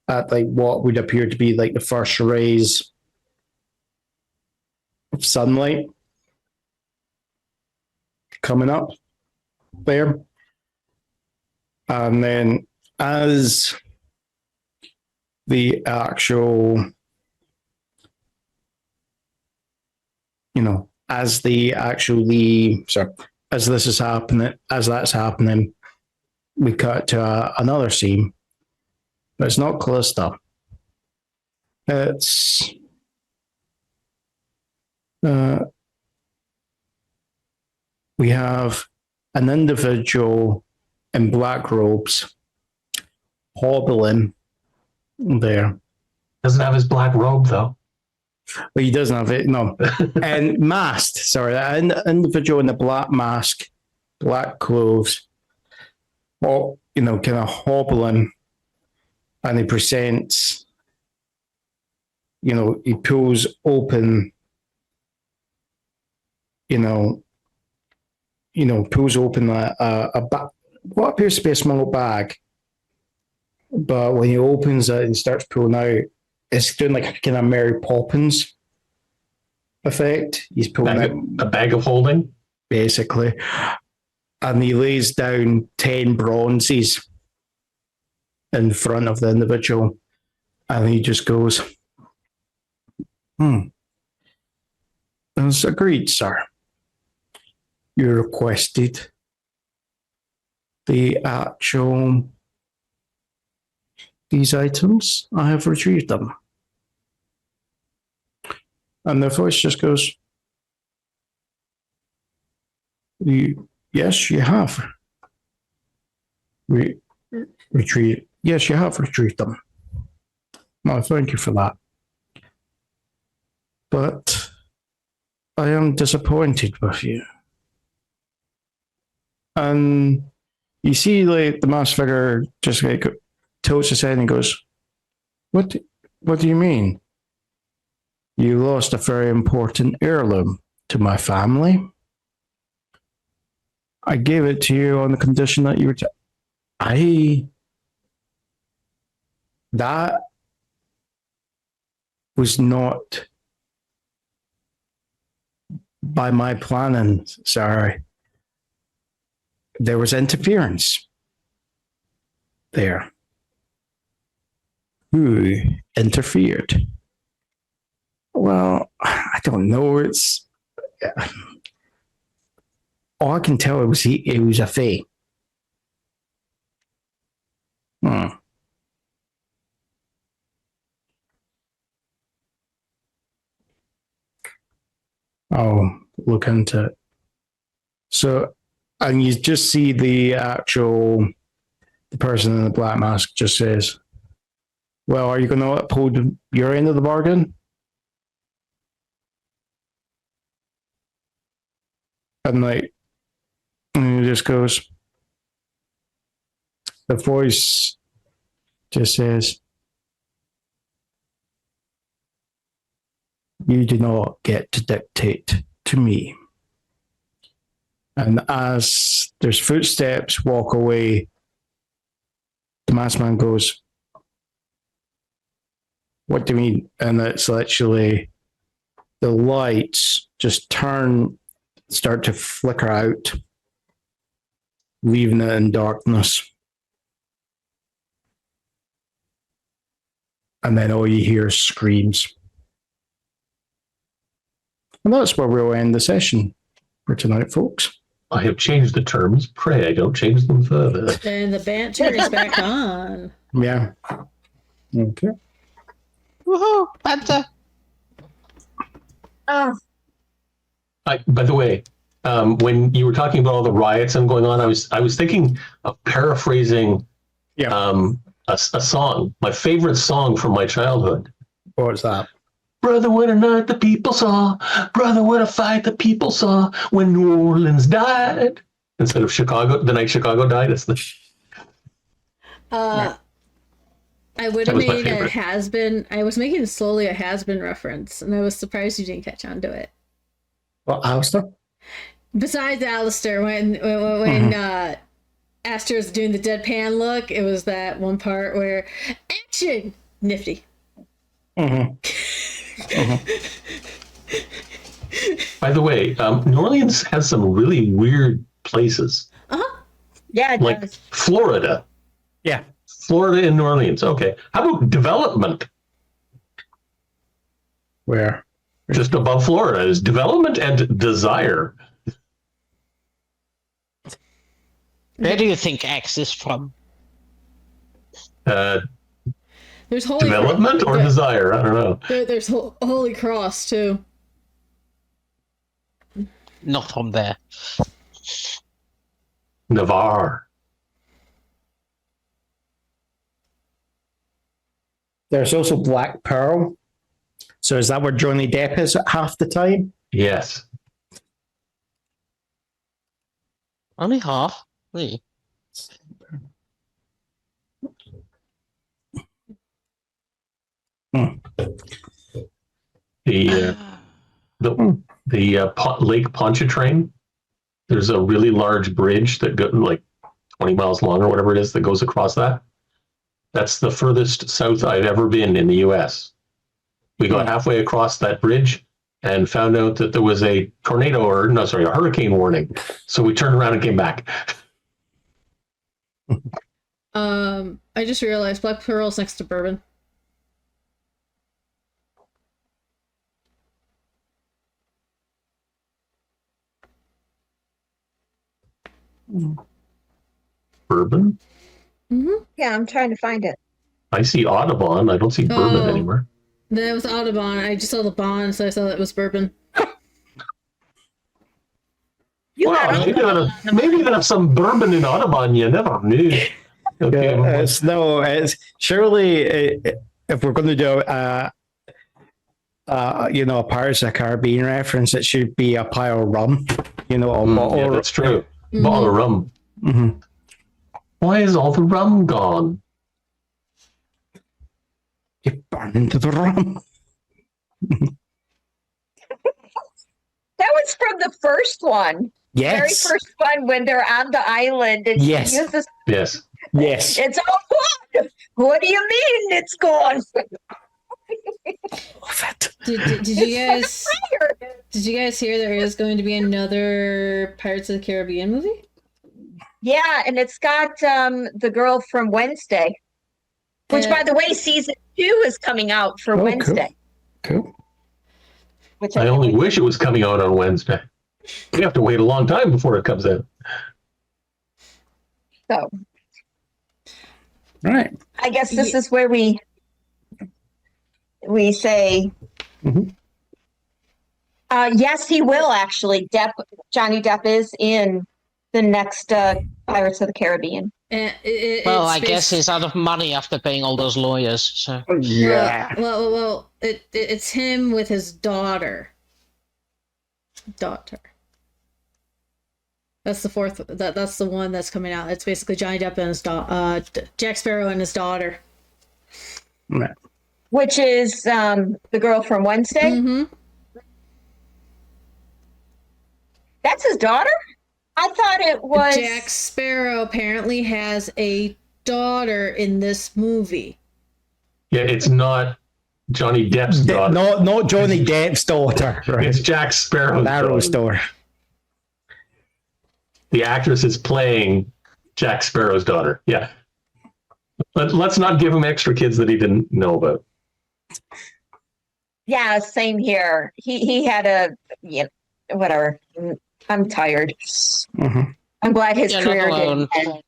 at like what would appear to be like the first rays of sunlight coming up there. And then as the actual, as this is happening, as that's happening, we cut to another scene. But it's not Calista. It's we have an individual in black robes hobbling there. Doesn't have his black robe though. But he doesn't have it, no. And masked, sorry, that individual in the black mask, black clothes, all, kind of hobbling, and he presents, he pulls open, pulls open what appears to be a small bag. But when he opens it and starts pulling out, it's doing like a kind of Mary Poppins effect. He's pulling out a bag of holding, basically, and he lays down 10 bronzes in front of the individual, and he just goes, "As agreed, sir. You requested the actual these items. I have retrieved them." And the voice just goes, "Yes, you have. Retrieve. Yes, you have retrieved them. No, thank you for that. But I am disappointed with you." And you see, like, the masked figure just like tilts his head and goes, What do you mean? You lost a very important heirloom to my family. I gave it to you on the condition that you were that was not by my planning. Sorry. There was interference there. Who interfered? Well, I don't know. It's all I can tell. It was a fae. I'll look into it. So, and you just see the person in the black mask just says, "Well, are you going to uphold your end of the bargain?" And he just goes, the voice just says, "You do not get to dictate to me." And as there's footsteps walk away, the masked man goes, "What do you mean?" And it's literally the lights just start to flicker out, leaving it in darkness. And then all you hear is screams. And that's where we'll end the session for tonight, folks. I have changed the terms. Pray I don't change them further. And the banter is back on. Yeah. Okay. Woohoo! Panther! Oh, By the way, when you were talking about all the riots and going on, I was thinking of paraphrasing a song, my favorite song from my childhood. What's that? Brother, what a night the people saw. Brother, what a fight the people saw when New Orleans died. Instead of Chicago, the night Chicago died. It's the. I would have made a has-been. I was making slowly a has-been reference, and I was surprised you didn't catch on to it. What, Alistair? Besides Alistair, when Astra's doing the deadpan look, it was that one part where action nifty. By the way, New Orleans has some really weird places. yeah, it Like does. Florida. Yeah. Florida and New Orleans. Okay. How about development? Where? Just above Florida is development and desire. Where do you think X is from? There's Holy Development or desire? I don't know. There's Holy Cross too. Not from there. Navarre. There's also Black Pearl, So is that where Johnny Depp is at half the time? Yes. Only half? Really? The Lake Pontchartrain. There's a really large bridge that goes like 20 miles long or whatever it is that goes across that. That's the furthest south I've ever been in the U.S. We got halfway across that bridge and found out that there was a a hurricane warning. So we turned around and came back. I just realized Black Pearl's next to Bourbon. Bourbon? Mm-hmm. Yeah, I'm trying to find it. I see Audubon. I don't see Bourbon anymore. That was Audubon. I just saw the bond, so I saw that it was Bourbon. Maybe you have some bourbon in Audubon. You never knew. Okay. It's surely if we're going to do a Pirates of the Caribbean reference, it should be a pile of rum. A bottle. Yeah, that's true. Mm-hmm. Bottle of rum. Mm-hmm. Why is all the rum gone? You burn into the rum. That was from the first one. Yes. Very first one when they're on the island. And Yes. she uses, Yes. Yes. it's all gone. What do you mean it's gone? Did you guys hear there is going to be another Pirates of the Caribbean movie? Yeah, and it's got the girl from Wednesday, which, by the way, season 2 is coming out for Wednesday. Cool. Which I only wish it was coming out on Wednesday. We have to wait a long time before it comes out. So, Right. I guess this is where we say, yes, he will actually. Johnny Depp is in the next Pirates of the Caribbean. I guess he's out of money after paying all those lawyers. So Yeah. Well, it's him with his daughter. That's the fourth. That's the one that's coming out. It's basically Johnny Depp and his Jack Sparrow and his daughter. Right. Which is the girl from Wednesday. Mm-hmm. That's his daughter? I thought it was... Jack Sparrow apparently has a daughter in this movie. Yeah, it's not Johnny Depp's daughter. Not Johnny Depp's daughter. Right? It's Jack Sparrow's daughter. The actress is playing Jack Sparrow's daughter. Yeah. Let's not give him extra kids that he didn't know about. Yeah, same here. He had whatever. I'm tired. Mm-hmm. I'm glad his career didn't end.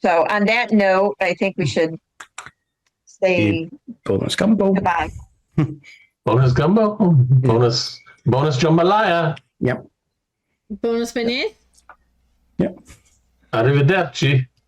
So on that note, I think we should say bonus gumbo. goodbye. Bonus gumbo. Bonus jambalaya. Yep. Bonus beignet? Yep. Arrivederci.